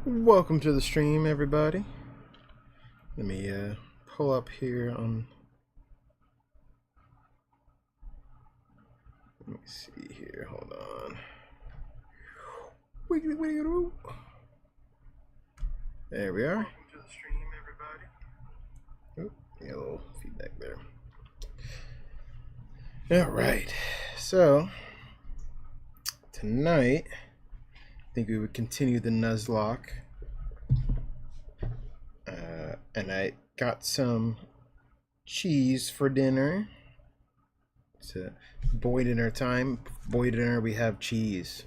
Welcome to the stream, everybody. Let me pull up here on. Let me see here. Hold on. Wiggly wiggle. There we are. Welcome to the stream, everybody. Oh, got a little feedback there. All right. So tonight, I think we would continue the Nuzlocke. And I got some cheese for dinner. It's a boy dinner time. Boy dinner, we have cheese.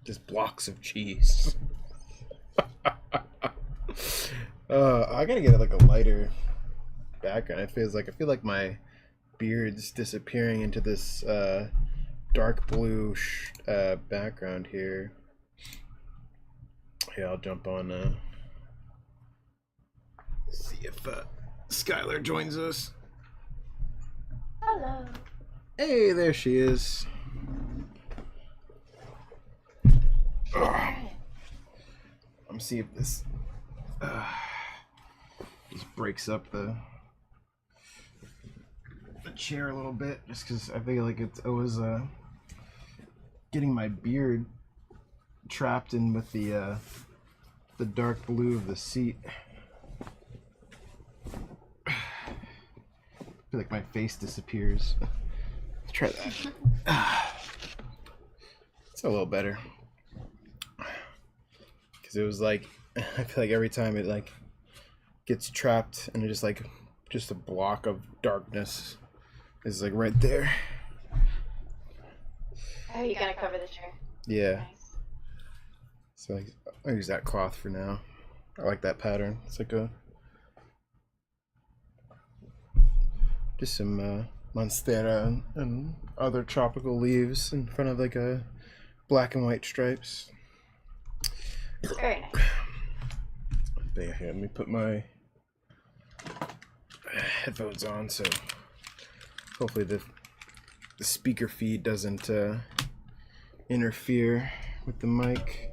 Just blocks of cheese. I gotta get like a lighter background. I feel like my beard's disappearing into this dark blue background here. Yeah, I'll jump on. See if Skylar joins us. Hello. Hey, there she is. I'm see if this just breaks up the chair a little bit, just because I feel like it was getting my beard trapped in with the dark blue of the seat. I feel like my face disappears. Let's try that. It's a little better. Because it was like, I feel like every time it like gets trapped and it just a block of darkness is like right there. Oh, you gotta cover the chair. Yeah. Nice. So I'll use that cloth for now. I like that pattern. It's like just some monstera and other tropical leaves in front of like a black and white stripes. Very nice. But yeah, here, let me put my headphones on so hopefully the speaker feed doesn't interfere with the mic.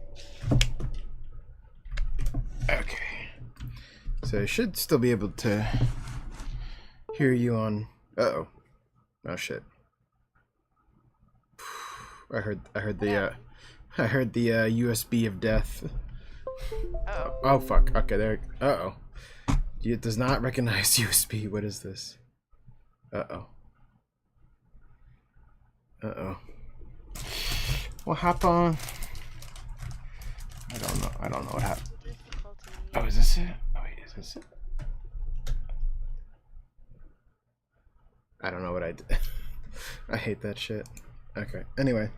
Okay. So I should still be able to hear you on. Uh-oh. Oh shit. I heard the USB of death. Oh. Oh fuck. Okay, there. Uh-oh. It does not recognize USB. What is this? Uh-oh. Uh-oh. What happened? I don't know what happened. Oh, is this it? Oh wait, is this it? I don't know what I did. I hate that shit. Okay. Anyway.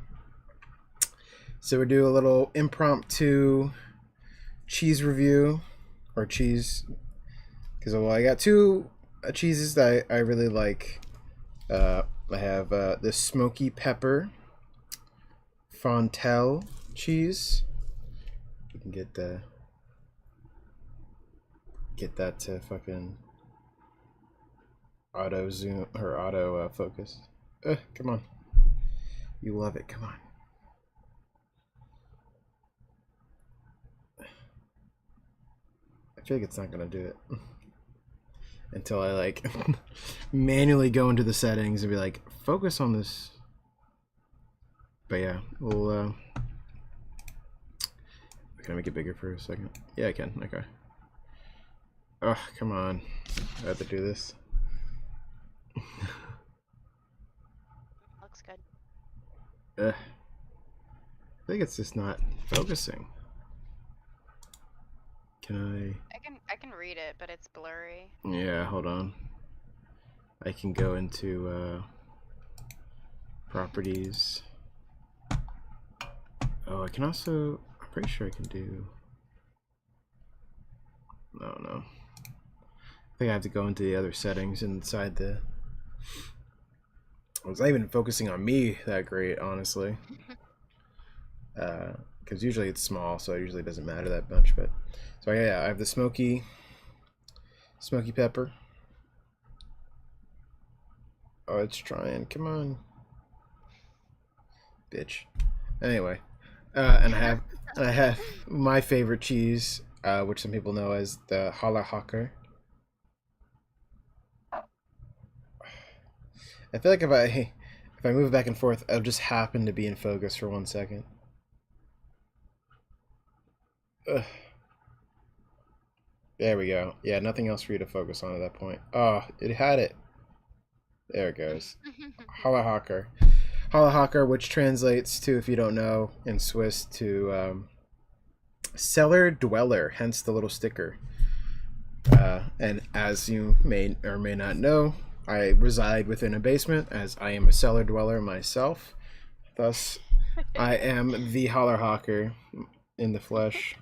So we do a little impromptu cheese review. Or cheese. Because, well, I got two cheeses that I really like. I have the smoky pepper Fontel cheese. You can get that to fucking auto zoom or auto focus. Come on. You love it. Come on. I feel like it's not gonna do it until I like manually go into the settings and be like, focus on this. But yeah, we'll can I make it bigger for a second? Yeah, I can. Okay. Oh, come on. I have to do this. Looks good. I think it's just not focusing. Can I can read it, but it's blurry. Yeah, hold on. I can go into properties. Oh, I can also, I'm pretty sure I can do, no. I think I have to go into the other settings inside the, I was not even focusing on me that great, honestly. Because usually it's small, so it usually doesn't matter that much. But so yeah, I have the smoky pepper. Oh, it's trying. Come on, bitch. Anyway, And I have my favorite cheese, which some people know as the Haller. I feel like if I move back and forth, I'll just happen to be in focus for 1 second. Ugh. There we go. Yeah, nothing else for you to focus on at that point. Oh, it had it. There it goes. Haller. Haller, which translates to, if you don't know, in Swiss to cellar dweller, hence the little sticker. And as you may or may not know, I reside within a basement, as I am a cellar dweller myself. Thus, I am the Haller in the flesh.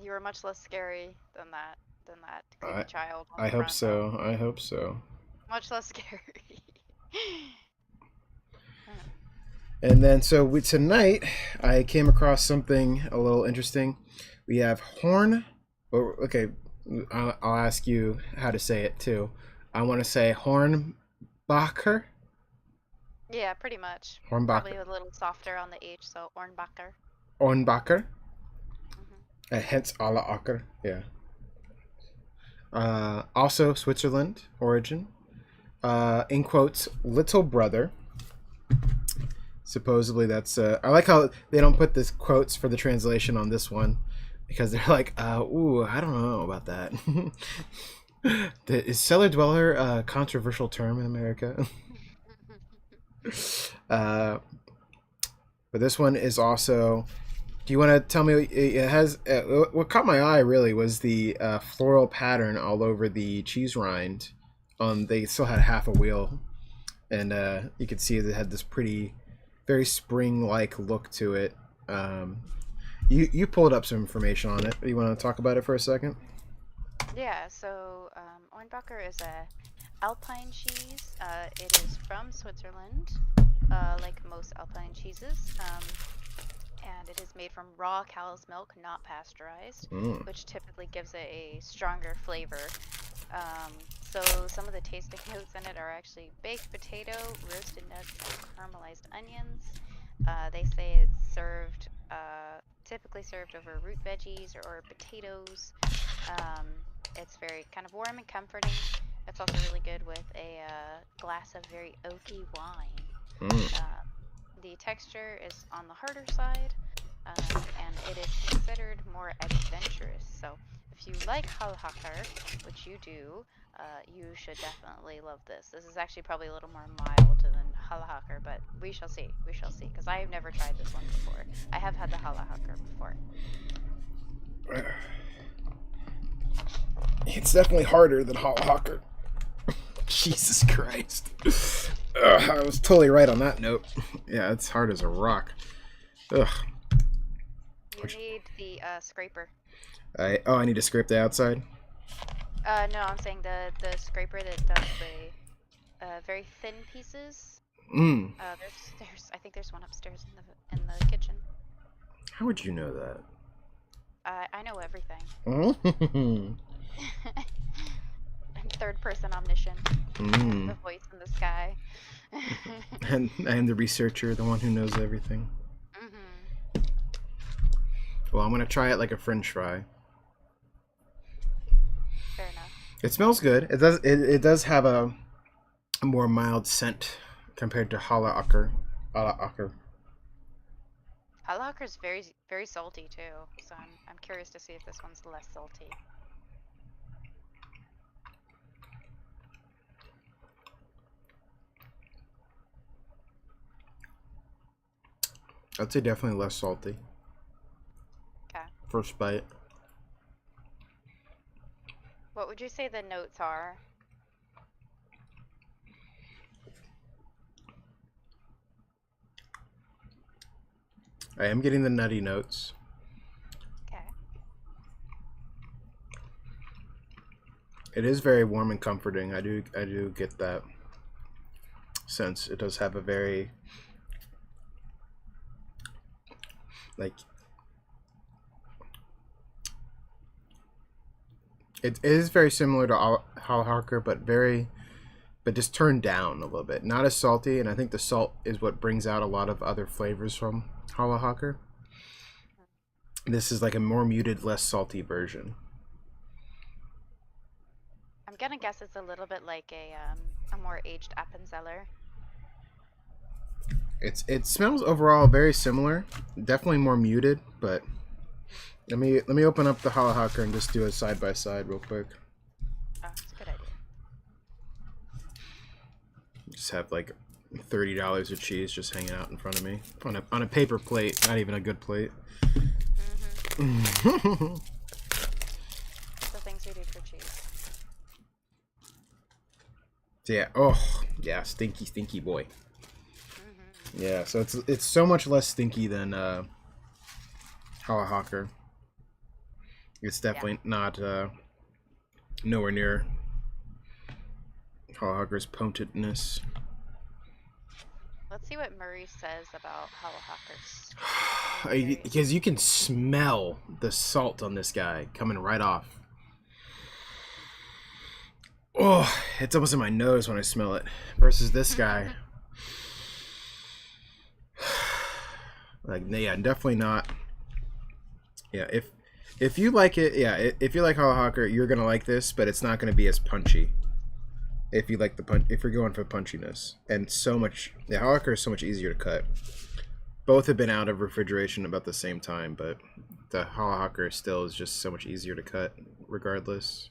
You were much less scary than that creepy child. I hope so. I hope so. Much less scary. And then, so tonight, I came across something a little interesting. We have horn. Okay, I'll ask you how to say it too. I want to say Hornbacher. Yeah, pretty much. Hornbacher. Probably a little softer on the H, so Ornbacher. Ornbacher. Hence Alla Acker. Yeah. Also Switzerland origin. In quotes, little brother. Supposedly that's I like how they don't put this quotes for the translation on this one, because they're like, ooh, I don't know about that. Is cellar dweller a controversial term in America? But this one is also, do you want to tell me, it has, what caught my eye really was the floral pattern all over the cheese rind. They still had half a wheel, and you could see it had this pretty, very spring-like look to it. You pulled up some information on it. You want to talk about it for a second? Yeah, so Ornbacher is a Alpine cheese. It is from Switzerland, like most Alpine cheeses, and it is made from raw cow's milk, not pasteurized, which typically gives it a stronger flavor. So some of the tasting notes in it are actually baked potato, roasted nuts, and caramelized onions. They say it's served, typically served over root veggies or potatoes. It's very kind of warm and comforting. It's also really good with a glass of very oaky wine. The texture is on the harder side, and it is considered more adventurous. So if you like Hallahacker, which you do, you should definitely love this. This is actually probably a little more mild than Hallahacker, but we shall see. We shall see, because I have never tried this one before. I have had the Hallahacker before. It's definitely harder than Hallahacker. Jesus Christ. I was totally right on that note. Yeah, it's hard as a rock. Ugh. You need the scraper. I need to scrape the outside? No, I'm saying the scraper that does the very thin pieces. There's I think there's one upstairs in the kitchen. How would you know that? I know everything. Mm. I'm third person omniscient. The voice in the sky. And I am the researcher, the one who knows everything. Well, I'm gonna try it like a French fry. Fair enough. It smells good. It does have a more mild scent compared to Hallahacker. Hallahacker is very, very salty too, so I'm curious to see if this one's less salty. I'd say definitely less salty. Okay. First bite. What would you say the notes are? I am getting the nutty notes. Okay. It is very warm and comforting. I do get that sense. It does have a very, like, it is very similar to Hallahacker, but very but just turned down a little bit. Not as salty, and I think the salt is what brings out a lot of other flavors from Holla Hawker. This is like a more muted, less salty version. I'm gonna guess it's a little bit like a more aged Appenzeller. It smells overall very similar, definitely more muted, but let me open up the Holla Hawker and just do a side by side real quick. Oh, it's a good idea. Just have like $30 of cheese just hanging out in front of me on a paper plate, not even a good plate. Mm-hmm. The things we do for cheese. Yeah. Oh, yeah. Stinky boy. Mm-hmm. Yeah. So it's so much less stinky than Holla Hawker. It's definitely not nowhere near Holla Hawker's potentness. Let's see what Murray says about Holla Hawkers. Because you can smell the salt on this guy coming right off. Oh, it's almost in my nose when I smell it. Versus this guy. Like, yeah, definitely not. Yeah, if you like it, yeah, if you like Holla Hawker, you're gonna like this, but it's not gonna be as punchy. If you like if you're going for punchiness, and so much, the Holla Hawker is so much easier to cut. Both have been out of refrigeration about the same time, but the Holla Hawker still is just so much easier to cut, regardless.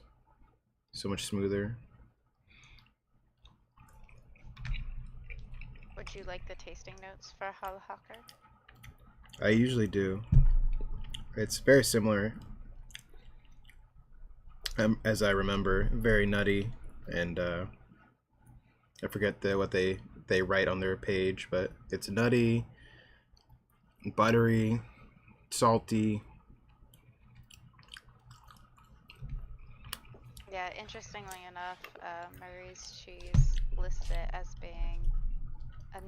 So much smoother. Would you like the tasting notes for Holla Hawker? I usually do. It's very similar, as I remember. Very nutty, and I forget what they write on their page, but it's nutty, buttery, salty. Yeah, interestingly enough, Murray's cheese lists it as being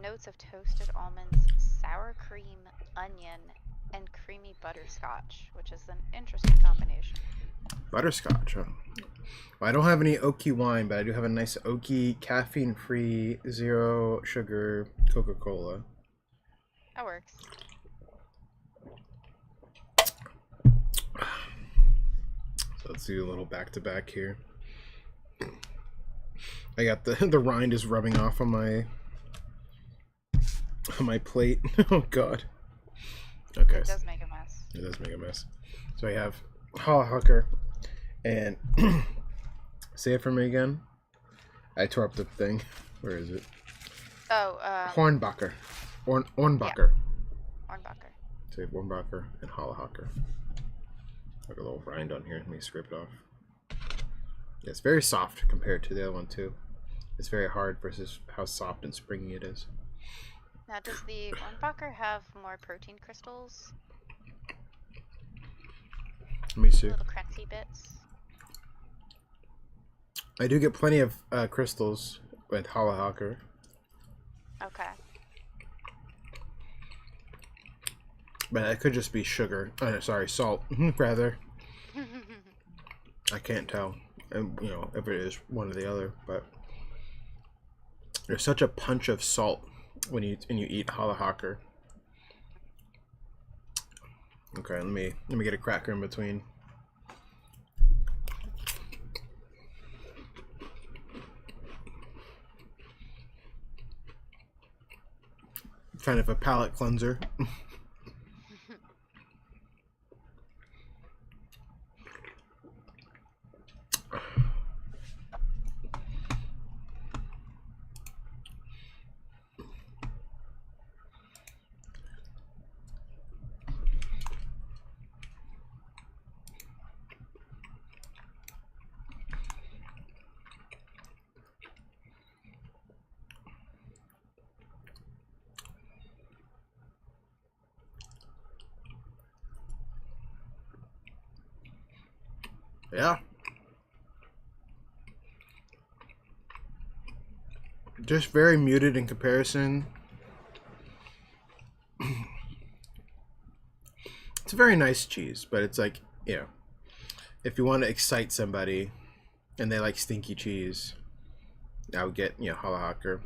notes of toasted almonds, sour cream, onion, and creamy butterscotch, which is an interesting combination. Butterscotch, huh? Well, I don't have any oaky wine, but I do have a nice oaky, caffeine-free, zero sugar Coca-Cola. That works. So let's do a little back-to-back here. I got the rind is rubbing off on my plate. Oh god. Okay. It does make a mess. It does make a mess. So I have Holla Hawker, and say it for me again. I tore up the thing. Where is it? Oh, Hornbacher. Hornbacher. Yeah. Hornbacher. So we have Hornbacher and Holla Hawker. Like a little rind on here. Let me scrape it off. Yeah, it's very soft compared to the other one too. It's very hard versus how soft and springy it is. Now, does the Hornbacher have more protein crystals? Let me see. Little crunchy bits. I do get plenty of crystals with Holla Hawker. Okay. But that could just be sugar. Sorry, salt, rather. I can't tell, and you know, if it is one or the other. But there's such a punch of salt when you eat Holla Hawker. Okay, let me get a cracker in between. Kind of a palate cleanser. Yeah. Just very muted in comparison. It's a very nice cheese, but it's like, you know, if you want to excite somebody and they like stinky cheese, I would get, you know, Hallahacker.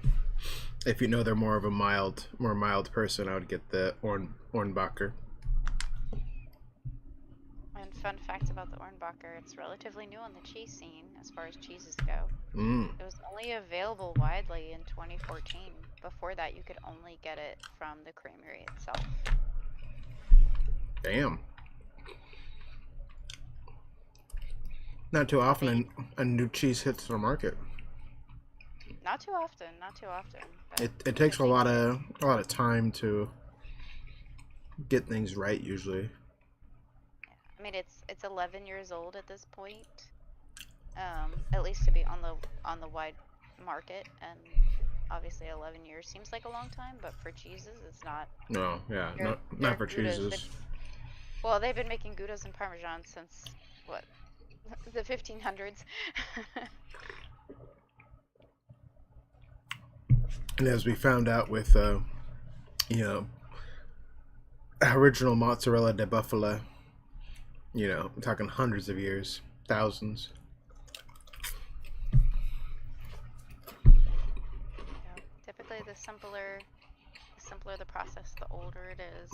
If you know they're more of a more mild person, I would get the Ornbacher. And fun fact about the Ornbacher, it's relatively new on the cheese scene as far as cheeses go. It was only available widely in 2014. Before that, you could only get it from the creamery itself. Damn. Not too often a new cheese hits the market. Not too often, not too often. It takes a lot of time to get things right usually. I mean, it's 11 years old at this point. At least to be on the wide market, and obviously 11 years seems like a long time, but for cheeses, it's not. No, yeah, not for cheeses. Well, they've been making Goudas and Parmesan since what, the 1500s. And as we found out with, you know, original mozzarella de buffalo, you know, I'm talking hundreds of years, thousands. Typically, the simpler the process, the older it is.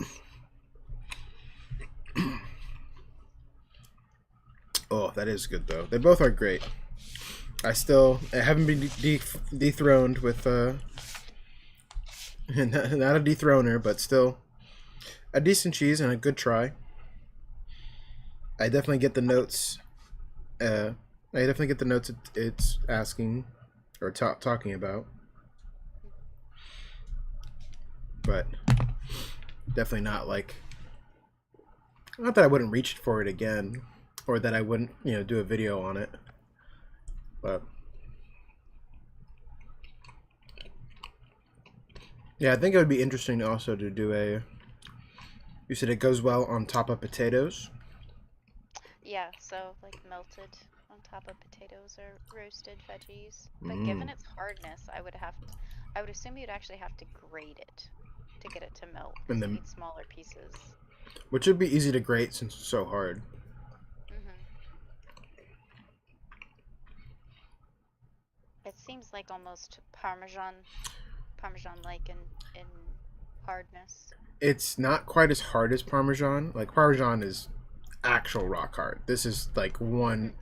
Oh, that is good though. They both are great. I haven't been dethroned with not a dethroner, but still a decent cheese and a good try. I definitely get the notes. It's asking or talking about, but definitely not like. Not that I wouldn't reach for it again, or that I wouldn't, you know, do a video on it, but. Yeah, I think it would be interesting also to do a. You said it goes well on top of potatoes. Yeah, so like melted on top of potatoes or roasted veggies. But given its hardness, I would assume you'd actually have to grate it to get it to melt. And then you need smaller pieces. Which would be easy to grate since it's so hard. It seems like almost Parmesan-like in hardness. It's not quite as hard as Parmesan. Like Parmesan is actual rock hard. This is like one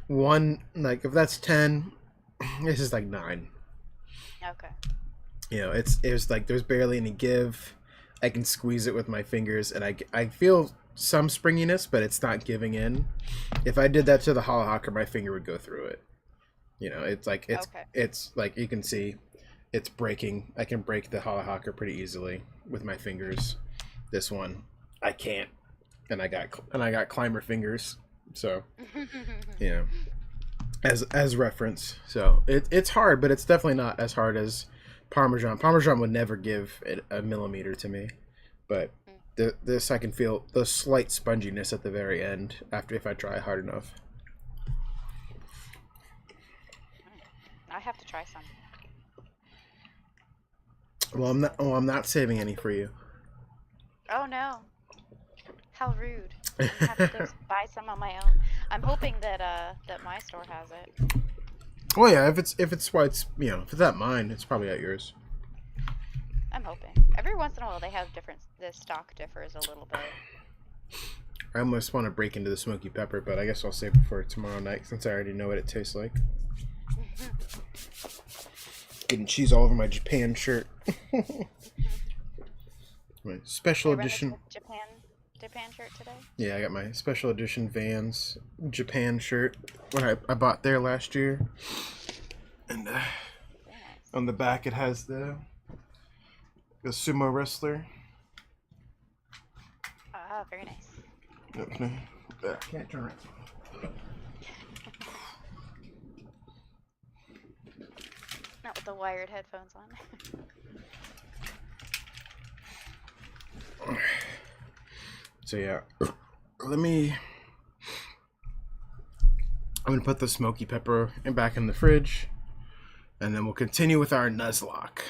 like if that's 10, this is like 9. Okay. You know, it was like there's barely any give. I can squeeze it with my fingers, and I feel some springiness, but it's not giving in. If I did that to the Hallahacker, my finger would go through it. You know, it's like it's like you can see, it's breaking. I can break the Hallahacker pretty easily with my fingers. This one, I can't, and I got climber fingers. So, you know, as reference. So it's hard, but it's definitely not as hard as Parmesan. Parmesan would never give it a millimeter to me, but this I can feel the slight sponginess at the very end if I try hard enough. I have to try some. Well, I'm not saving any for you. Oh no! How rude! I have to go buy some on my own. I'm hoping that that my store has it. Well, yeah, if it's why it's, you know, if it's at mine, it's probably at yours. I'm hoping. Every once in a while, they have different. The stock differs a little bit. I almost want to break into the smoky pepper, but I guess I'll save it for tomorrow night since I already know what it tastes like. Getting cheese all over my Japan shirt. My special edition Japan shirt today? Yeah, I got my special edition Vans Japan shirt when I bought there last year. And on the back it has the sumo wrestler. Ah, very nice. Okay. Can't turn it. Not with the wired headphones on. So yeah, I'm gonna put the smoky pepper back in the fridge, and then we'll continue with our Nuzlocke.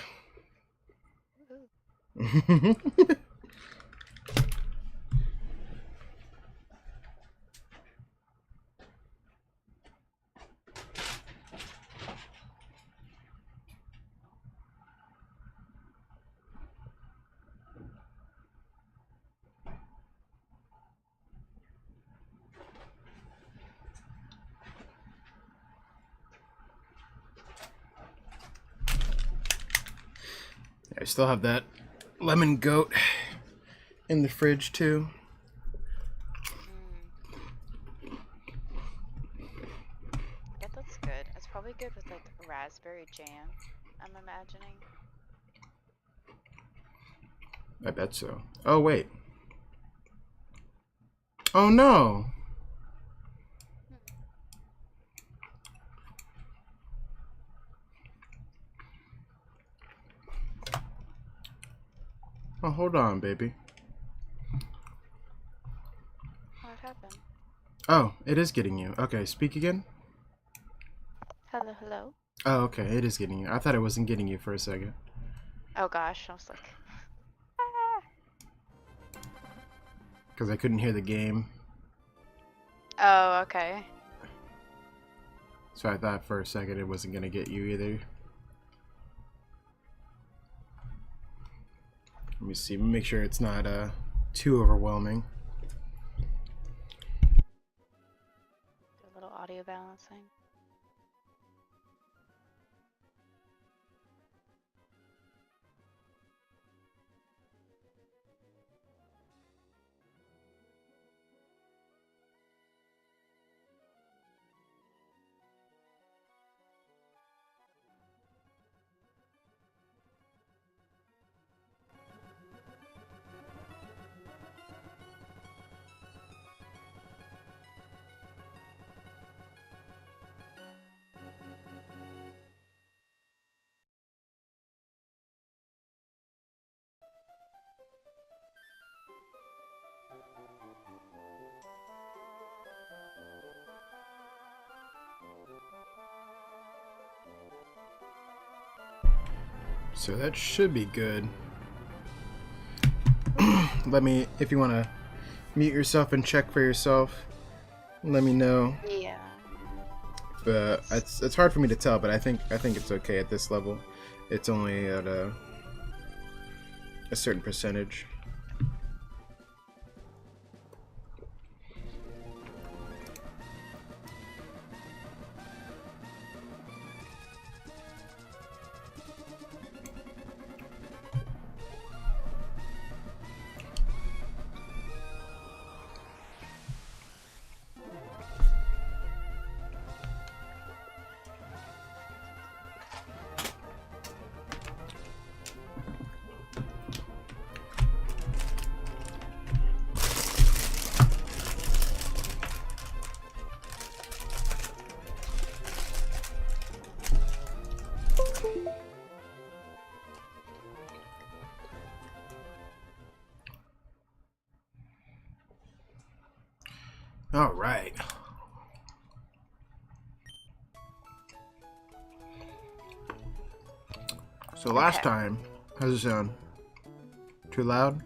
I still have that lemon goat in the fridge too. Yeah, that's good. It's probably good with like raspberry jam, I'm imagining. I bet so. Oh wait. Oh no. Oh, hold on, baby. What happened? Oh, it is getting you. Okay, speak again. Hello, hello. Oh, okay, it is getting you. I thought it wasn't getting you for a second. Oh gosh, I was like, ah. Because I couldn't hear the game. Oh, okay. So I thought for a second it wasn't going to get you either. Let me see. Make sure it's not too overwhelming. A little audio balancing. So that should be good. Let me, if you want to mute yourself and check for yourself, let me know. Yeah. But it's hard for me to tell, but I think it's okay at this level. It's only at a certain percentage. All right. So last time, how's it sound? Too loud?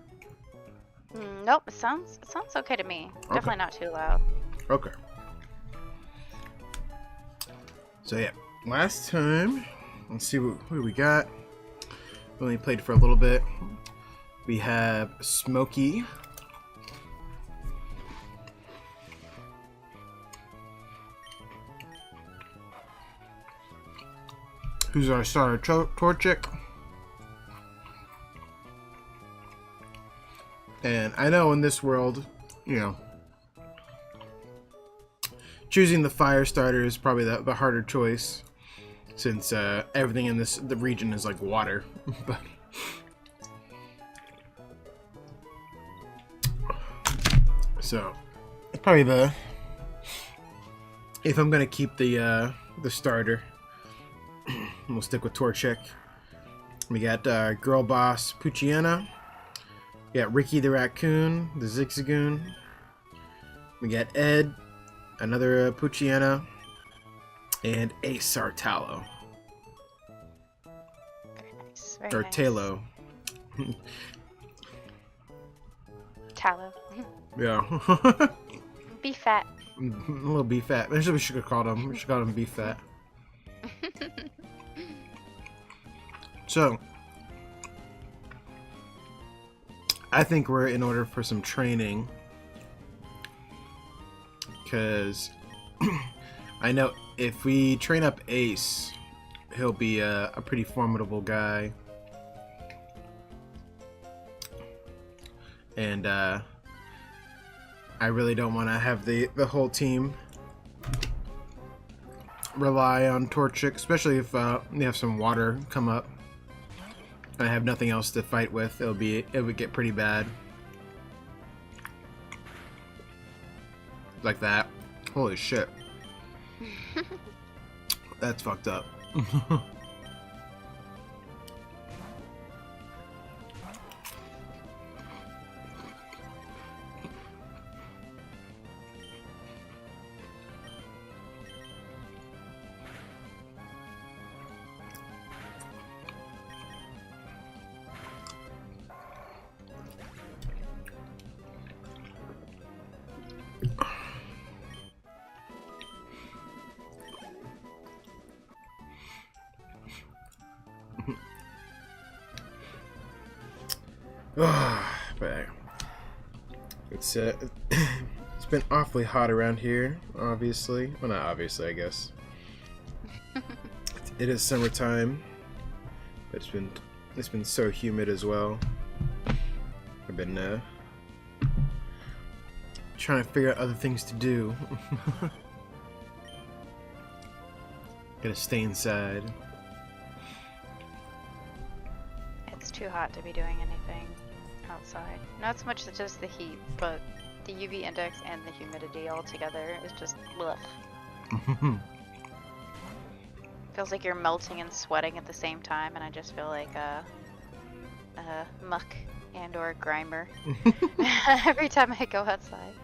Nope, it sounds okay to me. Okay. Definitely not too loud. Okay. So yeah, last time, let's see who we got. We only played for a little bit. We have Smokey. Who's our starter Torchic. And I know in this world, you know, choosing the fire starter is probably the harder choice, since everything in the region is like water. But so it's probably if I'm gonna keep the starter, we'll stick with Torchic. We got Girl Boss Puchiana. We got Ricky the Raccoon, the Zigzagoon. We got Ed, another Puchiana, and Ace Sartalo. Very nice. Very Or nice. Talo. Tallow. Yeah. Be fat. A little beef fat. That's what we should have called him. We should have called him beef fat. So, I think we're in order for some training, because I know if we train up Ace, he'll be a pretty formidable guy. and I really don't want to have the whole team rely on Torchic, especially if you have some water come up and I have nothing else to fight with. It would get pretty bad. Like that. Holy shit. That's fucked up. But it's it's been awfully hot around here, obviously. Well, not obviously, I guess. It is summertime. But it's been so humid as well. I've been trying to figure out other things to do. Gotta stay inside. It's too hot to be doing anything outside. Not so much just the heat, but the UV index and the humidity all together is just blech. Feels like you're melting and sweating at the same time, and I just feel like a muck and or grimer every time I go outside.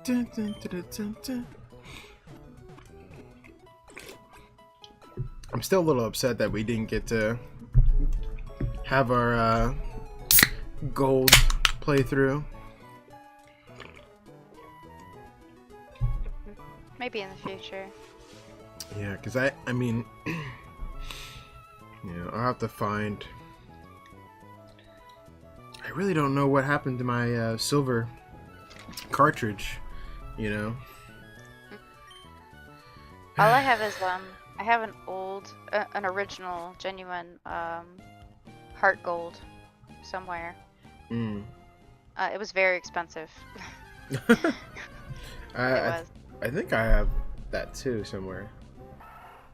Dun, dun, dun, dun, dun. I'm still a little upset that we didn't get to have our gold playthrough. Maybe in the future. Yeah, because I mean, you know, I'll have to find. I really don't know what happened to my silver cartridge, you know. All I have is I have an old, an original, genuine heart gold somewhere. Mm. It was very expensive. I think I have that too somewhere.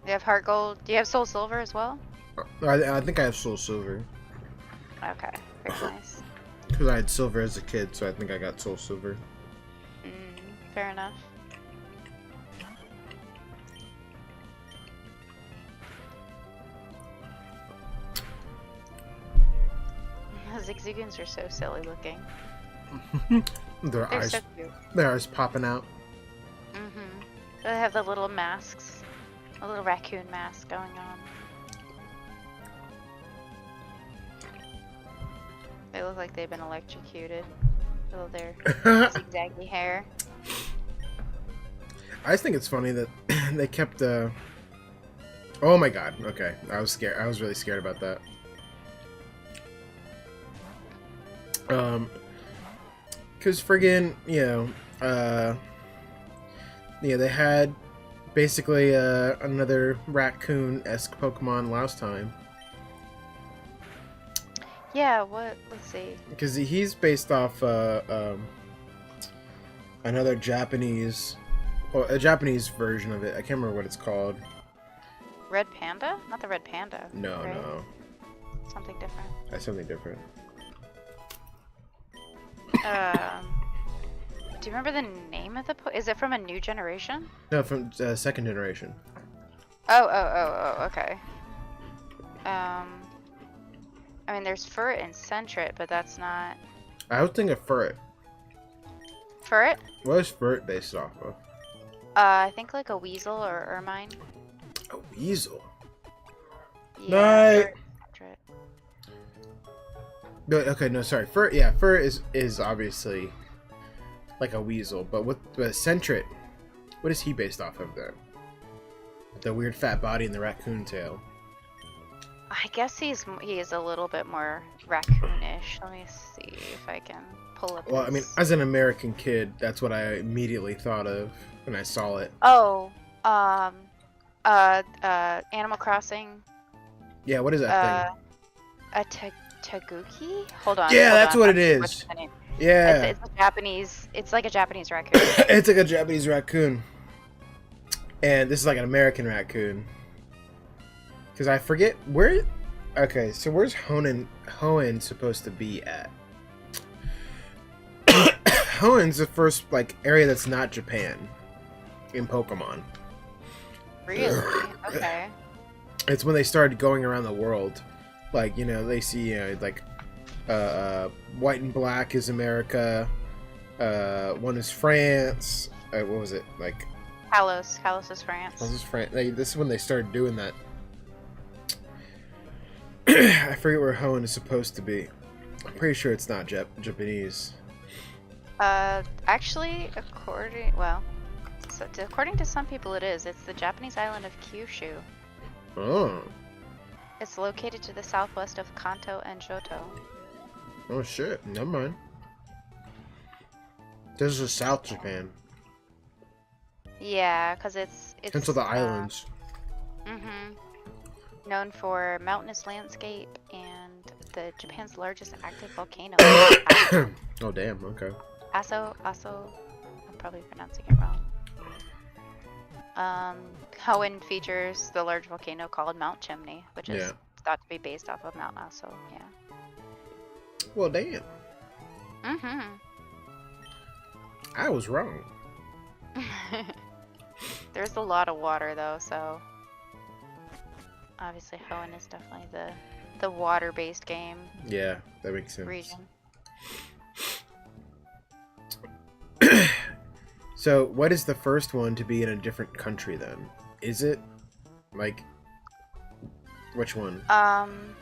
You have heart gold. Do you have soul silver as well? I think I have soul silver. Okay, very nice. Because I had silver as a kid, so I think I got soul silver. Fair enough. Zigzagoons are so silly looking. Their They're eyes, so cute. their eyes popping out. They have the little masks, a little raccoon mask going on. They look like they've been electrocuted. With their zigzaggy hair. I just think it's funny that they kept oh my god, okay. I was scared. I was really scared about that. Cause friggin', you know, yeah, they had basically another raccoon-esque Pokemon last time. Yeah, what? Let's see. Because he's based off another Japanese, well, a Japanese version of it. I can't remember what it's called. Red Panda? Not the Red Panda. No, right? no. Something different. That's something different. Do you remember the name of the Is it from a new generation? No, from second generation. Oh, okay. I mean, there's Furret and Sentret, but that's not... I would think of Furret. Furret? What is Furret based off of? I think like a weasel or ermine. A weasel? Yeah, Night. Furret, No, okay, no, sorry. Furret, yeah, Furret is obviously like a weasel, but what Sentret? What is he based off of then? The weird fat body and the raccoon tail. I guess he is a little bit more raccoonish. Let me see if I can pull up Well, I mean, his... as an American kid, that's what I immediately thought of when I saw it. Oh, Animal Crossing. Yeah, what is that thing? A taguki? Hold on, Yeah, hold that's on. what I'm it is. butchering the name. Yeah. It's a Japanese. It's like a Japanese raccoon. It's like a Japanese raccoon. And this is like an American raccoon. Because I forget where... Okay, so where's Hoenn supposed to be at? Hoenn's the first, like, area that's not Japan in Pokemon. Really? Okay. It's when they started going around the world. Like, you know, they see, you know, like, white and black is America. One is France. What was it? Like... Kalos is France. This is France. This is when they started doing that. I forget where Hoenn is supposed to be. I'm pretty sure it's not Japanese. Actually, according to some people, it is. It's the Japanese island of Kyushu. Oh. It's located to the southwest of Kanto and Johto. Oh shit. Never mind. This is South Japan. Yeah, because it's Hence the islands. Known for mountainous landscape and Japan's largest active volcano. Oh damn. Okay. Aso. I'm probably pronouncing it wrong. Hoenn features the large volcano called Mount Chimney, which is thought to be based off of Mount Aso. Yeah. Well, damn. I was wrong. There's a lot of water though, so obviously Hoenn is definitely the water-based game. Yeah, that makes sense. Region. So, what is the first one to be in a different country then? Is it like which one?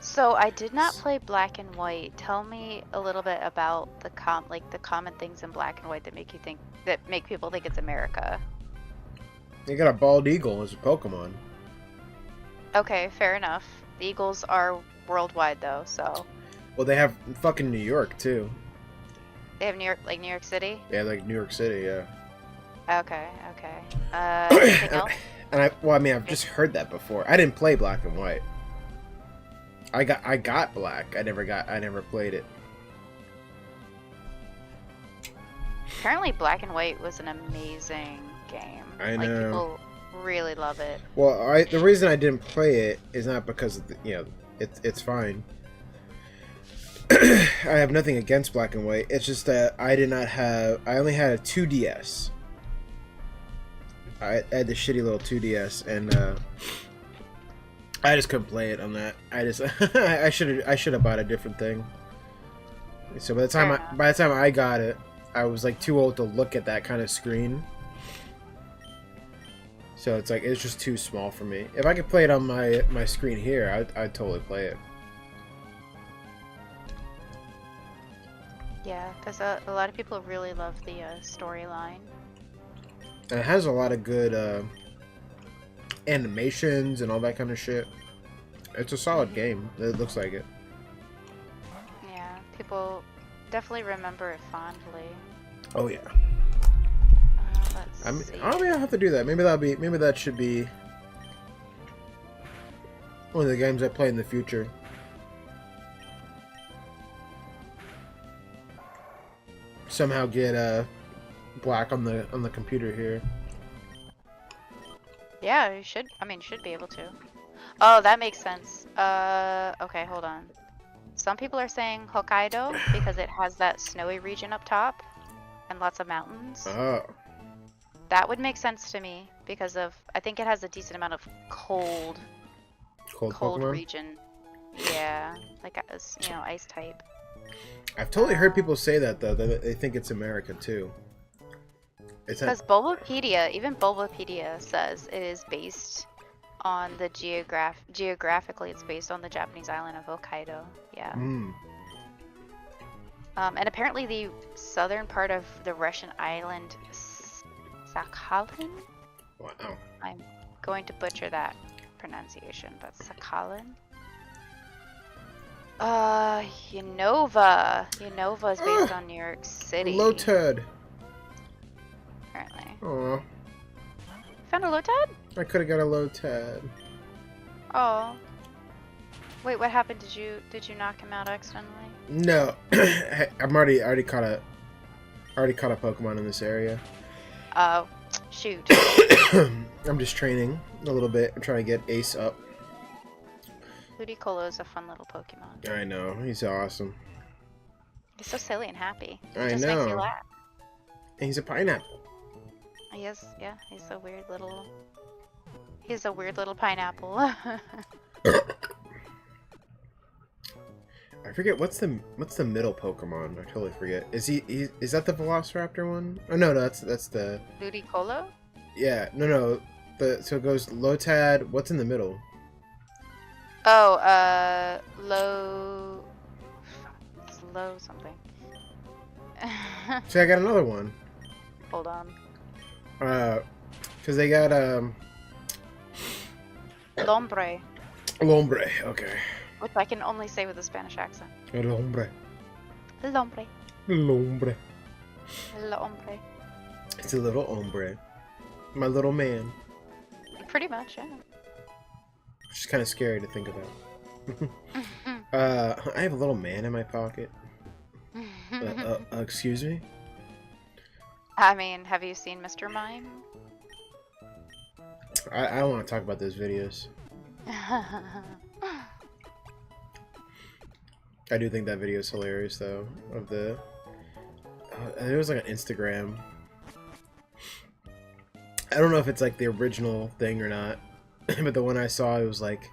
So I did not play Black and White. Tell me a little bit about the common things in Black and White that make people think it's America. You got a bald eagle as a Pokemon. Okay, fair enough. The Eagles are worldwide though, so. Well, they have fucking New York too. They have New York City? Yeah, like New York City, yeah. Okay. Anything else? And I've just heard that before. I didn't play Black and White. I got Black. I never played it. Apparently Black and White was an amazing game. I know. Like, people really love it. Well, the reason I didn't play it is not because of it's fine. I have nothing against Black and White. It's just that I only had a 2DS. I had the shitty little 2DS, and I just couldn't play it on that. I should have bought a different thing. So by the time I got it, I was like too old to look at that kind of screen. So it's like it's just too small for me. If I could play it on my screen here, I'd totally play it. Yeah, because a lot of people really love the storyline. And it has a lot of good animations and all that kind of shit. It's a solid game. It looks like it. Yeah, people definitely remember it fondly. Oh yeah. Let's see. I'll have to do that. Maybe that should be one of the games I play in the future. Somehow get Black on the computer here. Yeah, you should. I mean, should be able to. Oh, that makes sense. Okay, hold on. Some people are saying Hokkaido because it has that snowy region up top and lots of mountains. Oh. That would make sense to me because I think it has a decent amount of cold Pokemon? region. Yeah, like ice type. I've totally heard people say that though. That they think it's America too. Because even Bulbapedia says it is based on the geographically it's based on the Japanese island of Hokkaido. Yeah. And apparently the southern part of the Russian island Sakhalin? Wow. I'm going to butcher that pronunciation, but Sakhalin Unova. Unova is based Ah, on New York low City, turd. apparently. Aw, Found a Lotad? I could have got a low tad. Oh. Wait, what happened? Did you knock him out accidentally? No, I'm already caught a Pokemon in this area. Oh, shoot. I'm just training a little bit. I'm trying to get Ace up. Ludicolo is a fun little Pokemon. I know, he's awesome. He's so silly and happy. He I just makes you know. laugh. And he's a pineapple. He is, yeah, he's a weird little pineapple. I forget what's the middle Pokemon. I totally forget. Is that the Velociraptor one? Oh no, that's the Ludicolo? yeah. No. So it goes Lotad. What's in the middle? Oh, low. It's low something. See, I got another one. Hold on. Because they got Lombre, Lombre. Okay. which I can only say with a Spanish accent. Lombre. Lombre. Lombre. Lombre. It's a little ombre. My little man. Pretty much, yeah. Which is kind of scary to think about. I have a little man in my pocket. Excuse me? I mean, have you seen Mr. Mime? I don't want to talk about those videos. I do think that video is hilarious, though. Of the... it was like an Instagram. I don't know if it's like the original thing or not. But the one I saw, it was like...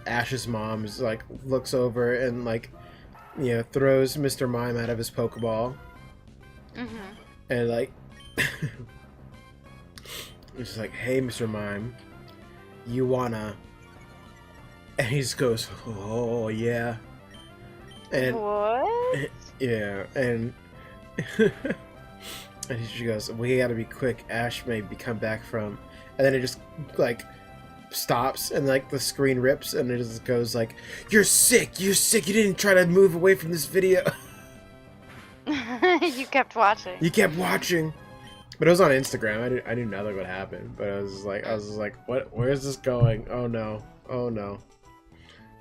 Ash's mom is like, looks over and like, you know, throws Mr. Mime out of his Pokeball. And like... it's just like, hey, Mr. Mime, you wanna... And he just goes, oh, yeah. And What? yeah, and and she goes, we gotta be quick, Ash may be come back from... And then it just, like, stops, and, like, the screen rips, and it just goes, like, you're sick, you didn't try to move away from this video. You kept watching. You kept watching. But it was on Instagram, I knew nothing would happen, but I was just like, what, where's this going? Oh no, oh no.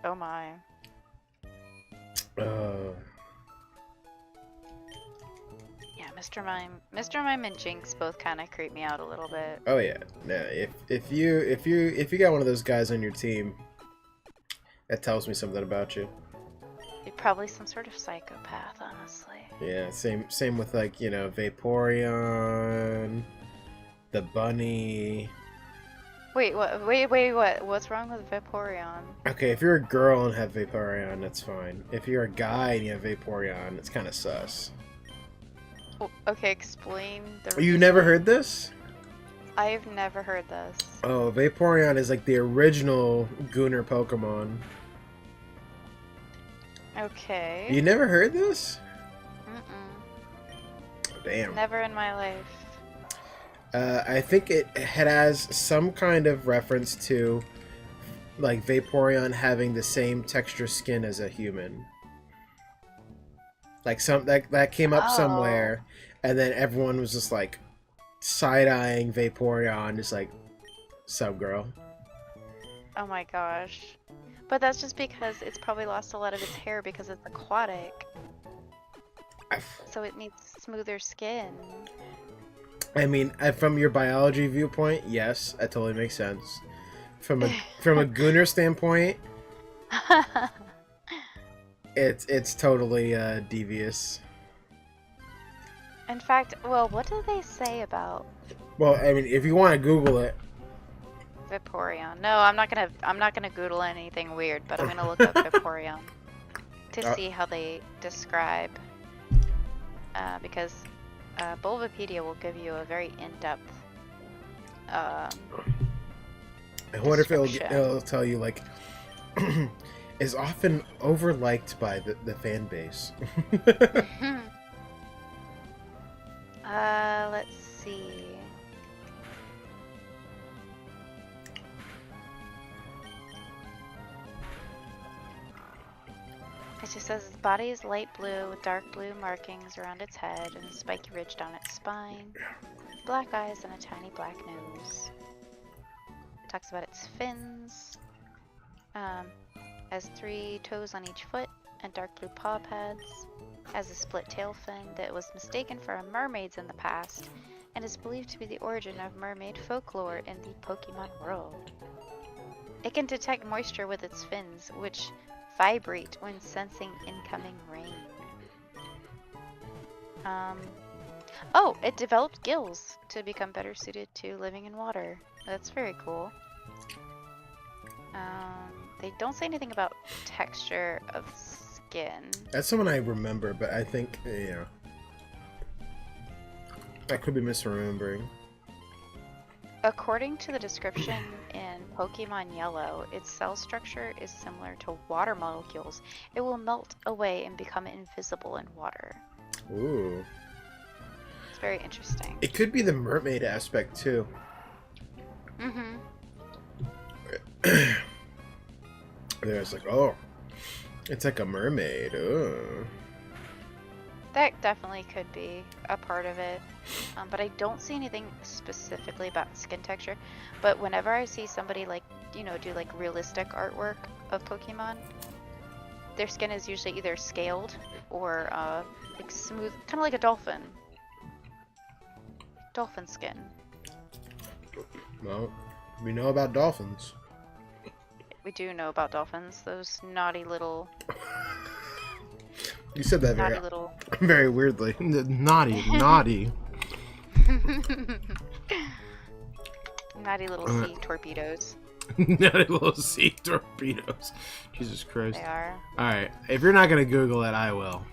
Oh my. Yeah, Mr. Mime and Jinx both kind of creep me out a little bit. Oh yeah, no. If you got one of those guys on your team, that tells me something about you. You're probably some sort of psychopath, honestly. Yeah, same with, like, you know, Vaporeon, the bunny. Wait, what? What? What's wrong with Vaporeon? Okay, if you're a girl and have Vaporeon, that's fine. If you're a guy and you have Vaporeon, it's kind of sus. Okay, explain the You reason. never heard this? I've never heard this. Oh, Vaporeon is like the original Gooner Pokemon. Okay. You never heard this? Mm-mm. Oh, damn. Never in my life. I think it has some kind of reference to, like, Vaporeon having the same texture skin as a human. Like, that came up somewhere, and then everyone was just like side-eyeing Vaporeon, just like, sub girl. Oh my gosh. But that's just because it's probably lost a lot of its hair because it's aquatic. So it needs smoother skin. I mean, from your biology viewpoint, yes, that totally makes sense. From a Gooner standpoint, it's totally devious. In fact, well, what do they say about Well, I mean, if you want to Google it, Vaporeon? No, I'm not gonna Google anything weird, but I'm gonna look up Vaporeon to see how they describe. Because Bulbapedia will give you a very in-depth. I wonder if it'll tell you, like, is often overliked by the fan base. Let's see. just says its body is light blue with dark blue markings around its head and a spiky ridge down its spine, black eyes and a tiny black nose. Talks about its fins. Has 3 toes on each foot and dark blue paw pads. Has a split tail fin that was mistaken for a mermaid's in the past and is believed to be the origin of mermaid folklore in the Pokemon world. It can detect moisture with its fins, which vibrate when sensing incoming rain. Oh, it developed gills to become better suited to living in water. That's very cool. They don't say anything about texture of skin. That's someone I remember, but I think, yeah. I could be misremembering. According to the description in Pokemon Yellow, its cell structure is similar to water molecules. It will melt away and become invisible in water. Ooh. It's very interesting. It could be the mermaid aspect, too. Mm-hmm. There's like, oh, it's like a mermaid. Oh. That definitely could be a part of it. But I don't see anything specifically about skin texture. But whenever I see somebody like, you know, do like realistic artwork of Pokemon, their skin is usually either scaled or like smooth, kind of like a dolphin. Dolphin skin. Well, we know about dolphins. We do know about dolphins. Those naughty little. You said that naughty little. very weirdly. Naughty. Naughty little sea torpedoes. Naughty little sea torpedoes. Jesus Christ. They are. Alright, if you're not going to Google it, I will.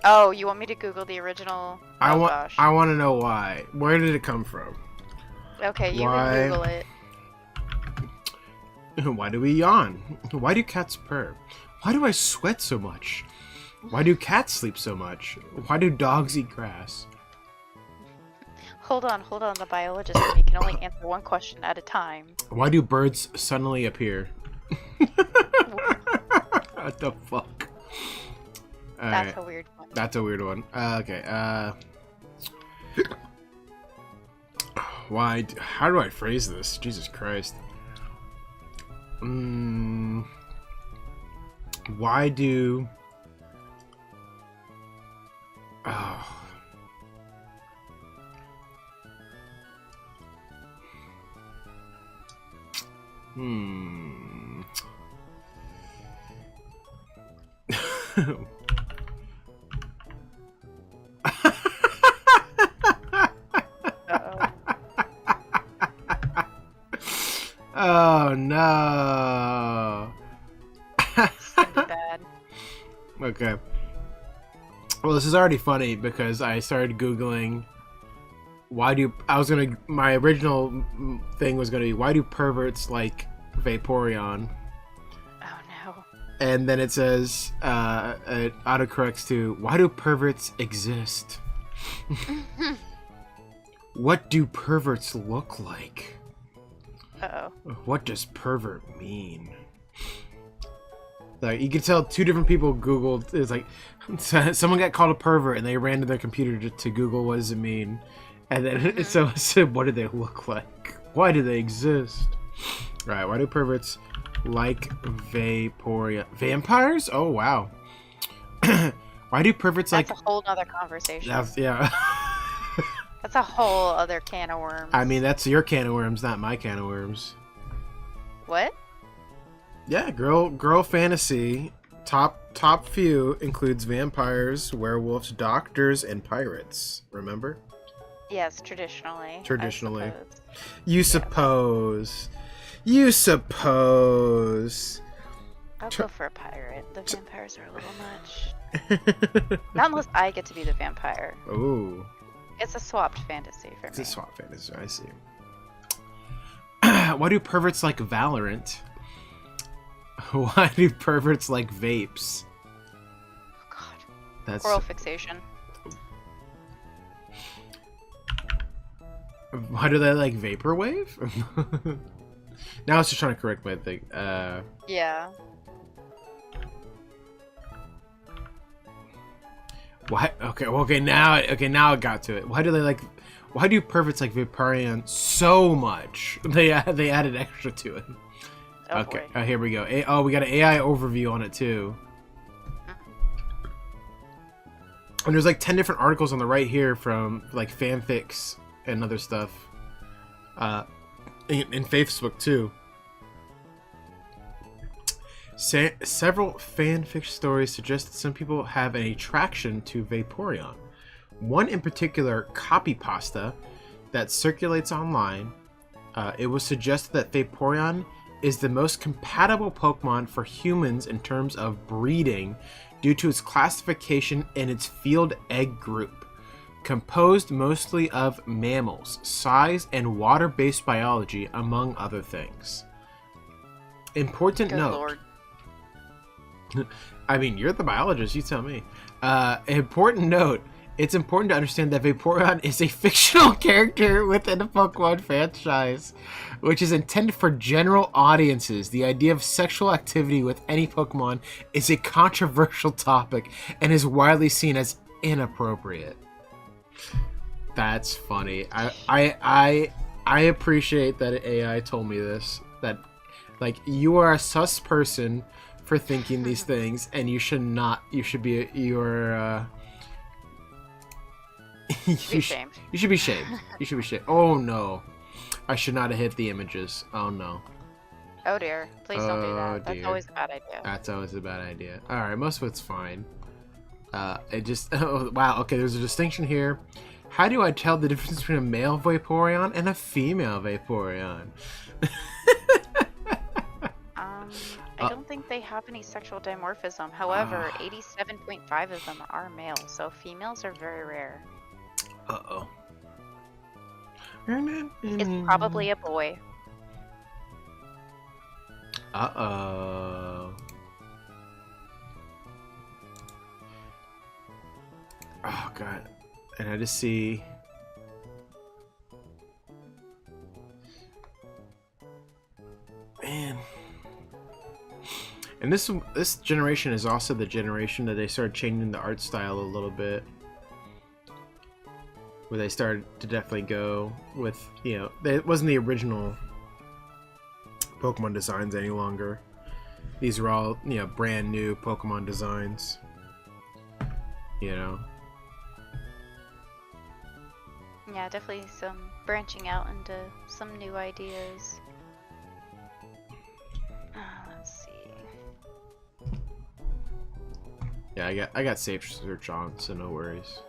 Oh, you want me to Google the original? I gosh. want to know why. Where did it come from? Okay, you Why? can Google it. Why do we yawn? Why do cats purr? Why do I sweat so much? Why do cats sleep so much? Why do dogs eat grass? Hold on, the biologist in me can only answer one question at a time. Why do birds suddenly appear? What the fuck? That's a weird one. That's a weird one. Okay, why? How do I phrase this? Jesus Christ. Why do... Oh. Uh-oh. Oh no. It's gonna be bad. Okay. Well, this is already funny because I started Googling my original thing was gonna be, why do perverts like Vaporeon? Oh no. And then it says, it autocorrects to, why do perverts exist? What do perverts look like? Uh-oh. What does pervert mean? Like, you can tell two different people Googled. It's like someone got called a pervert, and they ran to their computer to Google what does it mean, and then so it said, what do they look like? Why do they exist? Right? Why do perverts like Vaporeon? Vampires? Oh wow. Why do perverts That's like? a whole nother conversation. Yeah. That's a whole other can of worms. I mean, that's your can of worms, not my can of worms. What? Yeah, girl fantasy. Top few includes vampires, werewolves, doctors, and pirates. Remember? Yes, traditionally. Traditionally. I suppose. You suppose. You suppose. I'll go for a pirate. The vampires are a little much. Not unless I get to be the vampire. Ooh. It's a swapped fantasy for me. It's a swap fantasy, I see. Why do perverts like Valorant? Why do perverts like vapes? Oh god. That's Oral fixation. Why do they like vaporwave? Now it's just trying to correct my thing. Yeah. Why? Okay, well, now I got to it. Why do perfects like Vaporeon so much? They added extra to it. Oh, Okay, boy. here we go. We got an AI overview on it too. And there's like 10 different articles on the right here from like fanfics and other stuff. In Facebook too. Several fanfic stories suggest that some people have an attraction to Vaporeon. One in particular, copy pasta, that circulates online. It was suggested that Vaporeon is the most compatible Pokemon for humans in terms of breeding due to its classification in its field egg group, composed mostly of mammals, size, and water-based biology, among other things. Important Good note. Lord. I mean, you're the biologist, you tell me. Important note. It's important to understand that Vaporeon is a fictional character within the Pokemon franchise, which is intended for general audiences. The idea of sexual activity with any Pokemon is a controversial topic and is widely seen as inappropriate. That's funny. I appreciate that AI told me this. That, like, you are a sus person for thinking these things, and you should not. You should be. You're. You should be shamed. You should be shamed. Oh no, I should not have hit the images. Oh no. Oh dear. Please don't do that. That's dear. always a bad idea. That's always a bad idea. All right, most of it's fine. It just. Oh, wow. Okay, there's a distinction here. How do I tell the difference between a male Vaporeon and a female Vaporeon? I don't think they have any sexual dimorphism. However, 87.5 of them are male, so females are very rare. Uh-oh. It's probably a boy. Uh-oh. Oh, God. And I just see... Man. And this generation is also the generation that they started changing the art style a little bit. Where they started to definitely go with, you know, it wasn't the original Pokemon designs any longer. These are all, you know, brand new Pokemon designs. You know? Yeah, definitely some branching out into some new ideas. Let's see. Yeah, I got safe search on, so no worries.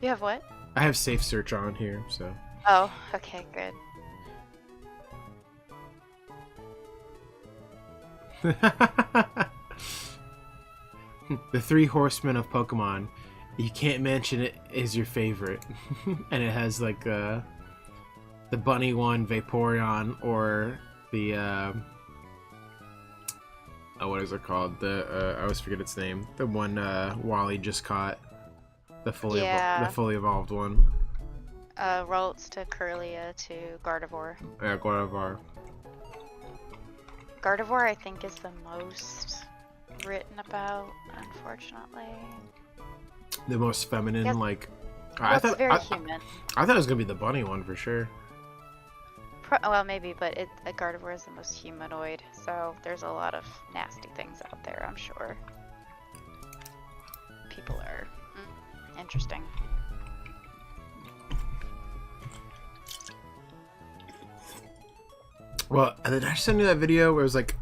You have what? I have safe search on here, so. Oh, okay, good. The Three Horsemen of Pokemon. You can't mention it is your favorite. And it has like the bunny one, Vaporeon, or the oh, what is it called? The I always forget its name. The one Wally just caught. The fully evolved one. Ralts to Curlia to Gardevoir. Yeah, Gardevoir. Gardevoir, I think, is the most written about, unfortunately. The most feminine, Yes. like. Well, it's very human. I thought it was gonna be the bunny one for sure. Well, maybe, but Gardevoir is the most humanoid, so there's a lot of nasty things out there, I'm sure. People are interesting. Well, did I send you that video where it was like,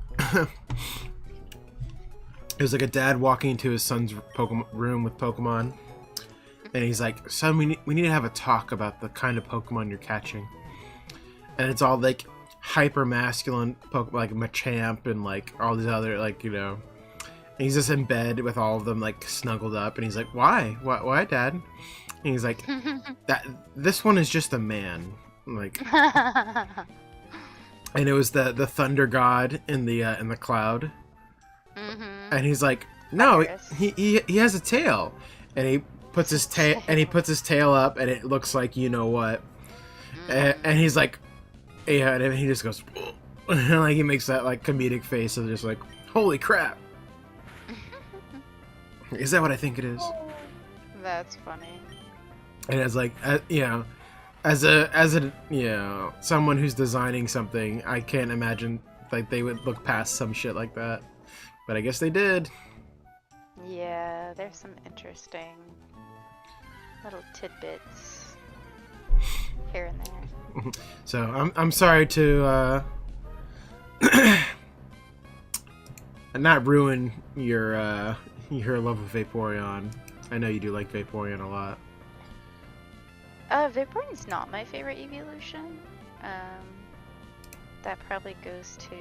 it was like a dad walking into his son's Pokemon room with Pokemon, and he's like, "Son, we need to have a talk about the kind of Pokemon you're catching," and it's all like hyper masculine Pokemon, like Machamp and like all these other, like, you know, and he's just in bed with all of them like snuggled up, and he's like, "Why, Dad?" And he's like, this one is just a man, like." And it was the thunder god in the cloud, and he's like, "No, he has a tail," and he puts his tail up, and it looks like you know what, and he's like, yeah, and he just goes, and like he makes that like comedic face of just like, "Holy crap!" Is that what I think it is? That's funny. And as like, you know, as a you know, someone who's designing something, I can't imagine like they would look past some shit like that. But I guess they did. Yeah, there's some interesting little tidbits here and there. So I'm sorry to not ruin your love of Vaporeon. I know you do like Vaporeon a lot. Vaporeon's not my favorite evolution. That probably goes to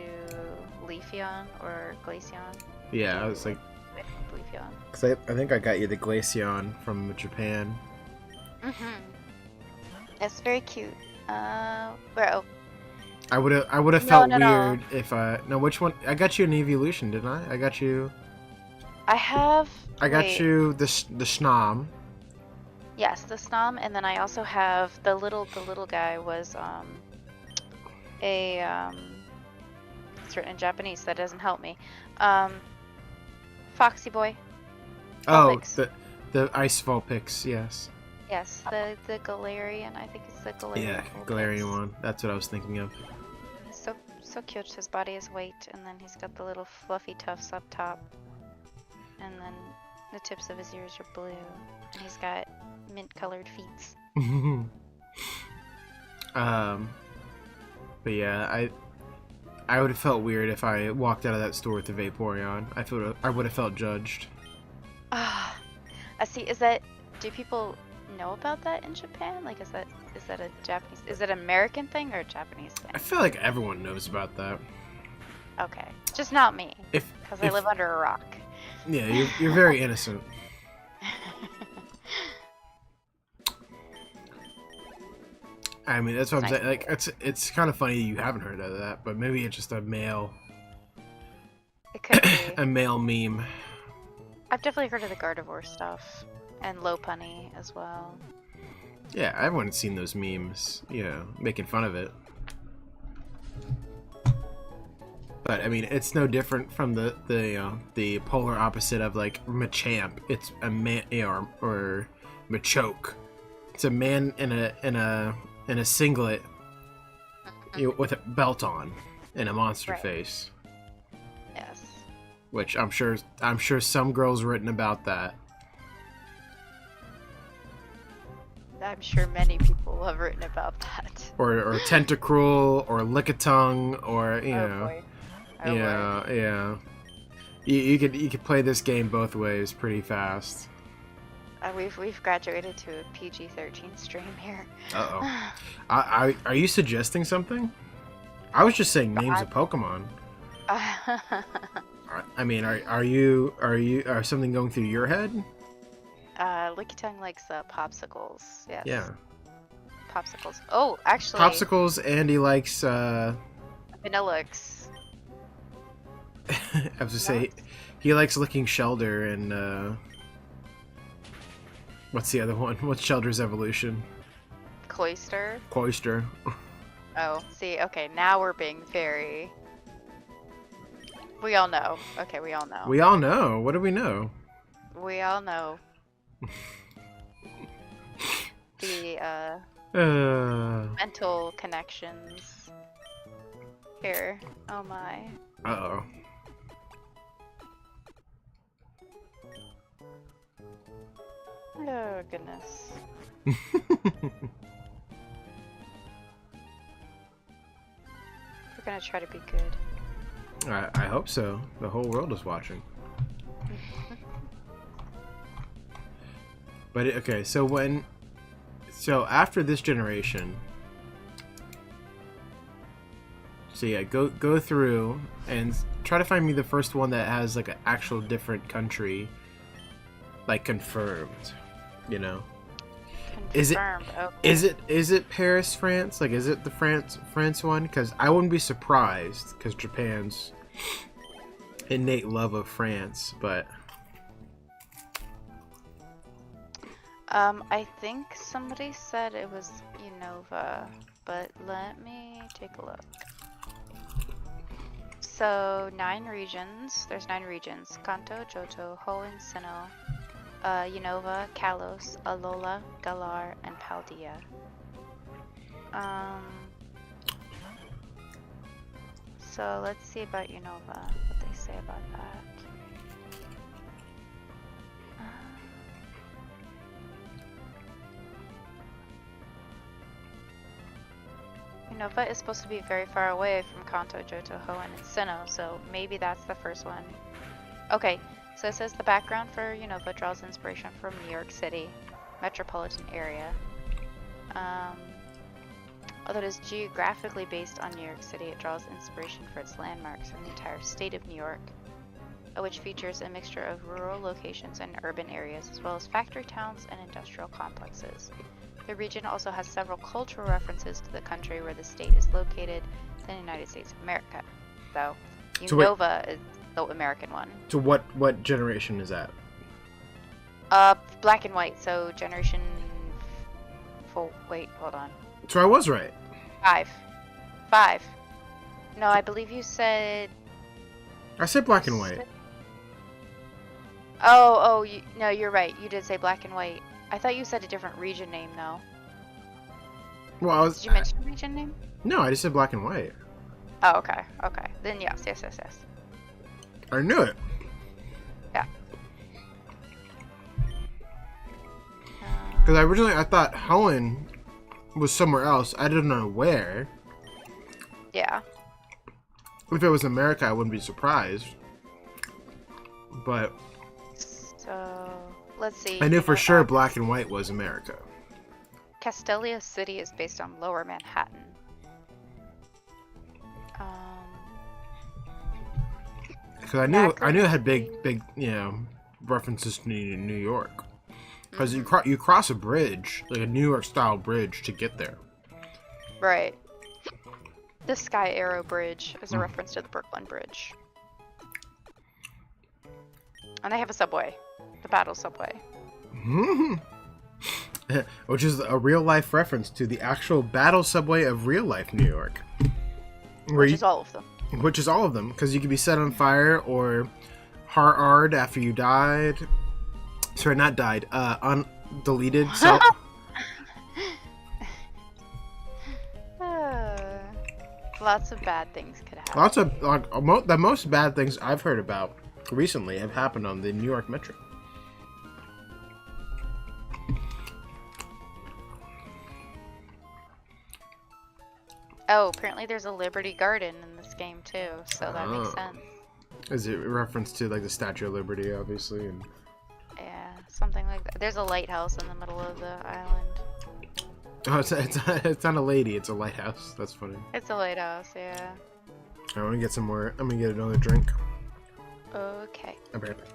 Leafeon or Glaceon. Yeah, I was like, Leafeon. cause I think I got you the Glaceon from Japan. It's very cute. Bro. I would have felt no. weird if which one? I got you an evolution, didn't I? I got you Wait. you the Snom. Yes, the Snom, and then I also have the little guy was it's written in Japanese, that doesn't help me. Foxy Boy. Oh, Vulpix. the Ice Vulpix, yes. Yes, the Galarian. I think it's the Galarian. Yeah, Vulpix. Galarian one. That's what I was thinking of. So cute. His body is white, and then he's got the little fluffy tufts up top, and then the tips of his ears are blue, and he's got mint-colored feet. But yeah, I would have felt weird if I walked out of that store with the Vaporeon. I would have felt judged. Ah, I see. Do people know about that in Japan? Like, is that a Japanese? Is it an American thing or a Japanese thing? I feel like everyone knows about that. Okay, just not me, because I if- live under a rock. Yeah, you're very innocent. I mean, that's what I'm saying. Like, it's kind of funny you haven't heard of that, but maybe it's just a male. It could be. A male meme. I've definitely heard of the Gardevoir stuff and Lopunny as well. Yeah, everyone's seen those memes. You know, making fun of it. But I mean, it's no different from the polar opposite of like Machamp. It's a man, or Machoke. It's a man in a singlet with a belt on and a monster face. Yes. Which I'm sure some girls written about that. I'm sure many people have written about that. Or Tentacruel or Lickitung or you know. Boy. Yeah. You could play this game both ways pretty fast. We've graduated to a PG-13 stream here. Are you suggesting something? I was just saying names of Pokemon. I mean, are something going through your head? Lickitung likes popsicles. Yes. Yeah. Popsicles. Oh, actually. Popsicles, and he likes Vanillux. I was to say he likes licking Shelder and what's the other one? What's Shelder's evolution? Cloyster. Cloyster. Oh, see, okay, now we're being very... We all know. Okay, we all know. We all know. What do we know? We all know. The, mental connections. Here. Oh my. Uh-oh. Oh, goodness. We're gonna try to be good. I hope so. The whole world is watching. But okay, so after this generation, so yeah, go through and try to find me the first one that has like an actual different country, like confirmed. You know, Confirmed. is it Paris, France? Like, is it the France one? Because I wouldn't be surprised, because Japan's innate love of France, but I think somebody said it was Unova, but let me take a look. So 9 regions. There's 9 regions: Kanto, Johto, Hoenn, Sinnoh, Unova, Kalos, Alola, Galar, and Paldea. So let's see about Unova, what they say about that. Unova is supposed to be very far away from Kanto, Johto, Hoenn, and Sinnoh, so maybe that's the first one. Okay, so it says the background for Unova draws inspiration from New York City metropolitan area. Although it is geographically based on New York City, it draws inspiration for its landmarks from the entire state of New York, which features a mixture of rural locations and urban areas, as well as factory towns and industrial complexes. The region also has several cultural references to the country where the state is located in the United States of America. So, Unova is the American one. So what generation is that? Black and white, so generation... Wait, hold on. So I was right. 5. No, I believe you said... I said black and white. No, you're right. You did say black and white. I thought you said a different region name, though. Well, Did you mention region name? No, I just said black and white. Oh, okay. Then yes. I knew it. Yeah. Because I thought Hoenn was somewhere else. I didn't know where. Yeah. If it was America, I wouldn't be surprised. But... So, let's see. I knew for sure black and white was America. Castelia City is based on Lower Manhattan. Because I knew it had big, references to New York. Because you cross a bridge, like a New York style bridge, to get there. Right. The Sky Arrow Bridge is a reference to the Brooklyn Bridge. And they have a subway, the Battle Subway. Which is a real life reference to the actual Battle Subway of real life New York. Which is all of them. Which is all of them, because you could be set on fire or hard after you died. Sorry, not died. Deleted. So. Lots of bad things could happen. Lots of the most bad things I've heard about recently have happened on the New York Metro. Oh, apparently there's a Liberty Garden in this game too, so that makes sense. Is it a reference to like the Statue of Liberty, obviously? And... yeah, something like that. There's a lighthouse in the middle of the island. Oh, it's not a lady, it's a lighthouse. That's funny. It's a lighthouse, yeah. I want to get some more. I'm gonna get another drink. Okay. I'll be right back.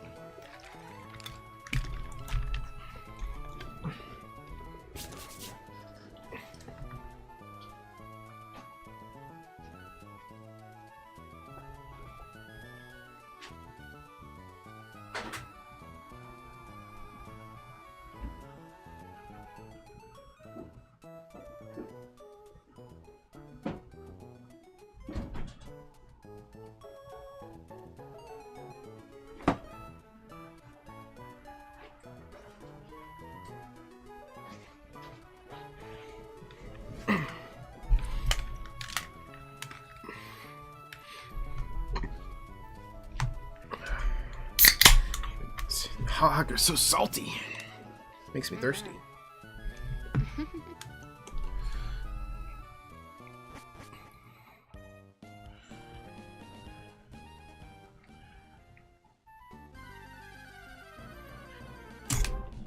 Hot they're so salty. Makes me thirsty.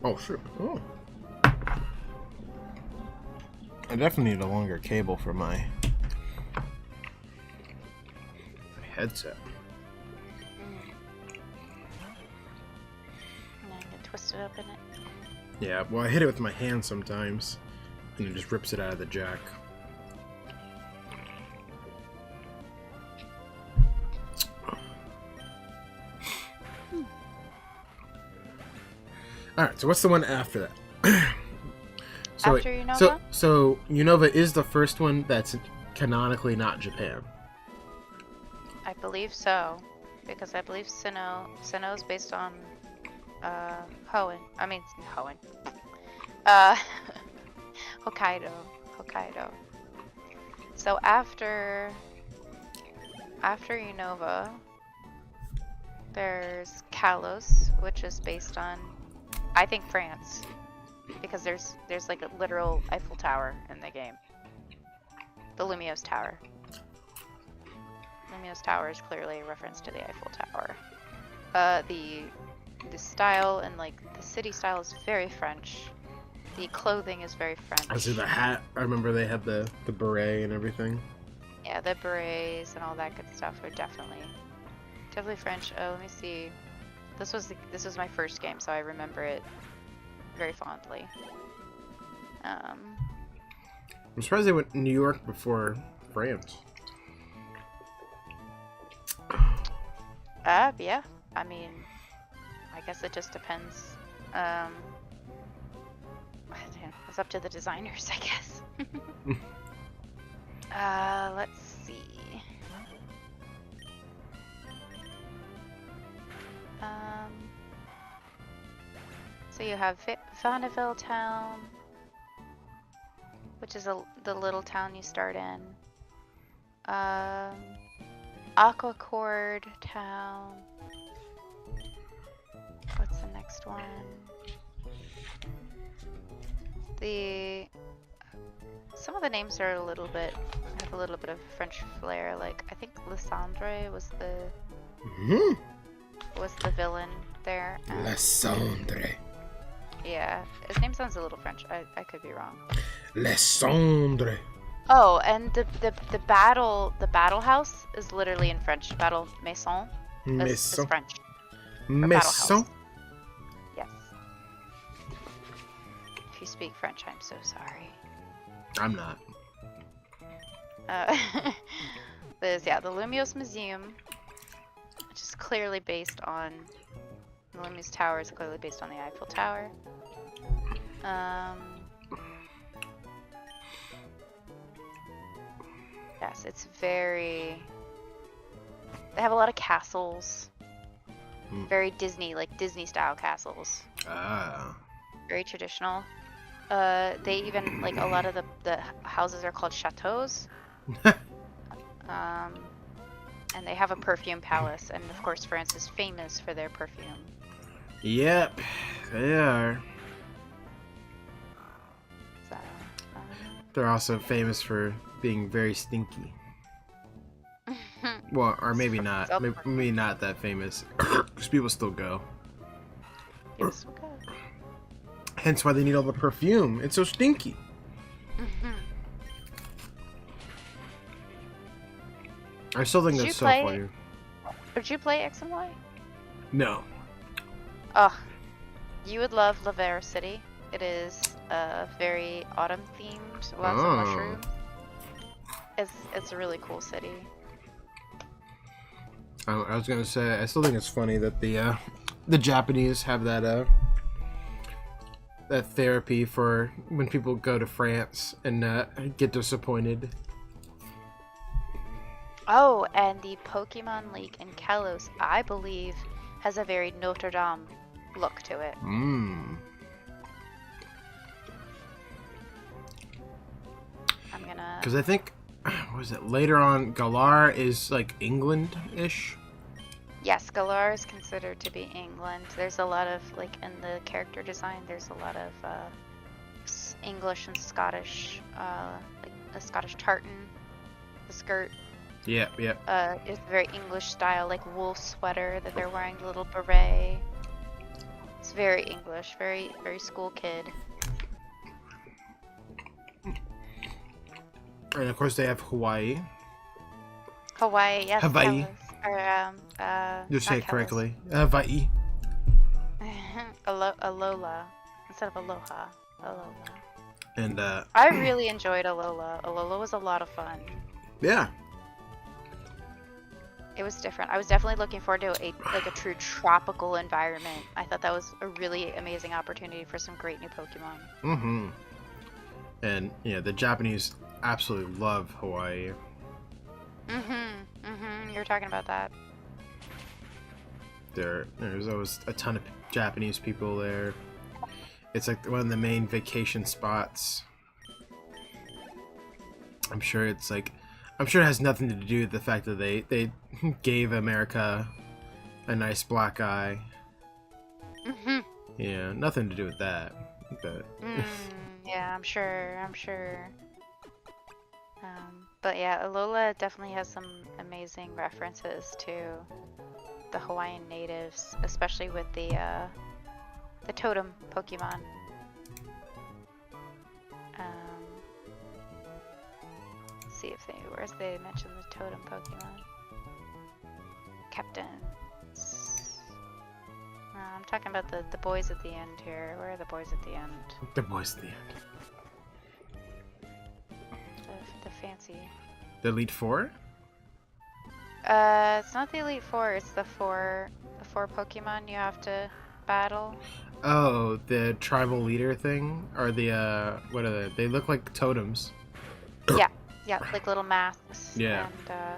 Oh shit. Oh. I definitely need a longer cable for my headset. Twisted up in it. Yeah, well, I hit it with my hand sometimes, and it just rips it out of the jack. Alright, so what's the one after that? After Unova? So Unova is the first one that's canonically not Japan. I believe so, because I believe Sinnoh is based on Hoenn. I mean Hoenn. Uh, Hokkaido. So after Unova, there's Kalos, which is based on, I think, France, because there's like a literal Eiffel Tower in the game. The Lumiose Tower. Lumiose Tower is clearly a reference to the Eiffel Tower. The style and like the city style is very French. The clothing is very French. I see the hat. I remember they had the beret and everything. Yeah, the berets and all that good stuff are definitely French. Oh, let me see. This was my first game, so I remember it very fondly. I'm surprised they went New York before France. Yeah. I mean, I guess it just depends. It's up to the designers, I guess. Let's see. So you have Vanderbilt Town, which is the little town you start in. Aquacord Town. What's the next one? Some of the names are have a little bit of French flair. Like I think Lysandre was the villain there. Lysandre. Yeah, his name sounds a little French. I could be wrong. Lysandre. Oh, and the battle house is literally in French. Battle maison is French. Maison. Yes. If you speak French, I'm so sorry. I'm not. There's the Lumiose Museum, which is clearly based on the Lumiose Tower. Is clearly based on the Eiffel Tower. Yes, it's very. They have a lot of castles. Very Disney, like Disney style castles. Ah. Very traditional. They even like a lot of the houses are called chateaus. And they have a perfume palace, and of course France is famous for their perfume. Yep, they are. So, they're also famous for being very stinky. Well, or maybe not. Maybe not that famous, because people still go. Hence why they need all the perfume. It's so stinky. I still think that's so funny. Did you play X and Y? No. Oh, you would love Lavera City. It is very autumn themed. Lots of mushrooms. It's a really cool city. I was gonna say, I still think it's funny that the Japanese have that therapy for when people go to France and get disappointed. Oh, and the Pokemon League in Kalos, I believe, has a very Notre Dame look to it. I'm gonna. Because I think, what was it, later on, Galar is like England-ish? Yes, Galar is considered to be England. There's a lot of, like, in the character design, there's a lot of English and Scottish, like a Scottish tartan, the skirt. Yep. It's very English style, like wool sweater that they're wearing, the little beret. It's very English, very, very school kid. And of course they have Hawaii. Hawaii, yes. Hawaii. You say it Kalos. correctly. Hawaii. Alola instead of Aloha. Alola. And I really enjoyed Alola. Alola was a lot of fun. Yeah. It was different. I was definitely looking forward to a true tropical environment. I thought that was a really amazing opportunity for some great new Pokemon. And the Japanese absolutely love Hawaii. you were talking about that. There's always a ton of Japanese people there. It's like one of the main vacation spots. I'm sure it has nothing to do with the fact that they gave America a nice black eye. Mm-hmm. Yeah, nothing to do with that. But Yeah, I'm sure. But yeah, Alola definitely has some amazing references to the Hawaiian natives, especially with the totem Pokemon. Let's see if they mention the totem Pokemon. Captains. I'm talking about the boys at the end here. Where are the boys at the end? the boys at the end. The fancy. The Elite Four? It's not the Elite Four. It's the four Pokemon you have to battle. Oh, the tribal leader thing? Or the, what are they? They look like totems. Yeah, like little masks. Yeah. And,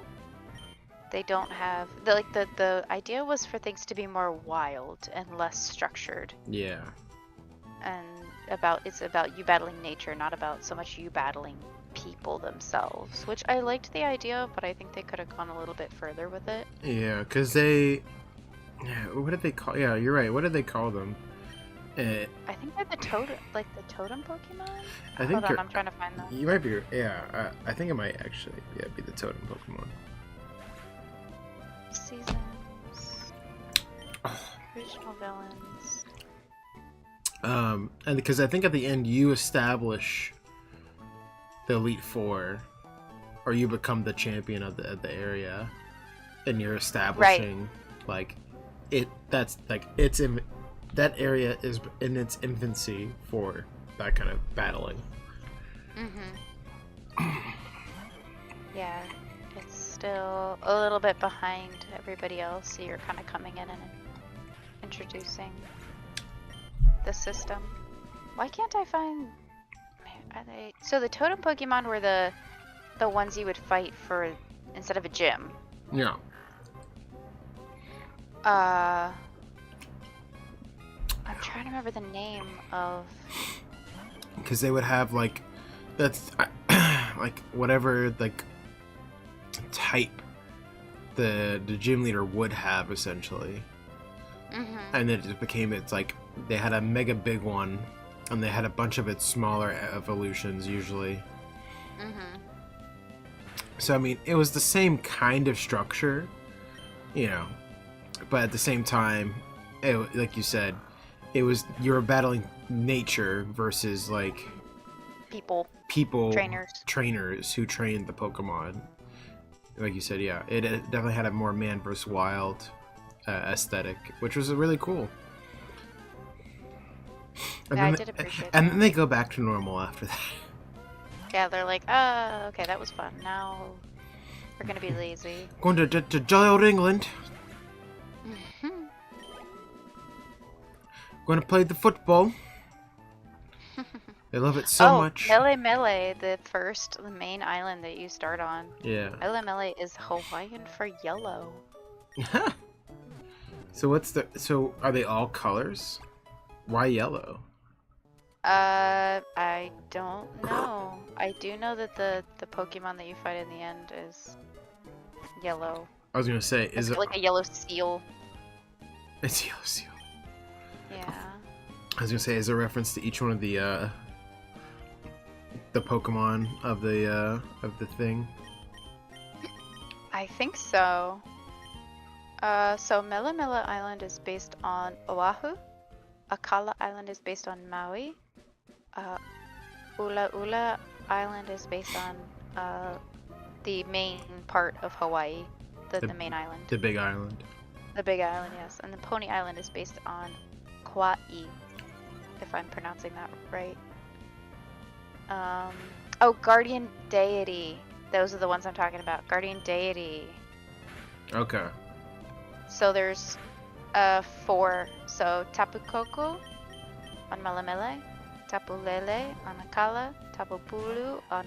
they don't have... The idea was for things to be more wild and less structured. Yeah. And it's about you battling nature, not about so much you battling people themselves. Which I liked the idea, but I think they could have gone a little bit further with it. Yeah, because they... Yeah, what did they call... Yeah, you're right. What did they call them? I think they're the totem Pokemon? I think Hold on, I'm trying to find them. You might be... Yeah, I think it might actually be the totem Pokemon. Seasons. Original villains. And because I think at the end you establish the Elite Four, or you become the champion of the area, and you're establishing like it. That's like it's in that area is in its infancy for that kind of battling. Yeah, it's still a little bit behind everybody else, so you're kind of coming in and introducing the system. Why can't I find... So the totem Pokemon were the ones you would fight for instead of a gym. Yeah. I'm trying to remember the name of... Because they would have like... That's... like whatever like type the gym leader would have essentially. And then it just became, it's like they had a mega big one and they had a bunch of its smaller evolutions usually. So I mean it was the same kind of structure, you know, but at the same time like you said, it was, you were battling nature versus like people trainers who trained the Pokemon. Like you said, yeah, it definitely had a more man versus wild aesthetic, which was really cool. And yeah, then I did appreciate and that. then they go back to normal after that. Yeah, they're like, okay, that was fun. Now we're gonna be lazy. Going to jolly old England. Going to play the football. They love it so much. Mele, the main island that you start on. Yeah. Mele is Hawaiian for yellow. So are they all colors? Why yellow? I don't know. I do know that the Pokemon that you fight in the end is yellow. I was gonna say, is it like a yellow seal? It's a yellow seal. Yeah. I was gonna say, is a reference to each one of the Pokemon of the thing? I think so. So Mele Island is based on Oahu. Akala Island is based on Maui. Ula Island is based on the main part of Hawaii, the main island. The big island. The big island, yes. And the Pony Island is based on Kauai, if I'm pronouncing that right. Guardian Deity. Those are the ones I'm talking about. Guardian Deity. Okay. So there's 4. So Tapu Koko on Malamele, Tapu Lele on Akala, Tapu Pulu on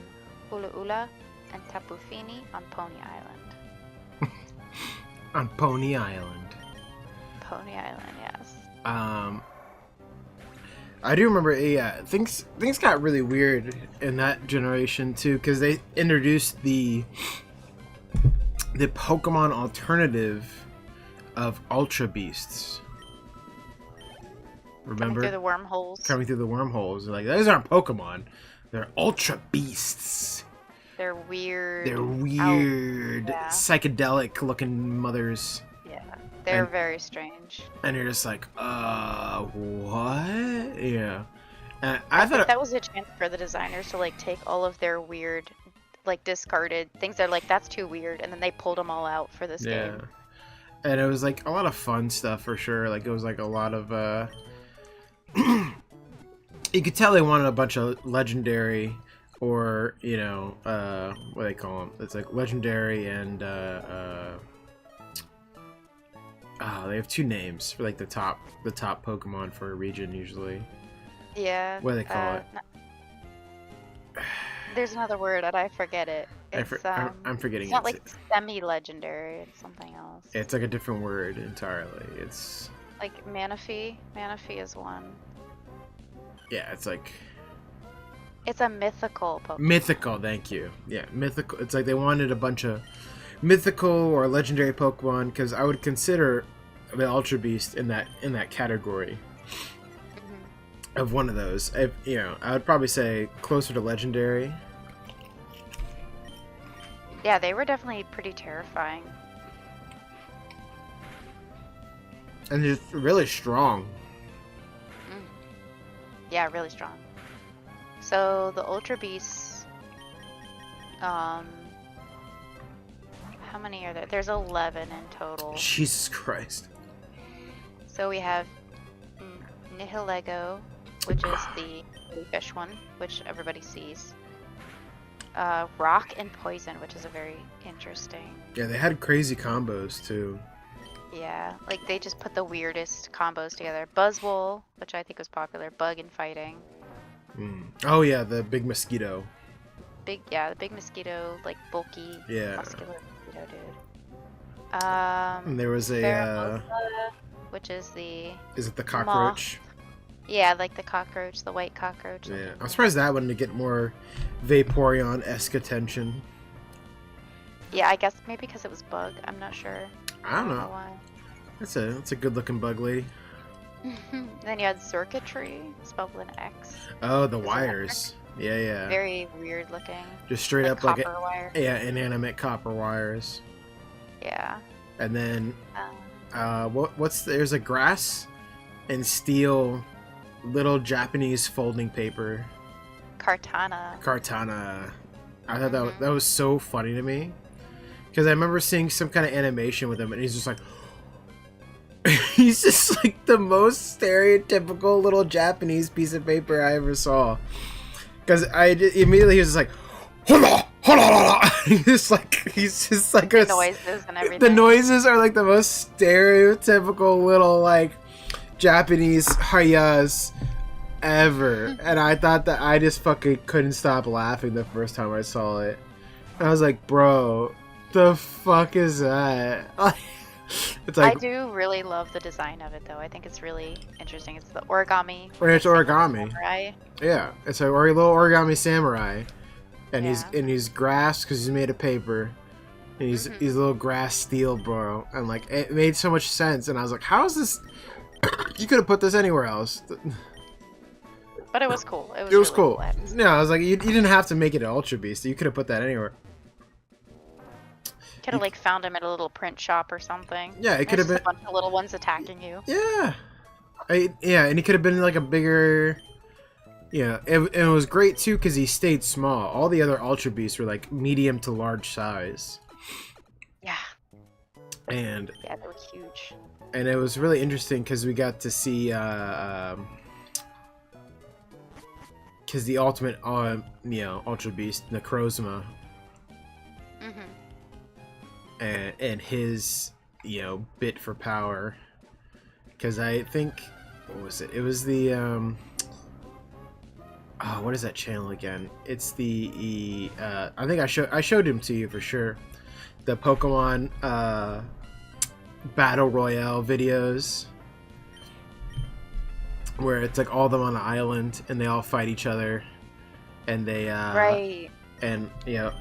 Ula Ula, and Tapu Fini on Pony Island. On Pony Island. Pony Island, yes. I do remember, yeah, things got really weird in that generation too, because they introduced the Pokemon alternative of Ultra Beasts. Remember? Coming through the wormholes. Coming through the wormholes. Like, those aren't Pokemon. They're Ultra Beasts. They're weird. They're weird, yeah. psychedelic looking mothers. Yeah, they're very strange. And you're just like, what? Yeah. And I thought think that was a chance for the designers to like take all of their weird, like discarded things that are like, that's too weird, and then they pulled them all out for this game. And it was like a lot of fun stuff for sure. Like it was like a lot of you could tell they wanted a bunch of legendary, or you know, what do they call them? It's like legendary and they have two names for like the top Pokemon for a region usually. Yeah. What do they call it? There's another word and I forget it. I'm forgetting. It's not like semi-legendary. It's something else. It's like a different word entirely. It's like Manaphy. Manaphy is one. Yeah, it's like. It's a mythical Pokemon. Mythical, thank you. Yeah, mythical. It's like they wanted a bunch of mythical or legendary Pokemon, because I would consider the Ultra Beast in that category. Of one of those. I would probably say closer to legendary. Yeah, they were definitely pretty terrifying. And just really strong. Yeah, really strong. So the Ultra Beasts, how many are there? There's 11 in total. Jesus Christ. So we have Nihilego, which is the fish one, which everybody sees. Rock and Poison, which is a very interesting. Yeah, they had crazy combos too. Yeah, like they just put the weirdest combos together. Buzzwole, which I think was popular. Bug and Fighting. Oh yeah, the big mosquito. The big mosquito, like bulky, muscular mosquito dude. And there was a which is the. Is it the cockroach? Moth. Yeah, like the cockroach, the white cockroach. Yeah, I'm surprised that one to get more Vaporeon-esque attention. Yeah, I guess maybe because it was bug. I'm not sure. I don't know why. That's a good looking bug lady. Then you had Circuitry, spelled with an X. Oh, the wires. Yeah. Very weird looking. Just straight like up like copper wire. Yeah, inanimate copper wires. Yeah. And then there's a grass and steel little Japanese folding paper. Kartana. I thought that was so funny to me, because I remember seeing some kind of animation with him, and he's just like, he's just like the most stereotypical little Japanese piece of paper I ever saw. Because immediately he was just like, hola. He's just like the noises and everything. The noises are like the most stereotypical little like Japanese hayas ever. And I thought that I just fucking couldn't stop laughing the first time I saw it. And I was like, bro, the fuck is that? It's like, I do really love the design of it though. I think it's really interesting. It's the origami. It's origami. Samurai. Yeah, it's a little origami samurai. And he's grass because he's made of paper. And he's a little grass steel, bro. And like, it made so much sense. And I was like, how is this? You could have put this anywhere else. But it was cool. It was really cool. No, I was like, you didn't have to make it an Ultra Beast. You could have put that anywhere. Could have like found him at a little print shop or something. Yeah, it could have been a bunch of little ones attacking you. Yeah, and he could have been like a bigger. Yeah, and it was great too because he stayed small. All the other Ultra Beasts were like medium to large size. Yeah. And yeah, they were huge. And it was really interesting because we got to see because the ultimate Ultra Beast Necrozma. And his, bit for power, because I think, what was it? It was the, what is that channel again? It's the, I think I showed him to you for sure. The Pokemon, battle royale videos where it's like all of them on an island and they all fight each other, and they Right. and you know,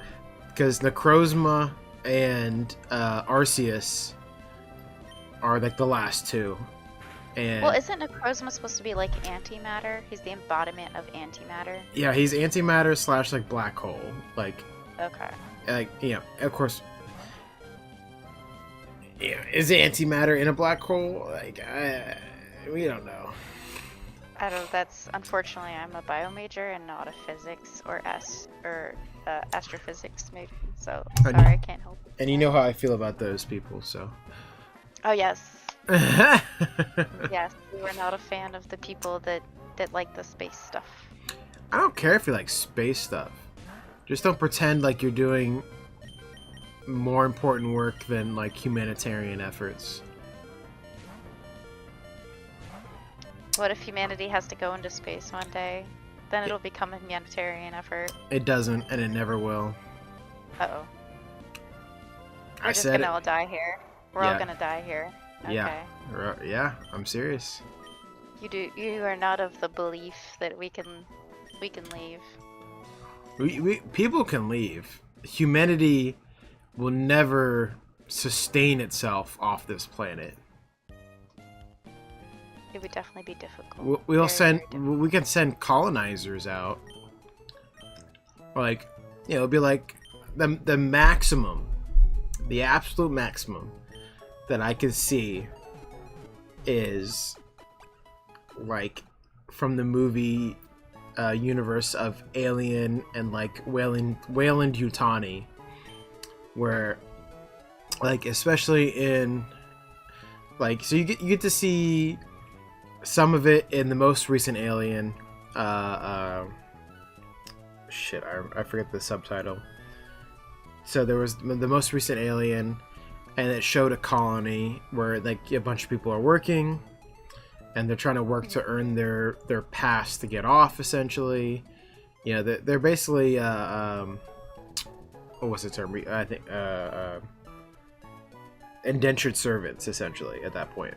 because Necrozma and Arceus are like the last two. And Well, isn't Necrozma supposed to be like antimatter? He's the embodiment of antimatter. yeah, he's antimatter slash like black hole. Like you know, of course. Yeah, is antimatter in a black hole? Like, we don't know. I don't. That's unfortunately, I'm a bio major and not a physics or astrophysics major. So sorry, I can't help. And you know how I feel about those people, so. Oh yes. Yes, we were not a fan of the people that like the space stuff. I don't care if you like space stuff. Just don't pretend like you're doing more important work than like humanitarian efforts. What if humanity has to go into space one day? Then it'll become a humanitarian effort. It doesn't, and it never will. Uh-oh. I We're just said gonna it. all die here. We're Yeah. all gonna die here. Okay. Yeah, I'm serious. You are not of the belief that we can leave. People can leave. Humanity will never sustain itself off this planet. It would definitely be difficult. We'll Very, send. very difficult. We can send colonizers out. Like, you know, it'll be like the maximum, the absolute maximum that I can see is like from the movie universe of Alien and like Wayland Yutani, where like especially in like so you get to see some of it in the most recent Alien. Shit, I forget the subtitle. So there was the most recent Alien, and it showed a colony where like a bunch of people are working, and they're trying to work to earn their pass to get off. Essentially, you know, they're basically what's the term? I think indentured servants, essentially at that point.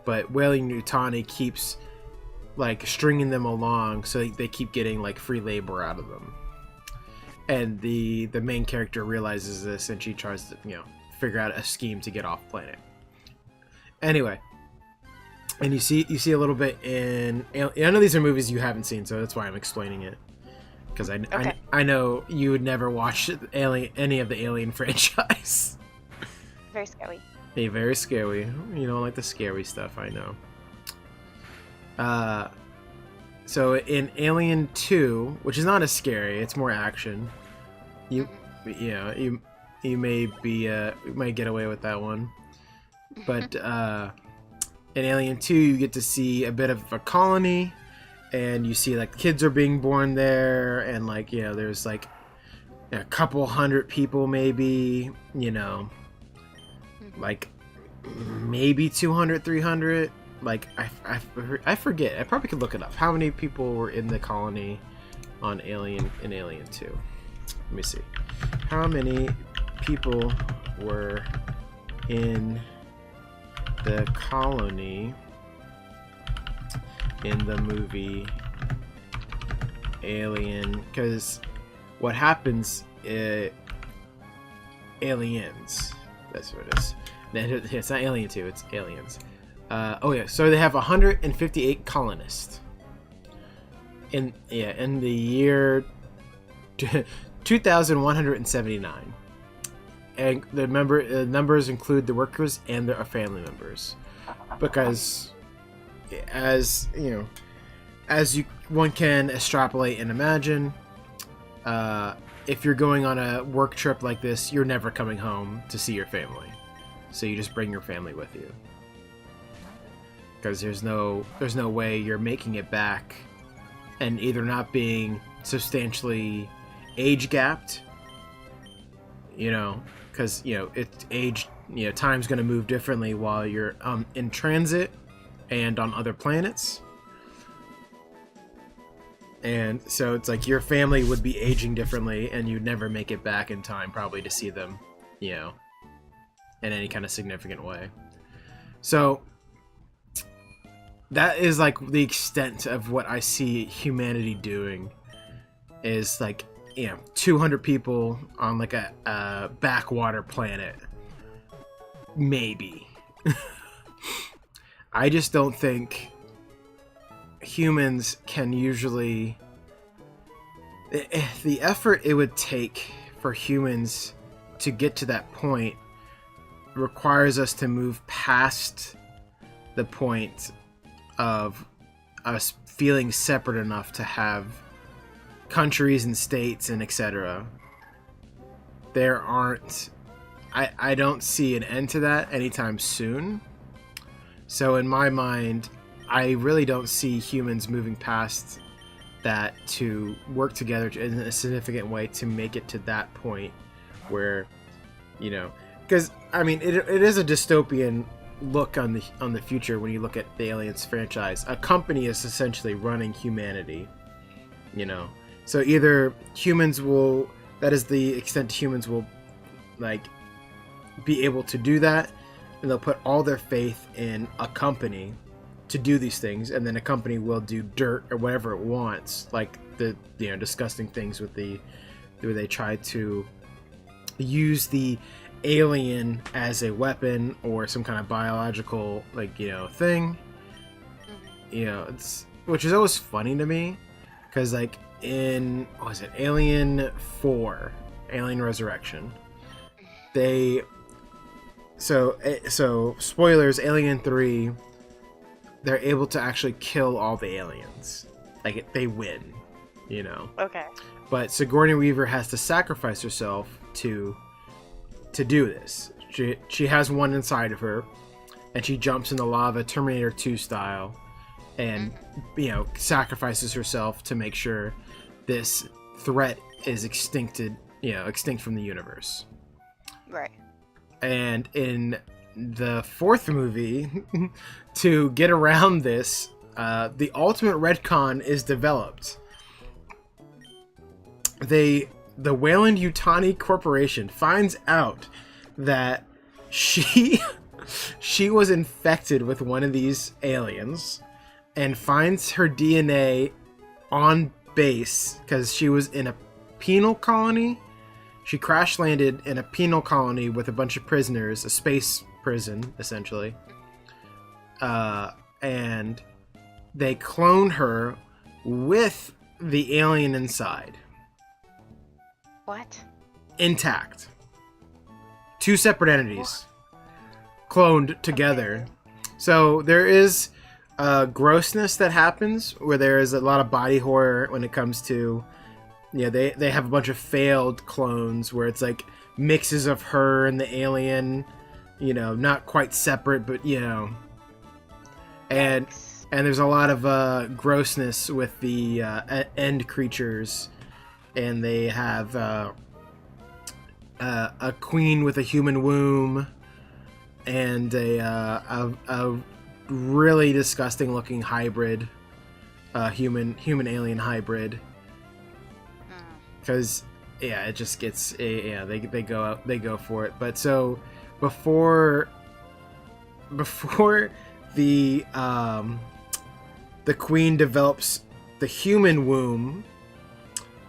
But Wailing Nutani keeps like stringing them along, so they keep getting like free labor out of them. And the main character realizes this, and she tries to figure out a scheme to get off planet. Anyway, and you see a little bit in. I know these are movies you haven't seen, so that's why I'm explaining it. Because I know you would never watch any of the Alien franchise. Very scary. Hey, very scary. You don't like the scary stuff, I know. So in Alien 2, which is not as scary, it's more action. You may get away with that one. But in Alien 2, you get to see a bit of a colony, and you see like kids are being born there, and like there's like a couple hundred people, maybe like maybe 200, 300. Like I forget. I probably could look it up. How many people were in the colony on Alien 2? Let me see. How many people were in the colony in the movie Alien? Because what happens? Aliens. That's what it is. It's not Alien 2. It's Aliens. So they have 158 colonists in the year 2179, and the numbers include the workers and their family members, because one can extrapolate and imagine, if you're going on a work trip like this, you're never coming home to see your family, so you just bring your family with you. Because there's no way you're making it back and either not being substantially age gapped, because it's age, time's going to move differently while you're in transit and on other planets, and so it's like your family would be aging differently, and you'd never make it back in time probably to see them in any kind of significant way. So that is like the extent of what I see humanity doing. Is like, 200 people on like a backwater planet, maybe. I just don't think humans can usually. The effort it would take for humans to get to that point requires us to move past the point of us feeling separate enough to have countries and states and etc. There aren't. I don't see an end to that anytime soon. So in my mind, I really don't see humans moving past that to work together in a significant way to make it to that point where, because I mean it is a dystopian look on the future when you look at the Aliens franchise. A company is essentially running humanity, So either humans will, that is the extent humans will like be able to do that, and they'll put all their faith in a company to do these things, and then a company will do dirt or whatever it wants, like the disgusting things with where they try to use the alien as a weapon or some kind of biological thing. It's, which is always funny to me, because like in, what was it, Alien 4, Alien Resurrection, so spoilers, Alien 3, they're able to actually kill all the aliens. Like, they win, Okay. But Sigourney Weaver has to sacrifice herself to do this. She has one inside of her, and she jumps in the lava, Terminator 2 style, and sacrifices herself to make sure this threat is extinct from the universe. Right. And in the fourth movie, to get around this, the ultimate retcon is developed. The Weyland-Yutani Corporation finds out that she was infected with one of these aliens, and finds her DNA on base because she was in a penal colony. She crash landed in a penal colony with a bunch of prisoners, a space prison essentially, and they clone her with the alien inside. What? Intact. Two separate entities. Cloned together. Okay. So there is grossness that happens where there is a lot of body horror when it comes to, they have a bunch of failed clones where it's like mixes of her and the alien, not quite separate, but and there's a lot of grossness with the end creatures, and they have a queen with a human womb and a really disgusting looking hybrid, human alien hybrid. Because it just gets they go for it. But so before the queen develops the human womb,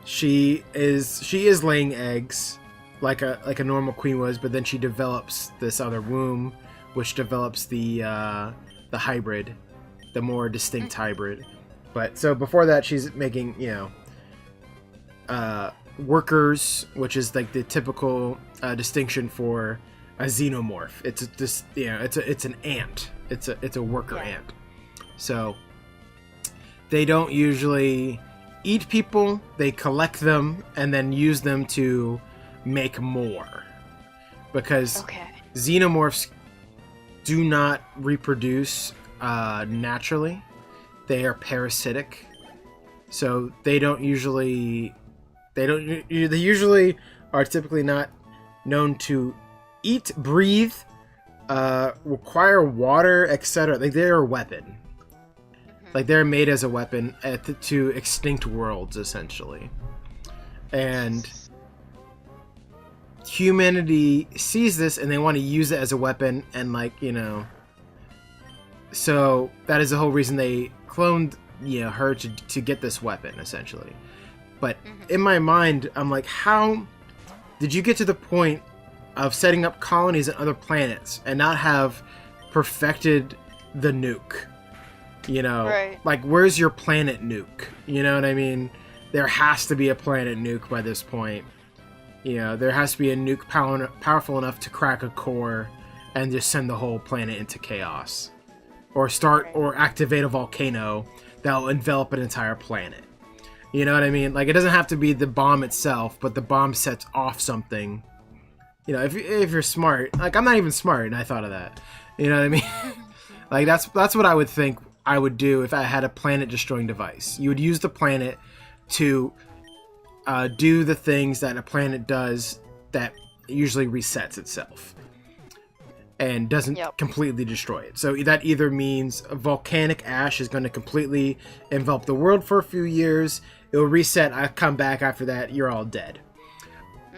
she is laying eggs like a normal queen was, but then she develops this other womb, which develops the hybrid, the more distinct hybrid. But so before that, she's making workers, which is like the typical distinction for a xenomorph. It's just it's an ant. It's a worker ant. So they don't usually eat people. They collect them and then use them to make more, because xenomorphs do not reproduce naturally. They are parasitic, so they usually are typically not known to eat, breathe, require water, etc. Like, they're a weapon. Like, they're made as a weapon to extinct worlds, essentially. And humanity sees this and they want to use it as a weapon and So that is the whole reason they cloned, her to get this weapon, essentially. But in my mind, I'm like, how did you get to the point of setting up colonies on other planets and not have perfected the nuke? Right. Like, where's your planet nuke? You know what I mean? There has to be a planet nuke by this point. There has to be a nuke powerful enough to crack a core and just send the whole planet into chaos. Or or activate a volcano that will envelop an entire planet. You know what I mean? Like, it doesn't have to be the bomb itself, but the bomb sets off something. If you're smart. Like, I'm not even smart, and I thought of that. You know what I mean? Like, that's what I would think I would do if I had a planet-destroying device. You would use the planet to do the things that a planet does that usually resets itself and doesn't completely destroy it. So that either means volcanic ash is going to completely envelop the world for a few years. It will reset. I come back after that. You're all dead.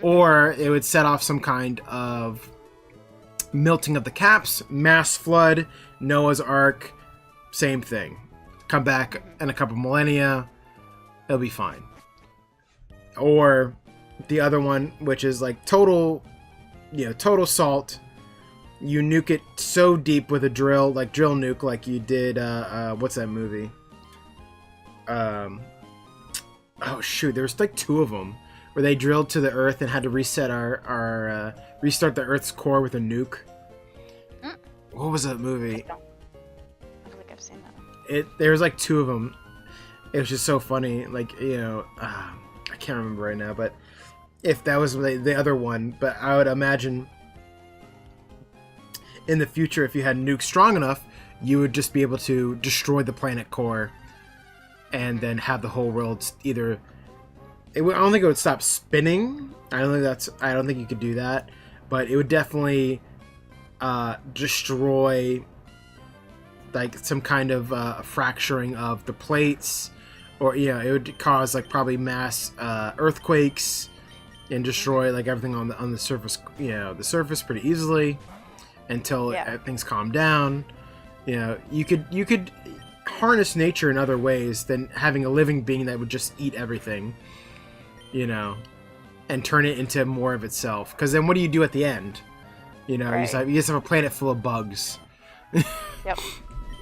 Or it would set off some kind of melting of the caps, mass flood, Noah's Ark, same thing. Come back in a couple millennia. It'll be fine. Or the other one, which is like total salt. You nuke it so deep with a drill nuke, like you did. What's that movie? Oh shoot, there's like two of them where they drilled to the Earth and had to reset restart the Earth's core with a nuke. What was that movie? I don't think I've seen that. There's like two of them. It was just so funny. Like, I can't remember right now, but if that was the other one, but I would imagine in the future, if you had nukes strong enough, you would just be able to destroy the planet core and then have the whole world either... I don't think it would stop spinning. I don't think you could do that, but it would definitely destroy like some kind of fracturing of the plates, or it would cause like probably mass earthquakes and destroy like everything on the surface, the surface pretty easily until things calm down. You could harness nature in other ways than having a living being that would just eat everything, and turn it into more of itself. Because then what do you do at the end? You just have a planet full of bugs. Yep.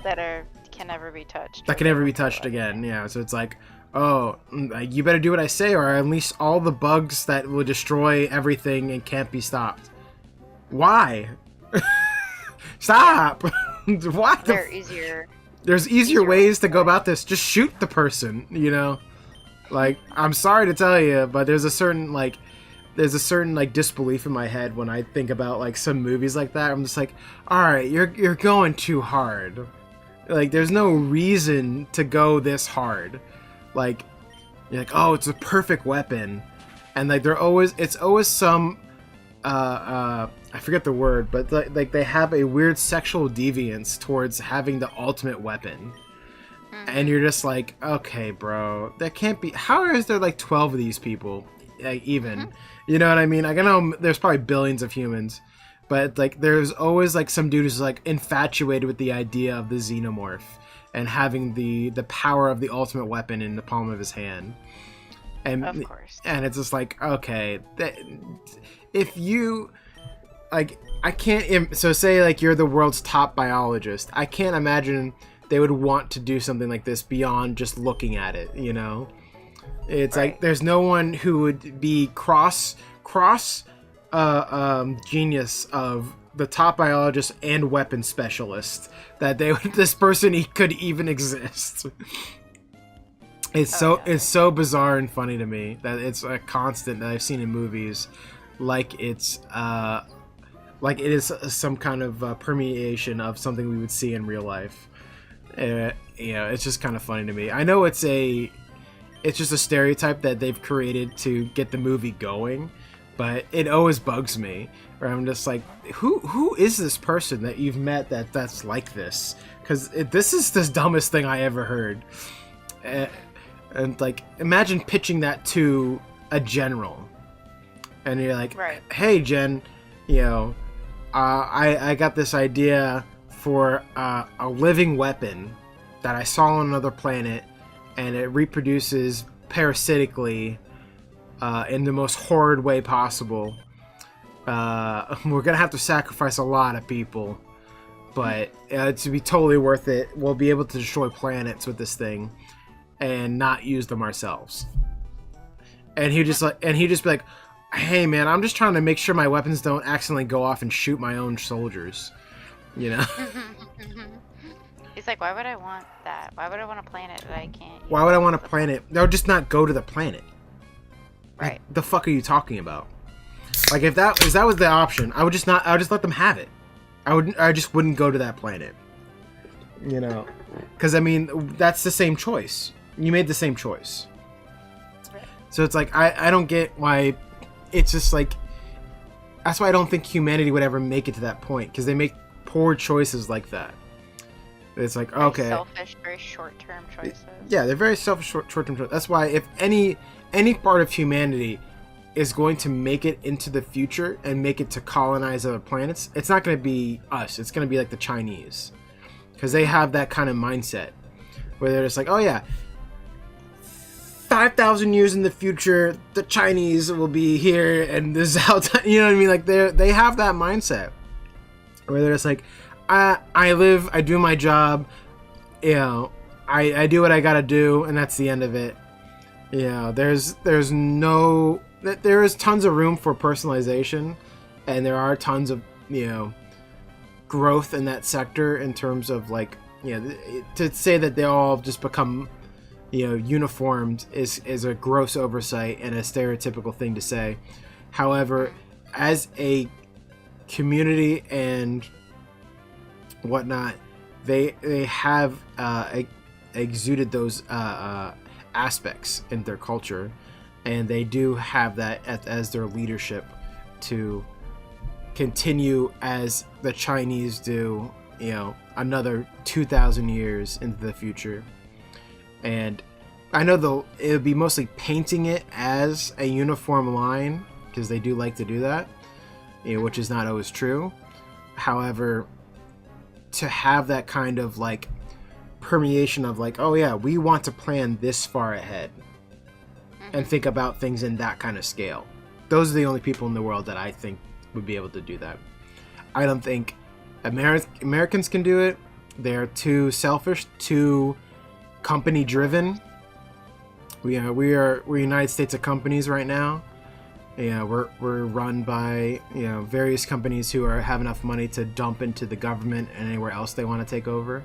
That can never be touched. That can never be touched again. Yeah. So it's like, oh, you better do what I say, or I unleash all the bugs that will destroy everything and can't be stopped. Why? Stop! Why? There's easier ways to go about this. Just shoot the person. Like, I'm sorry to tell you, but there's a certain disbelief in my head when I think about like some movies like that. I'm just like, all right, you're going too hard. Like, there's no reason to go this hard. Like, you're like, oh, it's a perfect weapon, and like it's always some I forget the word, but like they have a weird sexual deviance towards having the ultimate weapon. And you're just like, okay, bro, that can't be. How is there like 12 of these people, even? You know what I mean? Like, I know there's probably billions of humans, but like there's always like some dude who's like infatuated with the idea of the xenomorph and having the power of the ultimate weapon in the palm of his hand. And of course. And it's just like, okay, if you like, I can't. So say like you're the world's top biologist, I can't imagine they would want to do something like this beyond just looking at it, It's right. Like there's no one who would be cross genius of the top biologist and weapon specialist that this person could even exist. It's so bizarre and funny to me that it's a constant that I've seen in movies, like it is some kind of permeation of something we would see in real life. It's just kind of funny to me. I know it's just a stereotype that they've created to get the movie going, but it always bugs me. Where I'm just like, who is this person that you've met that's like this? Because this is the dumbest thing I ever heard. And like, imagine pitching that to a general, and you're like, right. Hey, Jen, I got this idea for a living weapon that I saw on another planet, and it reproduces parasitically in the most horrid way possible. We're gonna have to sacrifice a lot of people, but to be totally worth it, we'll be able to destroy planets with this thing and not use them ourselves. And he'd just be like, hey man, I'm just trying to make sure my weapons don't accidentally go off and shoot my own soldiers, you know. He's like, why would I want that? Why would I want a planet that I can't use? Why would I want a planet? They'll just not go to the planet. Right. Like, the fuck are you talking about? Like, if that was the option, I would just let them have it. I just wouldn't go to that planet. You know, because I mean, that's the same choice. You made the same choice. Right. So it's like I don't get why. It's just like, that's why I don't think humanity would ever make it to that point, because they make poor choices like that. It's like, Very okay, selfish, very short-term choices. yeah, they're very selfish short-term choices. That's why if any part of humanity is going to make it into the future and make it to colonize other planets, it's not going to be us. It's going to be like the Chinese, because they have that kind of mindset where they're just like, oh yeah, 5,000 years in the future, the Chinese will be here, and this is how you know what I mean? Like they have that mindset where they're just like, I live, I do my job, you know, I do what I gotta do, and that's the end of it. You know, there is tons of room for personalization, and there are tons of, you know, growth in that sector in terms of, like, you know, to say that they all just become, you know, uniformed is a gross oversight and a stereotypical thing to say. However, as a community and whatnot, they have exuded those aspects in their culture, and they do have that as their leadership to continue as the Chinese do, you know, another 2,000 years into the future. And I know it would be mostly painting it as a uniform line, because they do like to do that, you know, which is not always true. However, to have that kind of, like, permeation of, like, oh yeah, we want to plan this far ahead and think about things in that kind of scale. Those are the only people in the world that I think would be able to do that. I don't think Americans can do it. They're too selfish, too company driven. We're United States of companies right now. Yeah, we're run by, you know, various companies who have enough money to dump into the government and anywhere else they want to take over.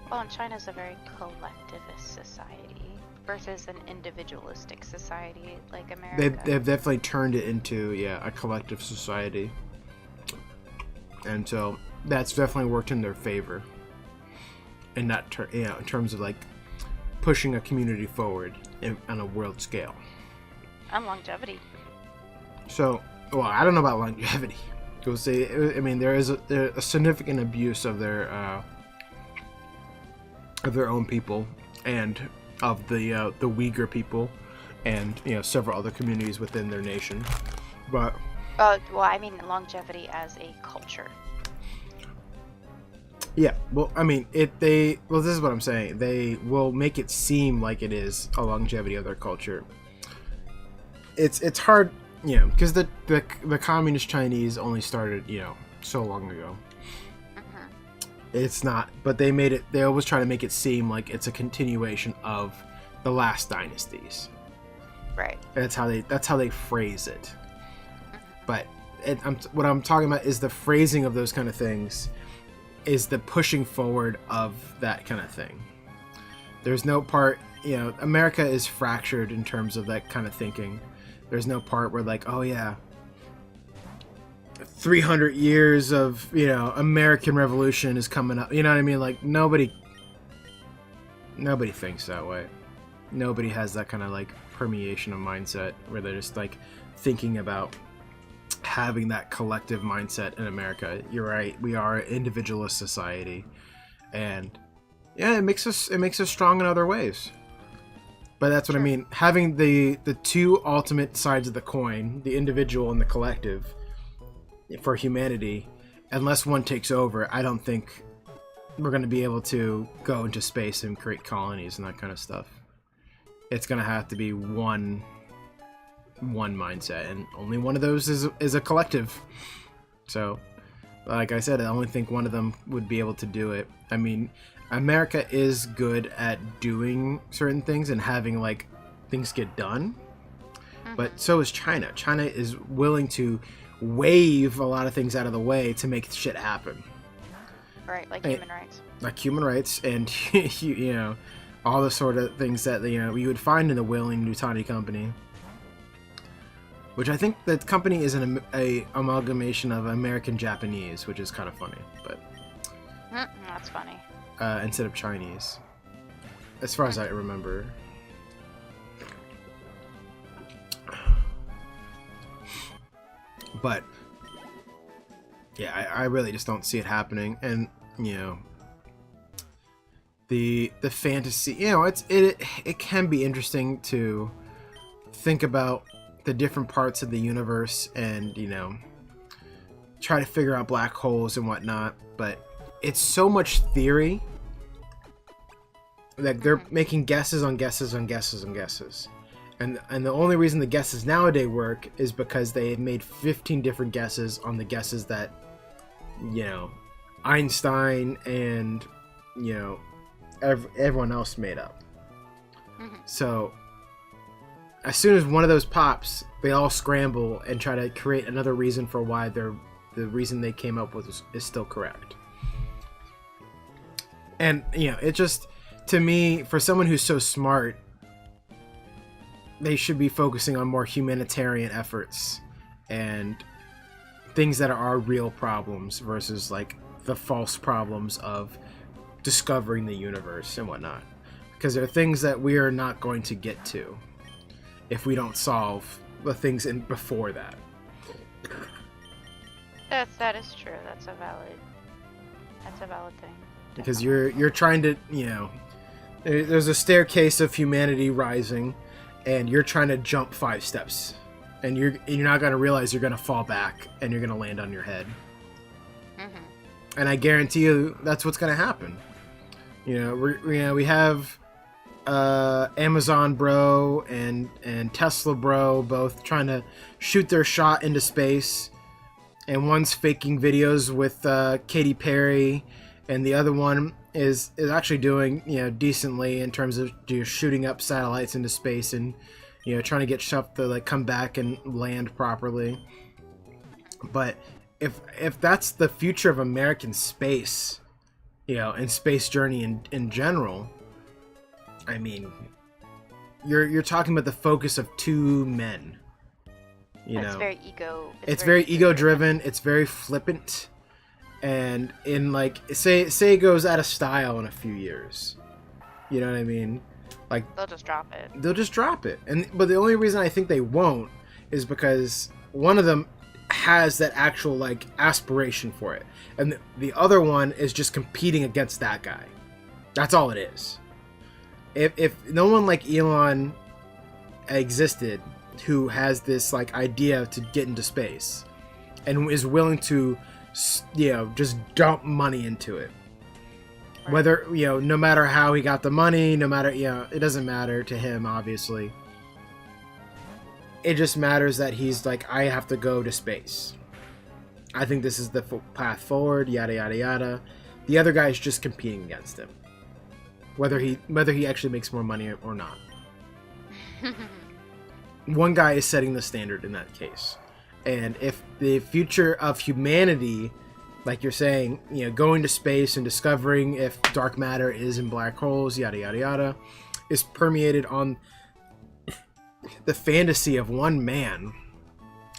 Well, and China's a very collectivist society versus an individualistic society like America. They've definitely turned it into, yeah, a collective society, and so that's definitely worked in their favor. In that, you know, in terms of, like, pushing a community forward on a world scale. And longevity. So, well, I don't know about longevity. I mean, there is a significant abuse of their own people, and of the Uyghur people, and, you know, several other communities within their nation. But well, I mean longevity as a culture. yeah, well, I mean, this is what I'm saying. They will make it seem like it is a longevity of their culture. It's hard, you know, because the communist Chinese only started, you know, so long ago. It's not, but they always try to make it seem like it's a continuation of the last dynasties. Right. That's how they phrase it. But what I'm talking about is the phrasing of those kind of things is the pushing forward of that kind of thing. There's no part, you know, America is fractured in terms of that kind of thinking. There's no part where, like, oh yeah, 300 years of, you know, American Revolution is coming up. You know what I mean? Like, nobody thinks that way. Nobody has that kind of, like, permeation of mindset where they're just, like, thinking about having that collective mindset in America. You're right, we are an individualist society, and yeah, it makes us strong in other ways. But that's what I mean, having the two ultimate sides of the coin, the individual and the collective, for humanity, unless one takes over, I don't think we're going to be able to go into space and create colonies and that kind of stuff. It's going to have to be one mindset, and only one of those is a collective. So, like I said, I only think one of them would be able to do it. I mean, America is good at doing certain things and having like things get done, but so is China. China is willing to wave a lot of things out of the way to make shit happen. Right, like human rights. Like human rights, and you know, all the sort of things that you would find in the Whaling-Yutani company. Which I think the company is an amalgamation of American Japanese, which is kind of funny, but that's funny. Instead of Chinese, as far as I remember. But yeah, I really just don't see it happening, and the fantasy, it can be interesting to think about the different parts of the universe and try to figure out black holes and whatnot, but it's so much theory that they're making guesses on guesses on guesses on guesses, and the only reason the guesses nowadays work is because they have made 15 different guesses on the guesses that Einstein and everyone else made up. So as soon as one of those pops, they all scramble and try to create another reason for why the reason they came up with is still correct. And it just, to me, for someone who's so smart, they should be focusing on more humanitarian efforts and things that are real problems versus like the false problems of discovering the universe and whatnot, because there are things that we are not going to get to if we don't solve the things in before that. That is true. That's a valid thing. Because you're trying to there's a staircase of humanity rising, and you're trying to jump 5 steps, and you're not going to realize you're going to fall back and you're going to land on your head. And I guarantee you that's what's going to happen. We have Amazon bro and Tesla bro both trying to shoot their shot into space, and one's faking videos with Katy Perry, and the other one is actually doing decently in terms of shooting up satellites into space and trying to get stuff to like come back and land properly. But if that's the future of American space, and space journey in general, I mean, you're talking about the focus of 2 men. It's very ego. It's very ego driven. It's very flippant, and in like say it goes out of style in a few years. You know what I mean? Like they'll just drop it. But the only reason I think they won't is because one of them has that actual like aspiration for it, and the other one is just competing against that guy. That's all it is. If no one like Elon existed who has this like idea to get into space and is willing to just dump money into it, right. Whether no matter how he got the money, no matter it doesn't matter to him, obviously. It just matters that he's like, I have to go to space. I think this is the path forward, yada yada yada. The other guy is just competing against him, whether he actually makes more money or not. One guy is setting the standard in that case. And if the future of humanity, like you're saying, going to space and discovering if dark matter is in black holes, yada yada yada, is permeated on the fantasy of one man,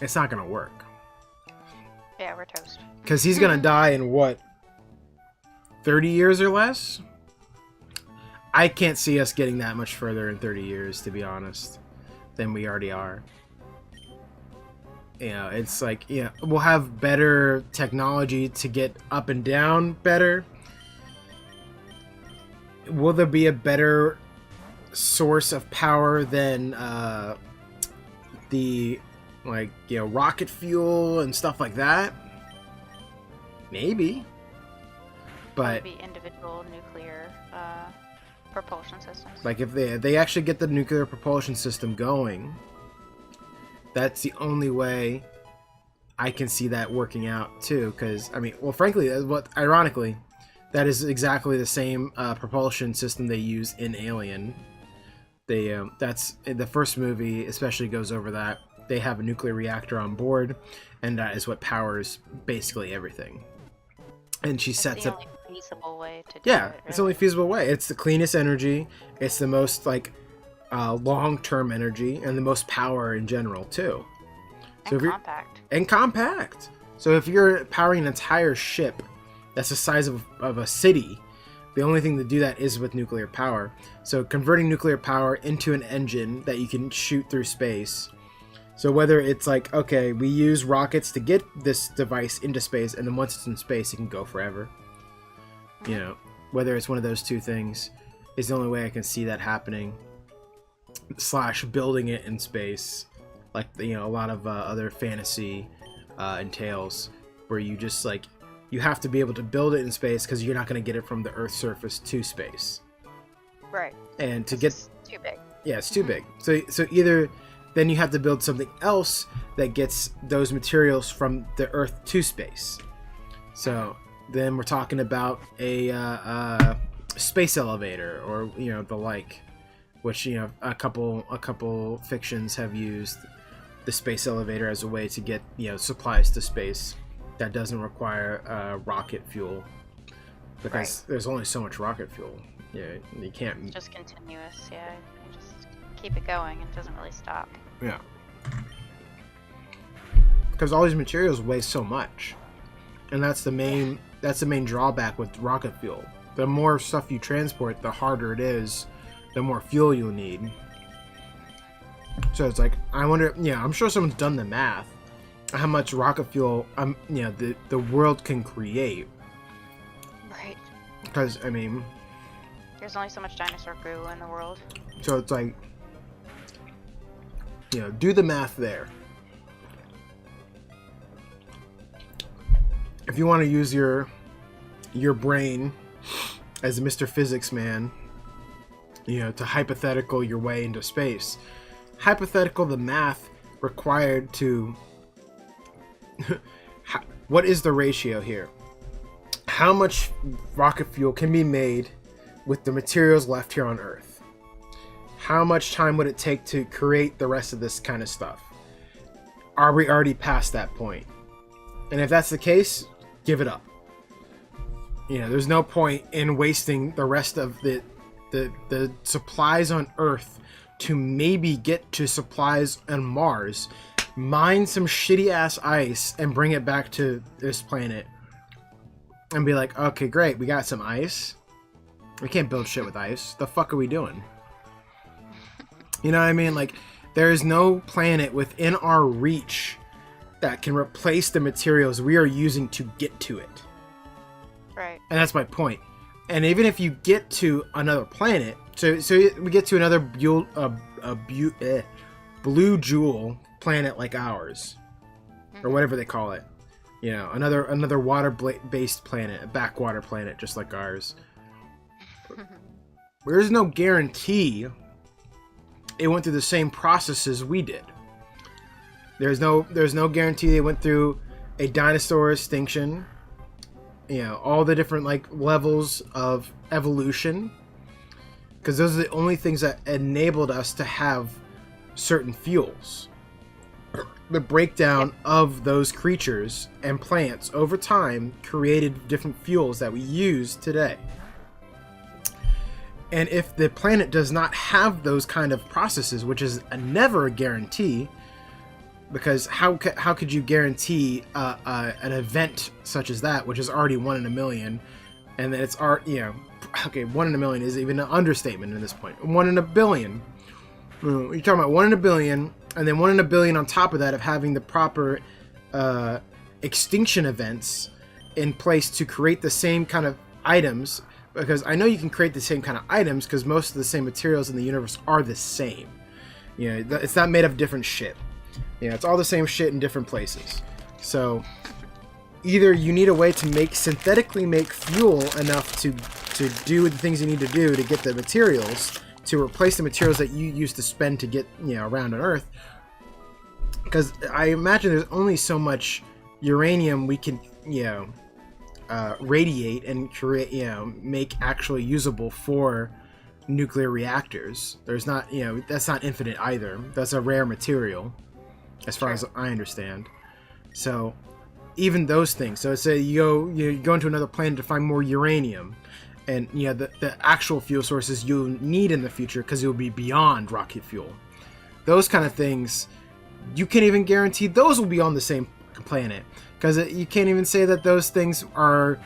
it's not gonna work. Yeah, we're toast. Because he's gonna die in what, 30 years or less? I can't see us getting that much further in 30 years, to be honest, than we already are. It's like, we'll have better technology to get up and down better. Will there be a better source of power than the like, you know, rocket fuel and stuff like that. Maybe. But maybe individual nuclear propulsion systems. like if they actually get the nuclear propulsion system going, that's the only way I can see that working out too. Because I mean, well, frankly, ironically, that is exactly the same propulsion system they use in Alien. That's the first movie, especially goes over that. They have a nuclear reactor on board, and that is what powers basically everything. And she sets up. It's the only feasible way to do it. Yeah, it's the only feasible way. It's the cleanest energy. It's the most like long-term energy, and the most power in general too. So And compact. And compact. So if you're powering an entire ship that's the size of a city, the only thing to do that is with nuclear power. So converting nuclear power into an engine that you can shoot through space. So whether it's like, okay, we use rockets to get this device into space, and then once it's in space, it can go forever. You know, whether it's one of those two things is the only way I can see that happening. / building it in space, like, you know, a lot of other fantasy entails, where you just like, you have to be able to build it in space because you're not going to get it from the Earth's surface to space. Right. And to It's too big. yeah, it's too big. So either then you have to build something else that gets those materials from the Earth to space. So then we're talking about a space elevator, or, you know, the like, which, you know, a couple fictions have used the space elevator as a way to get, you know, supplies to space that doesn't require rocket fuel, because there's only so much rocket fuel. Yeah, you can't. It's just continuous. Yeah, you just keep it going. It doesn't really stop. Yeah. Because all these materials weigh so much, and that's the main drawback with rocket fuel. The more stuff you transport, the harder it is, the more fuel you'll need. So it's like, I wonder, yeah, I'm sure someone's done the math, how much rocket fuel, you know, the world can create. Right. Because, I mean, There's only so much dinosaur goo in the world. so it's like, you know, do the math there. If you want to use your brain as a Mr. Physics man, you know, to hypothetical your way into space, hypothetical the math required to what is the ratio here? How much rocket fuel can be made with the materials left here on Earth? How much time would it take to create the rest of this kind of stuff? Are we already past that point? And if that's the case, give it up. You know, there's no point in wasting the rest of the supplies on Earth to maybe get to supplies on Mars, mine some shitty ass ice and bring it back to this planet and be like, okay, great, we got some ice. We can't build shit with ice. The fuck are we doing? You know what I mean? Like, there is no planet within our reach that can replace the materials we are using to get to it. Right. And that's my point. And even if you get to another planet, so we get to another blue jewel planet like ours, or whatever they call it, you know, another water-based planet, a backwater planet just like ours. There's no guarantee it went through the same processes we did. There's no guarantee they went through a dinosaur extinction. You know, all the different like levels of evolution, because those are the only things that enabled us to have certain fuels. The breakdown of those creatures and plants over time created different fuels that we use today. And if the planet does not have those kind of processes, which is never a guarantee, because how could you guarantee an event such as that, which is already 1 in a million, and then it's you know, okay, 1 in a million is even an understatement at this point. 1 in a billion. You're talking about 1 in a billion, and then 1 in a billion on top of that of having the proper extinction events in place to create the same kind of items. Because I know you can create the same kind of items because most of the same materials in the universe are the same. You know, it's not made of different shit. Yeah, it's all the same shit in different places. So either you need a way to synthetically make fuel enough to do the things you need to do to get the materials to replace the materials that you used to spend to get around on Earth. Because I imagine there's only so much uranium we can radiate and create, make actually usable for nuclear reactors. There's not, that's not infinite either. That's a rare material, as far as I understand. So even those things. So say you go into another planet to find more uranium, and the actual fuel sources you'll need in the future because you'll be beyond rocket fuel. Those kind of things, you can't even guarantee those will be on the same planet, because you can't even say that those things are.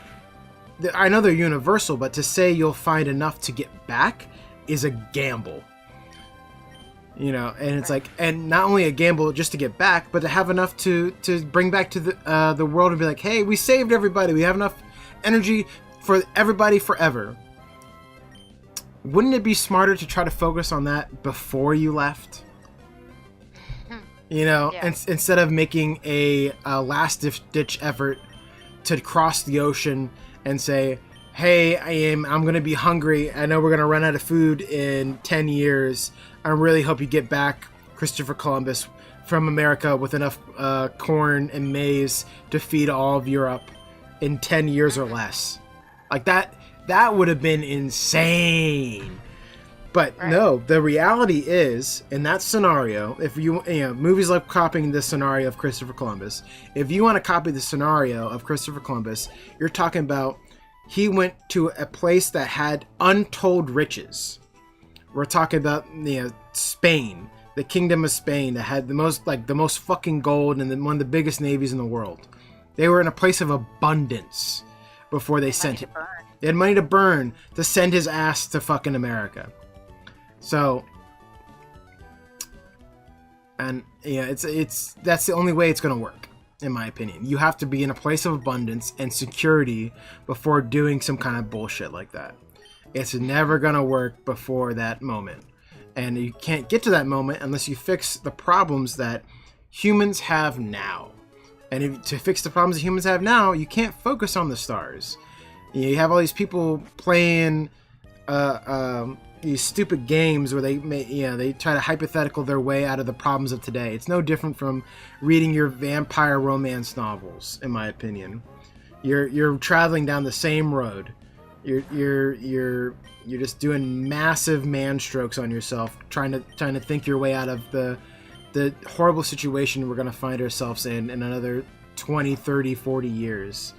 I know they're universal, but to say you'll find enough to get back is a gamble. And it's like, and not only a gamble just to get back, but to have enough to bring back to the world and be like, hey, we saved everybody. We have enough energy for everybody forever. Wouldn't it be smarter to try to focus on that before you left? Instead of making a last-ditch effort to cross the ocean and say, hey, I'm going to be hungry. I know we're going to run out of food in 10 years. I really hope you get back, Christopher Columbus, from America with enough corn and maize to feed all of Europe in 10 years or less. Like that would have been insane. But no, the reality is, in that scenario, if movies like copying the scenario of Christopher Columbus, if you want to copy the scenario of Christopher Columbus, you're talking about he went to a place that had untold riches. We're talking about Spain, the Kingdom of Spain, that had the most fucking gold and one of the biggest navies in the world. They were in a place of abundance before they sent him. They had money to burn to send his ass to fucking America. So, and it's that's the only way it's gonna work, in my opinion. You have to be in a place of abundance and security before doing some kind of bullshit like that. It's never gonna work before that moment, and you can't get to that moment unless you fix the problems that humans have now. And to fix the problems that humans have now, you can't focus on the stars. You have all these people playing these stupid games where they try to hypothetical their way out of the problems of today. It's no different from reading your vampire romance novels, in my opinion. You're traveling down the same road. You're just doing massive man strokes on yourself, trying to think your way out of the horrible situation we're going to find ourselves in another 20, 30, 40 years.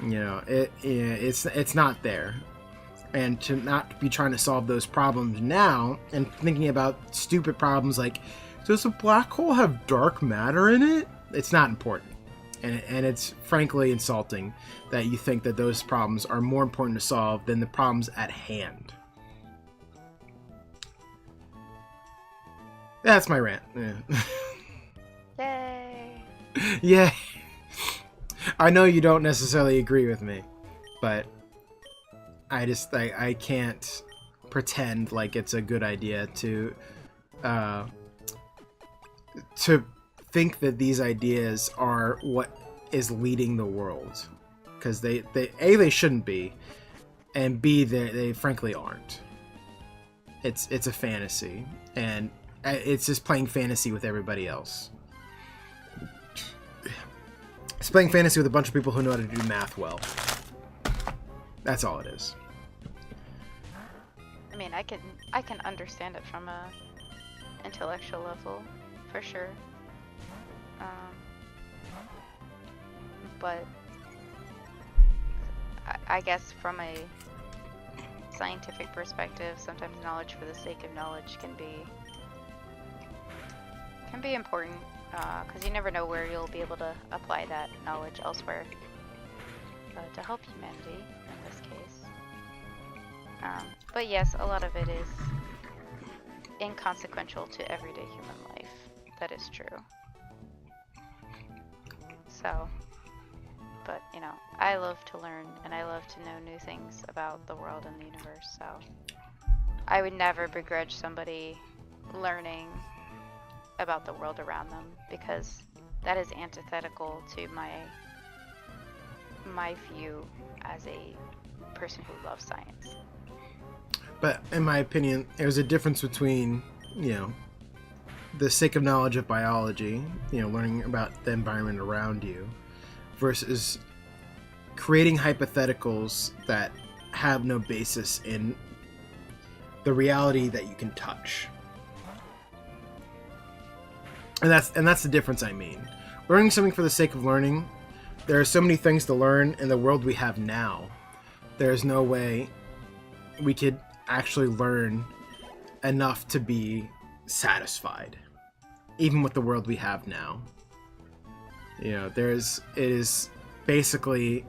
It's not there. And to not be trying to solve those problems now and thinking about stupid problems like, does a black hole have dark matter in it? It's not important. And it's frankly insulting that you think that those problems are more important to solve than the problems at hand. That's my rant. Yeah. Yay! Yeah. I know you don't necessarily agree with me, but I can't pretend like it's a good idea to think that these ideas are what is leading the world, because they shouldn't be, and B, they frankly aren't. It's a fantasy, and it's just playing fantasy with everybody else. It's playing fantasy with a bunch of people who know how to do math well. That's all it is. I mean, I can understand it from a intellectual level, for sure. But I guess from a scientific perspective, sometimes knowledge for the sake of knowledge can be important, because you never know where you'll be able to apply that knowledge elsewhere to help humanity in this case. But yes, a lot of it is inconsequential to everyday human life. That is true. So, but I love to learn and I love to know new things about the world and the universe, so I would never begrudge somebody learning about the world around them, because that is antithetical to my view as a person who loves science. But in my opinion, there's a difference between, the sake of knowledge of biology, learning about the environment around you, versus creating hypotheticals that have no basis in the reality that you can touch. And that's the difference I mean. Learning something for the sake of learning, there are so many things to learn in the world we have now. There's no way we could actually learn enough to be satisfied, even with the world we have now. It is basically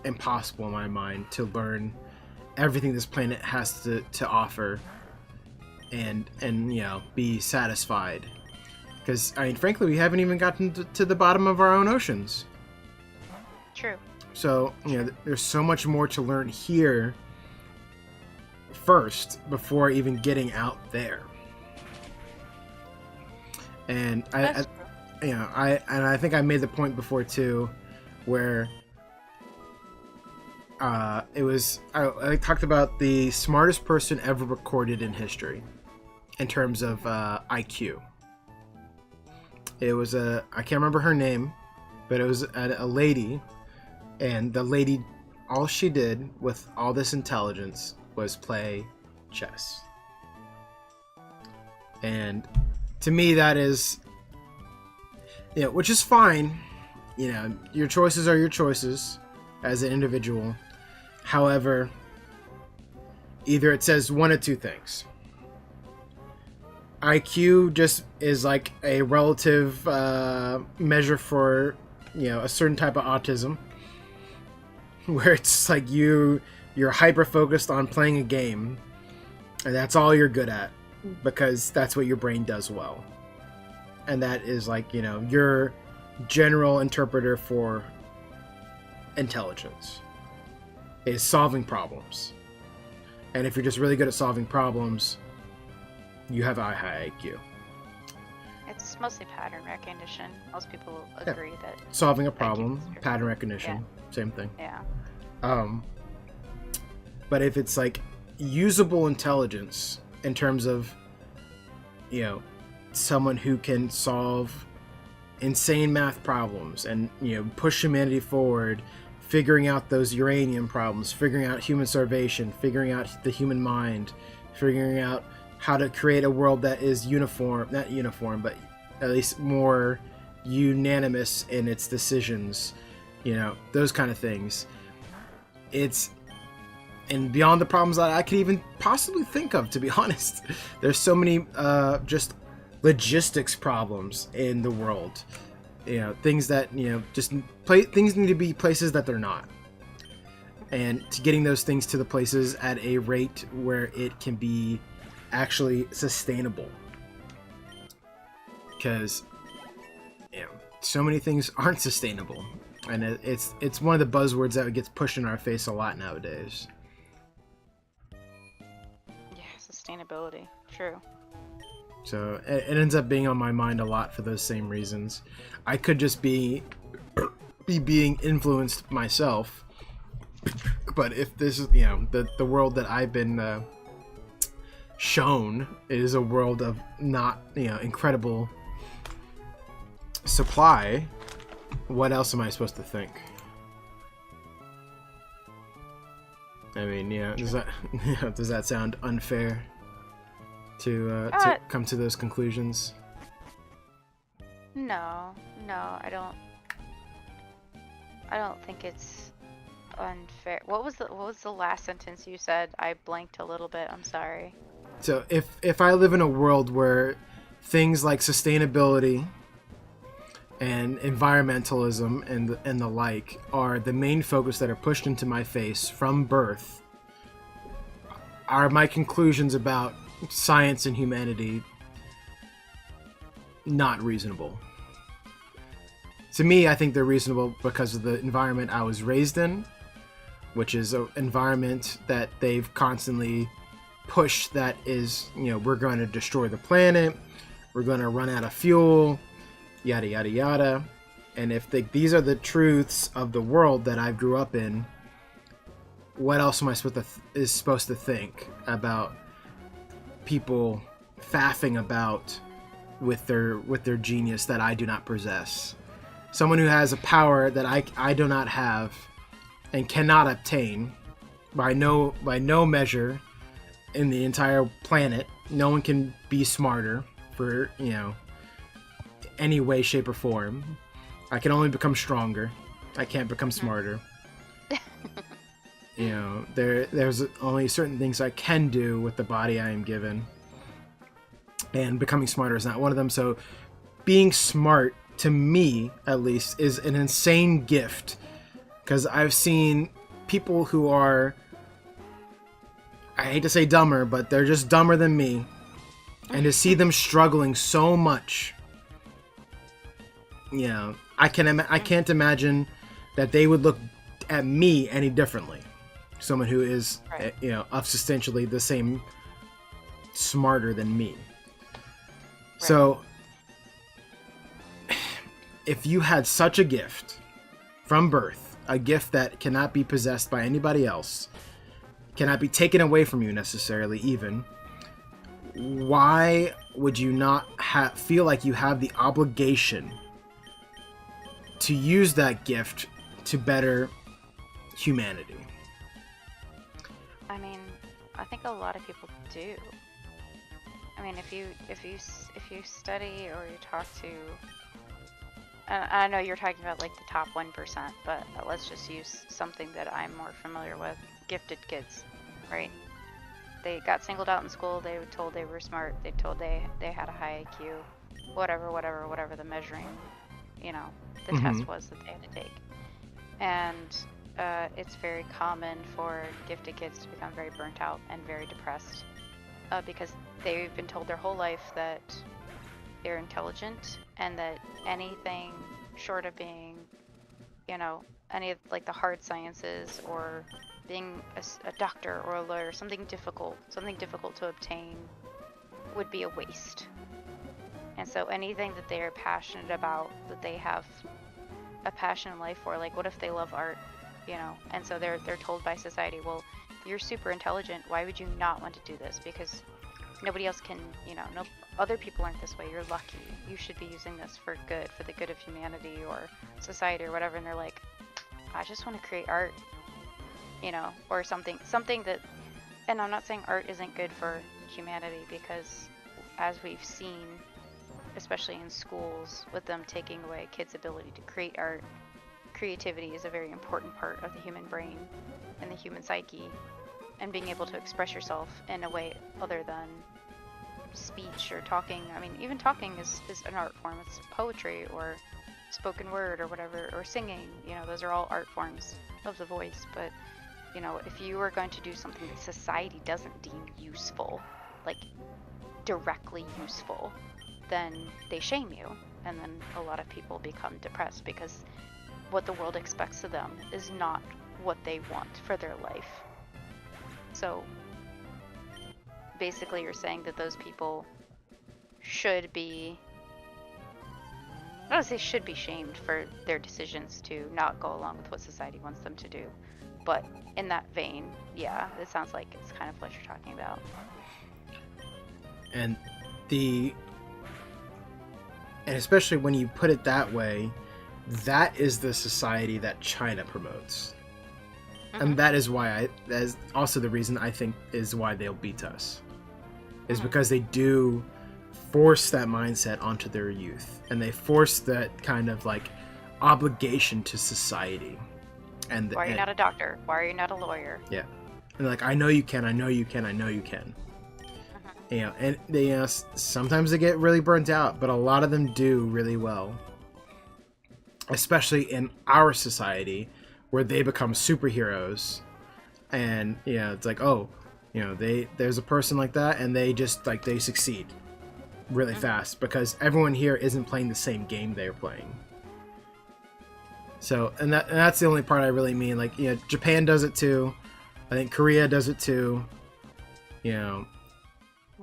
impossible in my mind to learn everything this planet has to offer and be satisfied. Because, frankly, we haven't even gotten to the bottom of our own oceans. True. So, there's so much more to learn here first before even getting out there. And I think I made the point before too, where I talked about the smartest person ever recorded in history in terms of IQ. It was I can't remember her name, but it was a lady, and the lady, all she did with all this intelligence was play chess. And to me, that is, which is fine. Your choices are your choices as an individual. However, either it says one of two things. IQ just is like a relative measure for, a certain type of autism, where it's like you're hyper focused on playing a game, and that's all you're good at because that's what your brain does well. And that is like, your general interpreter for intelligence is solving problems. And if you're just really good at solving problems, you have a high IQ. It's mostly pattern recognition. Most people agree that solving a problem, pattern recognition, same thing. Yeah. But if it's like usable intelligence in terms of, someone who can solve insane math problems and, push humanity forward, figuring out those uranium problems, figuring out human starvation, figuring out the human mind, figuring out how to create a world that is not uniform, but at least more unanimous in its decisions, those kind of things. And beyond the problems that I could even possibly think of, to be honest. There's so many just logistics problems in the world. Things that, things need to be places that they're not. And to getting those things to the places at a rate where it can be actually sustainable. Because, so many things aren't sustainable. And it's one of the buzzwords that gets pushed in our face a lot nowadays. Yeah, sustainability. True. So it ends up being on my mind a lot for those same reasons. I could just be being influenced myself, but if this is the world that I've been shown is a world of not incredible supply, what else am I supposed to think? I mean, does that sound unfair to come to those conclusions? No, I don't think it's unfair. What was the last sentence you said? I blanked a little bit. I'm sorry. So if I live in a world where things like sustainability and environmentalism and the like are the main focus that are pushed into my face from birth, are my conclusions about science and humanity not reasonable? To me, I think they're reasonable because of the environment I was raised in, which is an environment that they've constantly pushed that is, we're going to destroy the planet, we're going to run out of fuel, yada yada yada. And if these are the truths of the world that I grew up in, what else am I supposed to think about people faffing about with their genius that I do not possess? Someone who has a power that I do not have and cannot obtain by no measure in the entire planet. No one can be smarter for, any way, shape, or form. I can only become stronger. I can't become smarter. There's only certain things I can do with the body I am given. And becoming smarter is not one of them. So being smart, to me at least, is an insane gift. Because I've seen people who are, I hate to say dumber, but they're just dumber than me. And to see them struggling so much, I can't imagine that they would look at me any differently. Someone who is, Right. Substantially the same smarter than me. So, if you had such a gift from birth, a gift that cannot be possessed by anybody else, cannot be taken away from you necessarily even, why would you not feel like you have the obligation to use that gift to better humanity? I mean, I think a lot of people do. I mean, if you study or you talk to, and I know you're talking about like the top 1%, but let's just use something that I'm more familiar with: gifted kids, right? They got singled out in school. They were told they were smart. They told they had a high IQ, whatever the measuring, the test was that they had to take. And it's very common for gifted kids to become very burnt out and very depressed because they've been told their whole life that they're intelligent and that anything short of being, any of like the hard sciences or being a doctor or a lawyer, something difficult to obtain, would be a waste. And so anything that they are passionate about, that they have a passion in life for, like what if they love art, and so they're told by society, well, you're super intelligent, why would you not want to do this? Because nobody else can, no other people aren't this way, you're lucky, you should be using this for the good of humanity or society or whatever. And they're like, I just want to create art, or something that, and I'm not saying art isn't good for humanity, because as we've seen, especially in schools, with them taking away kids' ability to create art, creativity is a very important part of the human brain and the human psyche, and being able to express yourself in a way other than speech or talking. I mean, even talking is an art form. It's poetry or spoken word or whatever, or singing, those are all art forms of the voice. But if you are going to do something that society doesn't deem useful, like directly useful, then they shame you, and then a lot of people become depressed because what the world expects of them is not what they want for their life. So basically you're saying that those people should be, I don't want to say should be shamed for their decisions to not go along with what society wants them to do, but in that vein, yeah, it sounds like it's kind of what you're talking about. And especially when you put it that way, that is the society that China promotes. Mm-hmm. And that is also the reason I think is why they'll beat us. Is because they do force that mindset onto their youth. And they force that kind of like obligation to society. And why are you not a doctor? Why are you not a lawyer? Yeah. And like, I know you can. And they, sometimes they get really burnt out, but a lot of them do really well. Especially in our society, where they become superheroes, and it's like, oh, there's a person like that, and they just like they succeed really fast because everyone here isn't playing the same game they're playing. So, and that's the only part I really mean. Like, Japan does it too. I think Korea does it too.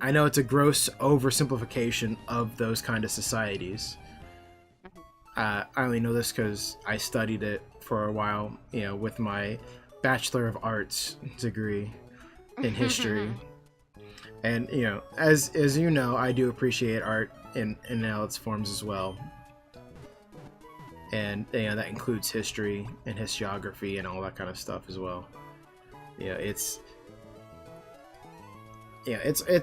I know it's a gross oversimplification of those kind of societies. I only know this because I studied it for a while, with my Bachelor of Arts degree in history. And, as you know, I do appreciate art in all its forms as well. And, that includes history and historiography and all that kind of stuff as well. It's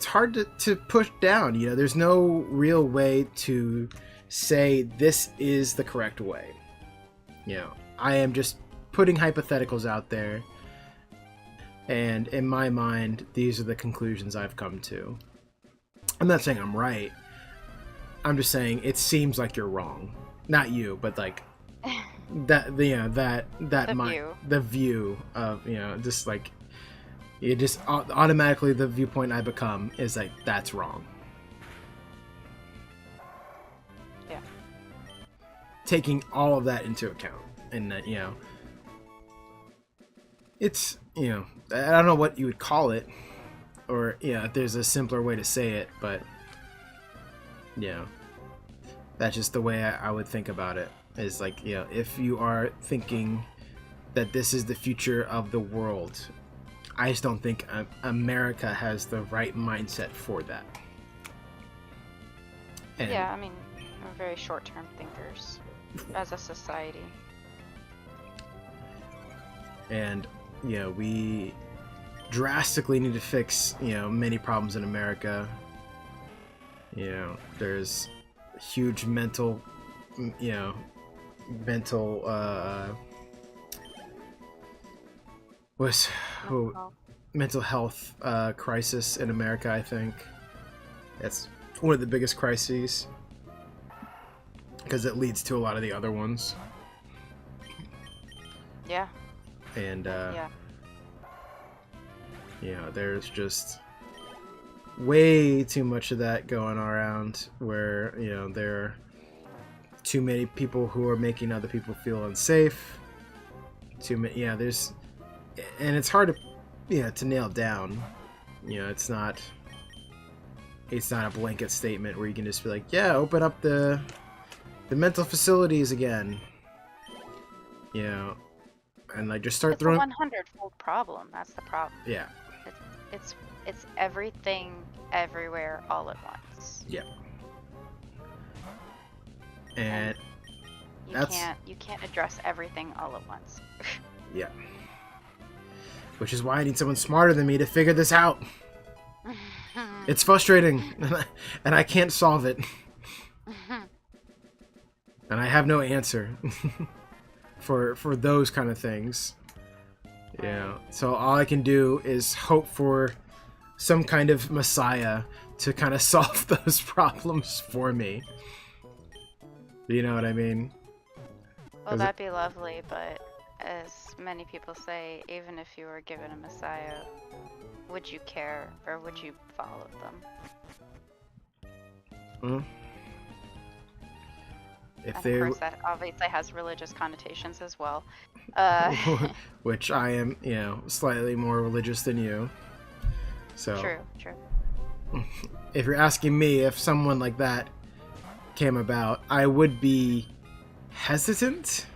hard to push down. There's no real way to say this is the correct way. I am just putting hypotheticals out there, and in my mind, these are the conclusions I've come to. I'm not saying I'm right. I'm just saying it seems like you're wrong. Not you, but like that. The view of just like. It just automatically the viewpoint I become is like that's wrong. Yeah. Taking all of that into account, and that it's I don't know what you would call it, or if there's a simpler way to say it, but that's just the way I would think about it. Is like if you are thinking that this is the future of the world. I just don't think America has the right mindset for that. And yeah, I mean, we're very short-term thinkers as a society. And, we drastically need to fix, many problems in America. There's huge mental mental health crisis in America. I think that's one of the biggest crises because it leads to a lot of the other ones. Yeah. And there's just way too much of that going around where there are too many people who are making other people feel unsafe. Too many. There's. And it's hard to nail down. It's not a blanket statement where you can just be like, open up the mental facilities again. And like just start throwing. It's a 100-fold problem. That's the problem. Yeah. It's everything, everywhere, all at once. Yeah. And you can't address everything all at once. Yeah. Which is why I need someone smarter than me to figure this out. It's frustrating, and I can't solve it. And I have no answer for those kind of things. So all I can do is hope for some kind of messiah to kind of solve those problems for me. You know what I mean? Well, that'd be lovely, but as many people say, even if you were given a messiah, would you care or would you follow them? If and of course, that obviously has religious connotations as well. Which I am, slightly more religious than you. So True. If you're asking me if someone like that came about, I would be hesitant.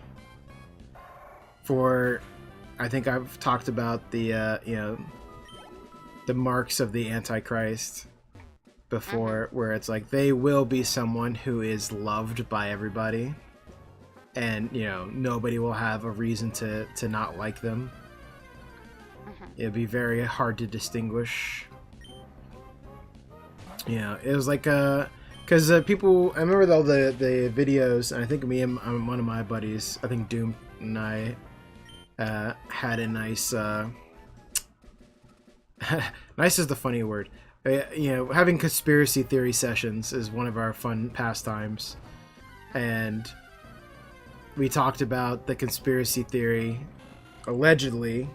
I think I've talked about the marks of the Antichrist before, where it's like they will be someone who is loved by everybody, and nobody will have a reason to not like them. It'd be very hard to distinguish. It was like because people, I remember all the videos, and I think me and one of my buddies, I think Doom and I had a nice nice is the funny word. Having conspiracy theory sessions is one of our fun pastimes, and we talked about the conspiracy theory, allegedly,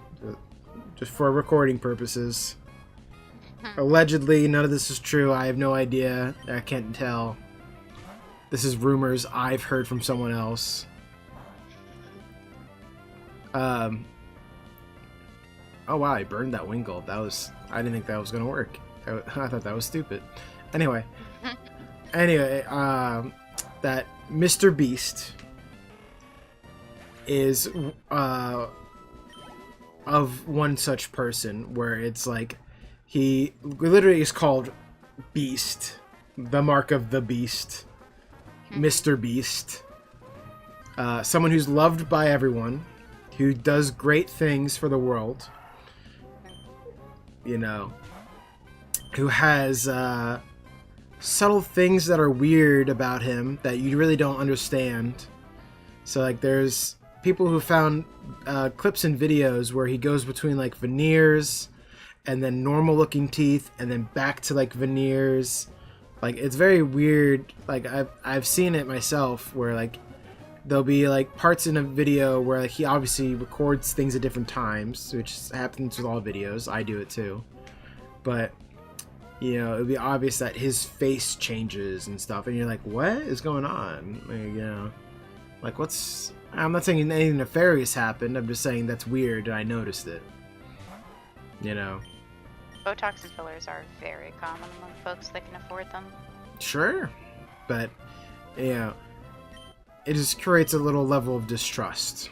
just for recording purposes. Allegedly, none of this is true. I have no idea. I can't tell. This is rumors I've heard from someone else. Oh wow, I burned that wing gold. I didn't think that was gonna work. I thought that was stupid. Anyway, that Mr. Beast is of one such person where it's like he literally is called Beast, the mark of the beast, Mr. Beast. Someone who's loved by everyone, who does great things for the world, you know, who has subtle things that are weird about him that you really don't understand. So like there's people who found clips and videos where he goes between like veneers and then normal looking teeth and then back to like veneers. Like it's very weird. Like I've seen it myself where like there'll be like parts in a video where like he obviously records things at different times, which happens with all videos. I do it too. But you know, it'd be obvious that his face changes and stuff, and you're like, what is going on? Like, you know, like what's... I'm not saying anything nefarious happened, I'm just saying that's weird and I noticed it. You know? Botox and fillers are very common among folks that can afford them. Sure. But, you know, it just creates a little level of distrust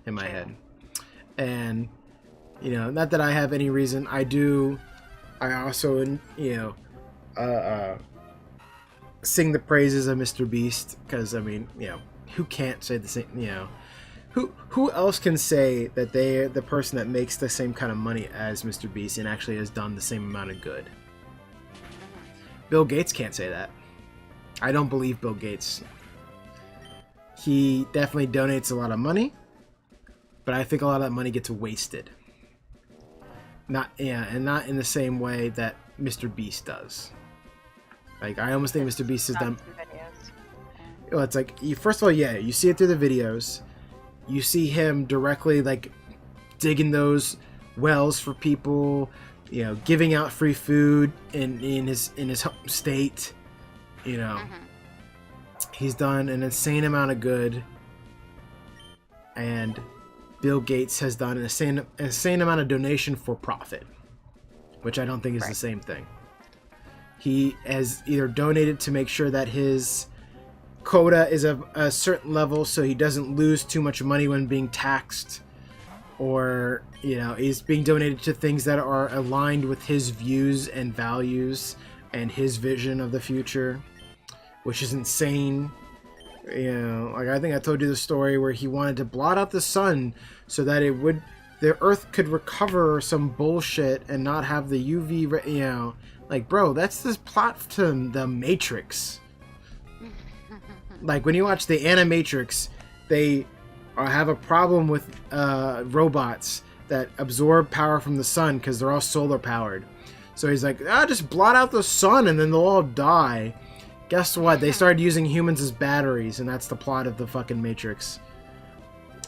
in my head. And, you know, not that I have any reason, I also, you know, sing the praises of Mr. Beast, because, I mean, you know, who can't say the same, you know, who else can say that they're the person that makes the same kind of money as Mr. Beast and actually has done the same amount of good? Bill Gates can't say that. I don't believe Bill Gates. He definitely donates a lot of money, but I think a lot of that money gets wasted. Not in the same way that Mr. Beast does. Like I almost think Mr. Beast has done. Well, it's like first of all, yeah, you see it through the videos. You see him directly like digging those wells for people. You know, giving out free food in his home state. You know, he's done an insane amount of good, and Bill Gates has done an insane amount of donation for profit, which I don't think is the same thing. He has either donated to make sure that his quota is of a certain level so he doesn't lose too much money when being taxed, or, you know, he's being donated to things that are aligned with his views and values and his vision of the future, which is insane. You know, like I think I told you the story where he wanted to blot out the sun so that the Earth could recover or some bullshit and not have the UV, you know, like, bro, that's this plot to the Matrix. Like when you watch the Animatrix, they have a problem with robots that absorb power from the sun because they're all solar powered. So he's like, just blot out the sun and then they'll all die. Guess what? They started using humans as batteries, and that's the plot of the fucking Matrix.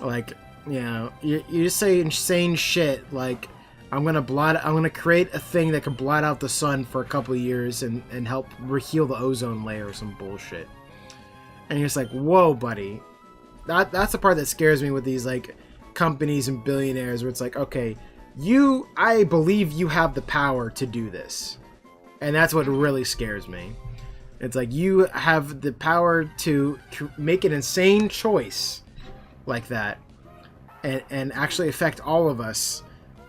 Like, you know, you just say insane shit like, I'm gonna create a thing that can blot out the sun for a couple of years and help heal the ozone layer or some bullshit. And you're just like, whoa, buddy. That's the part that scares me with these like companies and billionaires, where it's like, okay, I believe you have the power to do this, and that's what really scares me. It's like you have the power to make an insane choice like that and actually affect all of us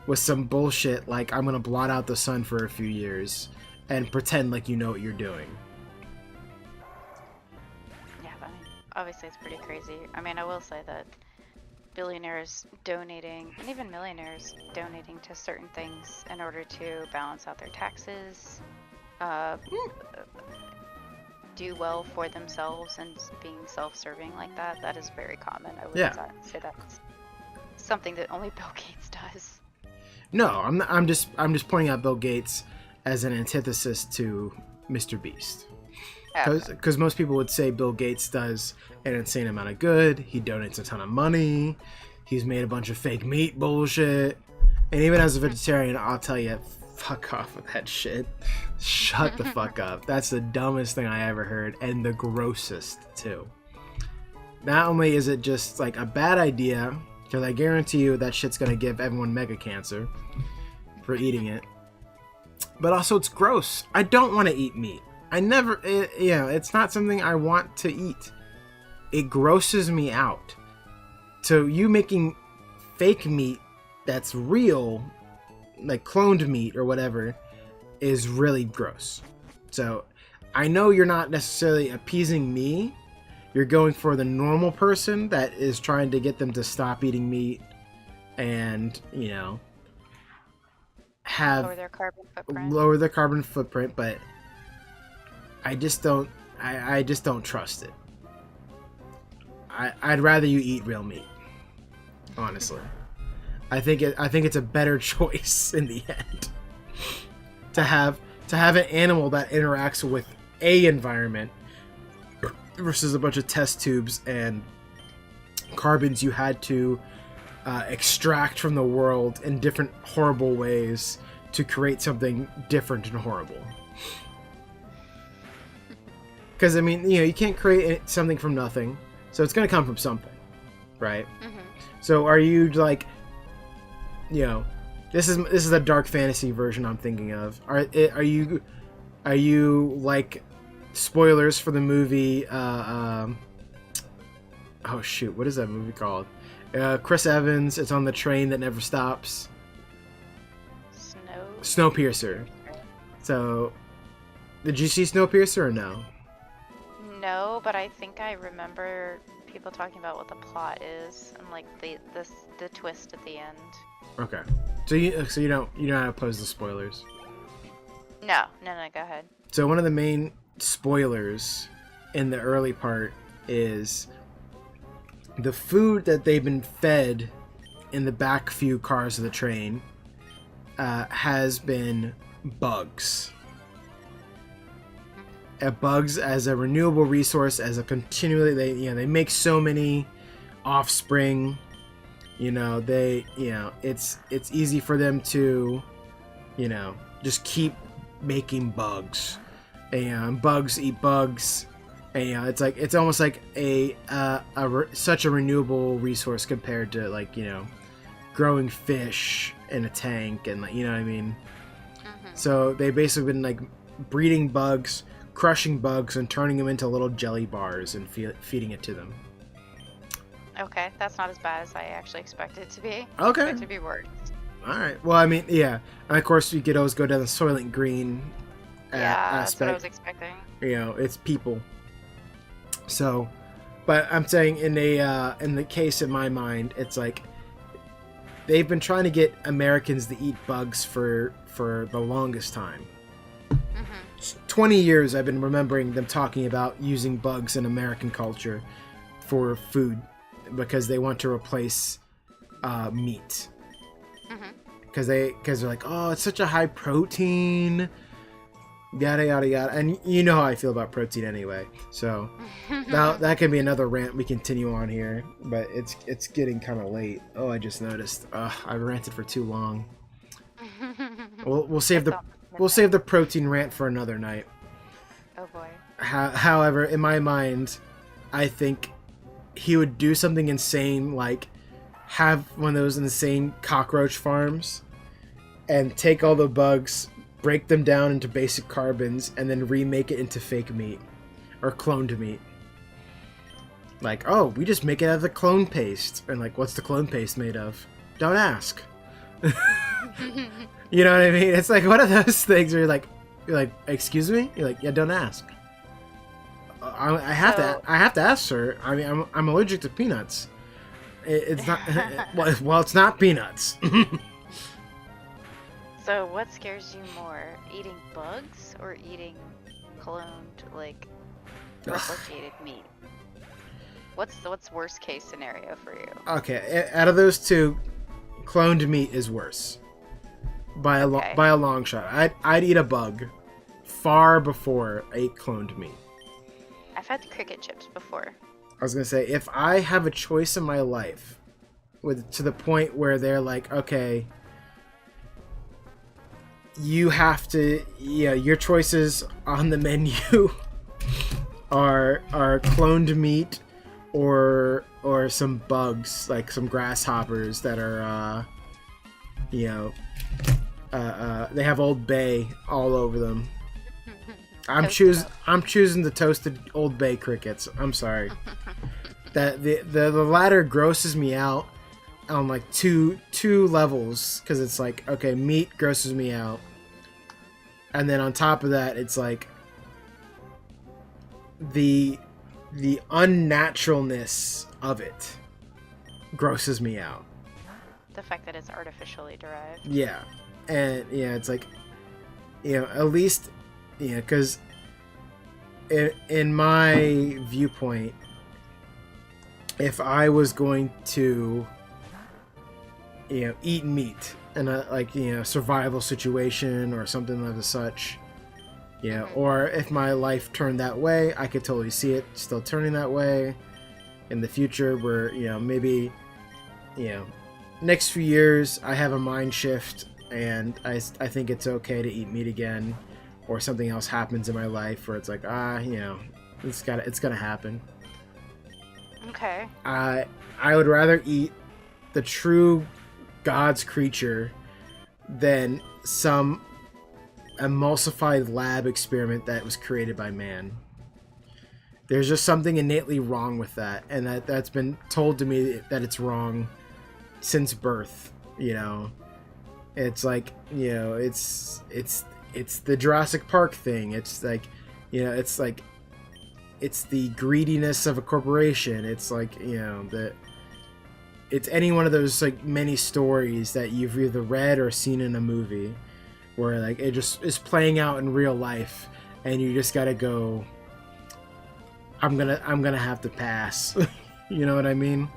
with some bullshit like, I'm going to blot out the sun for a few years and pretend like you know what you're doing. Yeah, I mean, obviously it's pretty crazy. I mean, I will say that billionaires donating, and even millionaires donating to certain things in order to balance out their taxes, do well for themselves and being self-serving like that is very common. I would say that's something that only Bill Gates does. No, I'm just pointing out Bill Gates as an antithesis to Mr. Beast. Because most people would say Bill Gates does an insane amount of good, he donates a ton of money, he's made a bunch of fake meat bullshit, and even as a vegetarian, I'll tell you, fuck off with that shit. Shut the fuck up. That's the dumbest thing I ever heard, and the grossest too. Not only is it just like a bad idea, because I guarantee you that shit's gonna give everyone mega cancer for eating it, but also it's gross. I don't want to eat meat. It's not something I want to eat. It grosses me out. So you making fake meat that's real, like cloned meat or whatever, is really gross. So I know you're not necessarily appeasing me. You're going for the normal person that is trying to get them to stop eating meat and, Lower their carbon footprint. lower their carbon footprint, but I just don't trust it. I'd rather you eat real meat, honestly. I think it's a better choice in the end to have an animal that interacts with a environment versus a bunch of test tubes and carbons you had to extract from the world in different horrible ways to create something different and horrible. Because you can't create something from nothing, so it's going to come from something, right? Mm-hmm. So are you like, this is a dark fantasy version I'm thinking of. Are you like spoilers for the movie? Oh shoot, what is that movie called? Chris Evans. It's on the train that never stops. Snowpiercer. So, did you see Snowpiercer or no? No, but I think I remember people talking about what the plot is and like the twist at the end. Okay, so you don't oppose the spoilers. No, go ahead. So one of the main spoilers in the early part is the food that they've been fed in the back few cars of the train has been bugs. Bugs as a renewable resource, as a continually they make so many offspring. It's easy for them to just keep making bugs, and bugs eat bugs, and it's almost like such a renewable resource compared to growing fish in a tank, and what I mean. Mm-hmm. So they basically been breeding bugs, crushing bugs, and turning them into little jelly bars and feeding it to them. Okay, that's not as bad as I actually expected it to be. Okay. I expected it to be worse. Alright, well, yeah. And of course, you could always go down the Soylent Green that's aspect. what I was expecting. It's people. So, but I'm saying in the case in my mind, it's like they've been trying to get Americans to eat bugs for the longest time. Mm-hmm. 20 years I've been remembering them talking about using bugs in American culture for food because they want to replace meat. Mm-hmm. Because they're like, oh, it's such a high protein, yada yada yada, and you know how I feel about protein anyway. So now that can be another rant we continue on here, but it's getting kind of late. Oh, I just noticed. I ranted for too long. We'll save the protein rant for another night. Oh boy. However, in my mind, I think he would do something insane, like have one of those insane cockroach farms and take all the bugs, break them down into basic carbons, and then remake it into fake meat or cloned meat. Like, oh, we just make it out of the clone paste. And what's the clone paste made of? Don't ask. You know what I mean? It's like one of those things where you're like, excuse me? You're like, yeah, don't ask. I have to ask, sir. I mean, I'm allergic to peanuts. It's not. Well, it's not peanuts. So, what scares you more, eating bugs or eating cloned, replicated meat? What's worst case scenario for you? Okay, out of those two, cloned meat is worse by a long shot. I'd eat a bug far before I ate cloned meat. I've had cricket chips before. I was gonna say, if I have a choice in my life, to the point where they're like, okay, you have to, your choices on the menu are cloned meat or some bugs, like some grasshoppers that are, they have Old Bay all over them. I'm Toasted choosing the toasted Old Bay crickets. I'm sorry. That the latter grosses me out on like two levels, because it's like, okay, meat grosses me out, and then on top of that, it's like the unnaturalness of it grosses me out. the fact that it's artificially derived. Yeah, and yeah, it's like, at least, because in my viewpoint, if I was going to, eat meat in a survival situation or something of the such, or if my life turned that way, I could totally see it still turning that way in the future, where maybe next few years I have a mind shift and I think it's okay to eat meat again, or something else happens in my life where it's like, it's gonna happen. Okay. I would rather eat the true God's creature than some emulsified lab experiment that was created by man. There's just something innately wrong with that, and that's been told to me that it's wrong since birth. It's like, it's the Jurassic Park thing. It's like, it's the greediness of a corporation. It's like, it's any one of those like many stories that you've either read or seen in a movie, where like it just is playing out in real life, and you just gotta go, I'm gonna have to pass. You know what I mean?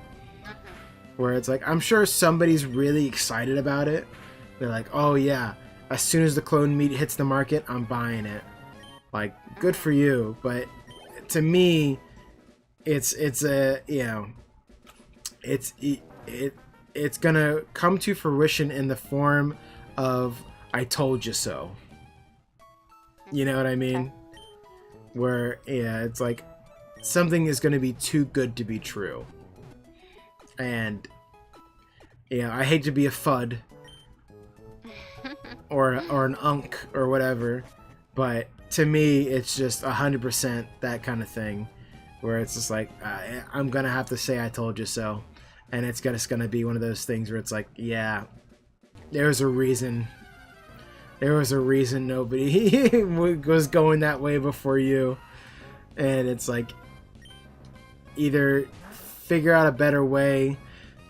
Where it's like, I'm sure somebody's really excited about it. They're like, oh yeah, as soon as the clone meat hits the market, I'm buying it. Like, good for you. But to me, it's gonna come to fruition in the form of "I told you so." You know what I mean? Okay. Where it's like something is gonna be too good to be true, and I hate to be a FUD or an unk or whatever, but to me, it's just 100% that kind of thing, where it's just like, I'm gonna have to say "I told you so." And it's just gonna be one of those things where it's like, yeah, there was a reason nobody was going that way before you. And it's like, either figure out a better way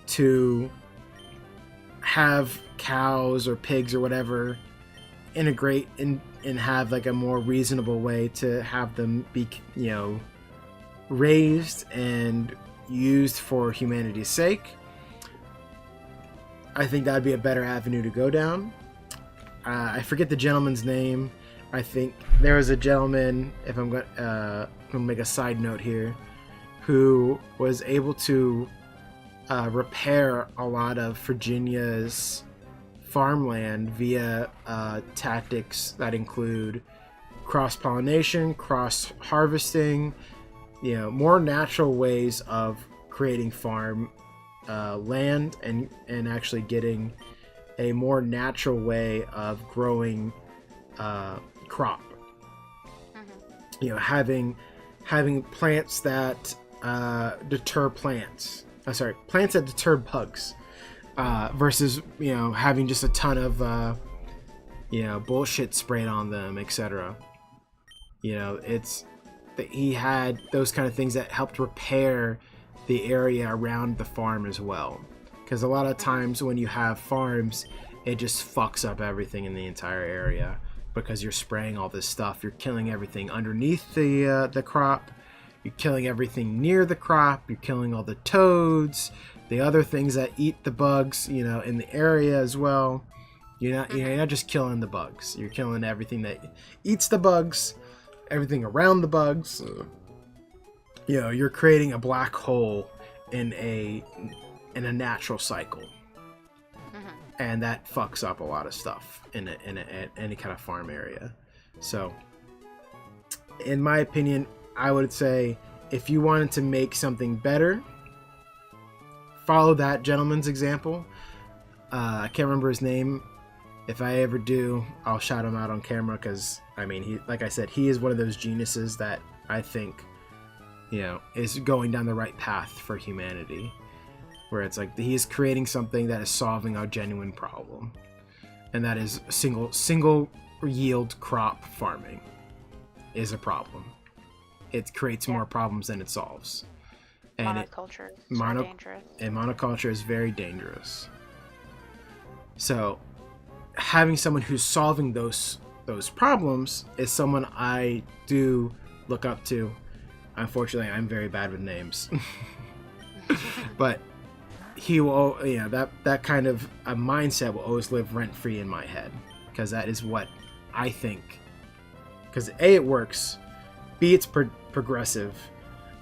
to have cows or pigs or whatever integrate and have like a more reasonable way to have them be, raised and used for humanity's sake. I think that'd be a better avenue to go down. I forget the gentleman's name. I think there was a gentleman, if I'm going to make a side note here, who was able to repair a lot of Virginia's farmland via tactics that include cross-pollination, cross-harvesting, more natural ways of creating farm land, and actually getting a more natural way of growing crop. Having plants that deter plants. Plants that deter bugs, versus having just a ton of bullshit sprayed on them, etc. He had those kind of things that helped repair the area around the farm as well. Because a lot of times when you have farms, it just fucks up everything in the entire area, because you're spraying all this stuff. You're killing everything underneath the crop. You're killing everything near the crop. You're killing all the toads, the other things that eat the bugs, in the area as well. You're not just killing the bugs. You're killing everything that eats the bugs, everything around the bugs. You're creating a black hole in a natural cycle, and that fucks up a lot of stuff in any kind of farm area. So, in my opinion, I would say, if you wanted to make something better, follow that gentleman's example. I can't remember his name. If I ever do, I'll shout him out on camera because, I mean, he, like I said, he is one of those geniuses that I think, is going down the right path for humanity. Where it's like he is creating something that is solving a genuine problem. And that is single yield crop farming is a problem. It creates more problems than it solves. And monoculture is very dangerous. And monoculture is very dangerous. So having someone who's solving those problems is someone I do look up to. Unfortunately, I'm very bad with names. But he will, that kind of a mindset will always live rent free in my head, because that is what I think. Because A, it works, B, it's progressive,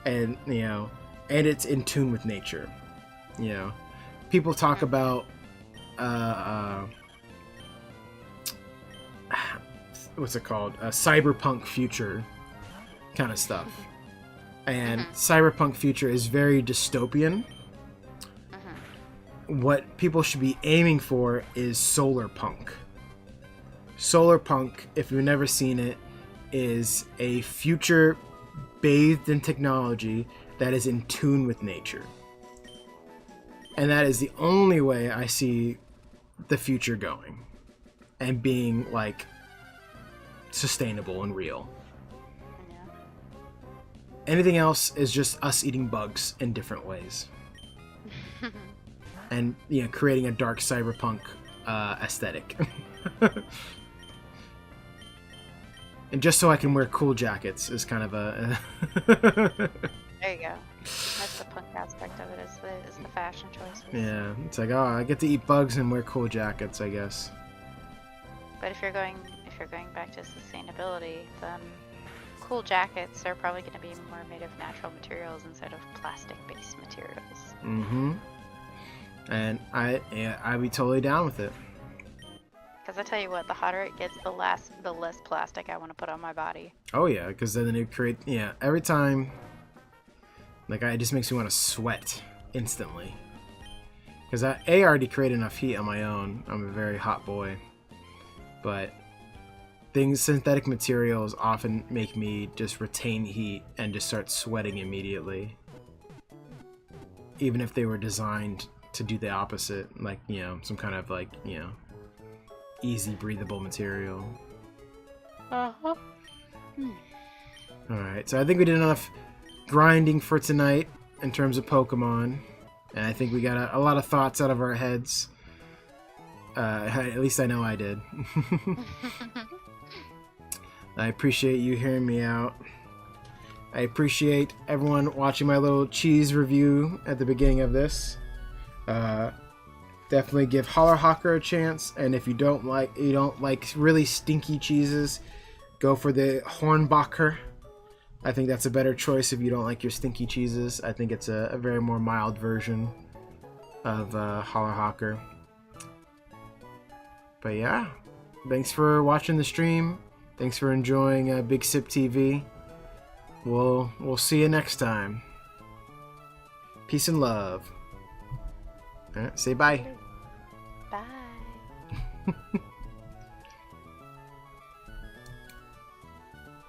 and and it's in tune with nature. People talk about what's it called? A cyberpunk future kind of stuff. And cyberpunk future is very dystopian. What people should be aiming for is solar punk. Solar punk, if you've never seen it, is a future bathed in technology that is in tune with nature. And that is the only way I see the future going and being like sustainable and real. Yeah. Anything else is just us eating bugs in different ways. And creating a dark cyberpunk aesthetic. And just so I can wear cool jackets is kind of a There you go. That's the punk aspect of it, is the fashion choices. Yeah, it's like, oh, I get to eat bugs and wear cool jackets, I guess. But if you're going back to sustainability, then cool jackets are probably going to be more made of natural materials instead of plastic-based materials. Mm-hmm. And I'd be totally down with it. Because I tell you what, the hotter it gets, the less plastic I want to put on my body. Oh yeah, because then it creates, every time, like, it just makes me want to sweat instantly. Because I already create enough heat on my own. I'm a very hot boy. But synthetic materials often make me just retain heat and just start sweating immediately. Even if they were designed to do the opposite, like, some kind of, like, easy breathable material. Uh-huh. Alright, so I think we did enough grinding for tonight in terms of Pokemon. And I think we got a lot of thoughts out of our heads. At least I know I did. I appreciate you hearing me out. I appreciate everyone watching my little cheese review at the beginning of this. Definitely give Hollerhocker a chance, and if you don't like really stinky cheeses, go for the Hornbacher. I think that's a better choice if you don't like your stinky cheeses. I think it's a very more mild version of Hollerhocker. But yeah, thanks for watching the stream. Thanks for enjoying BigSip TV. We'll see you next time. Peace and love. All right, say bye. Bye.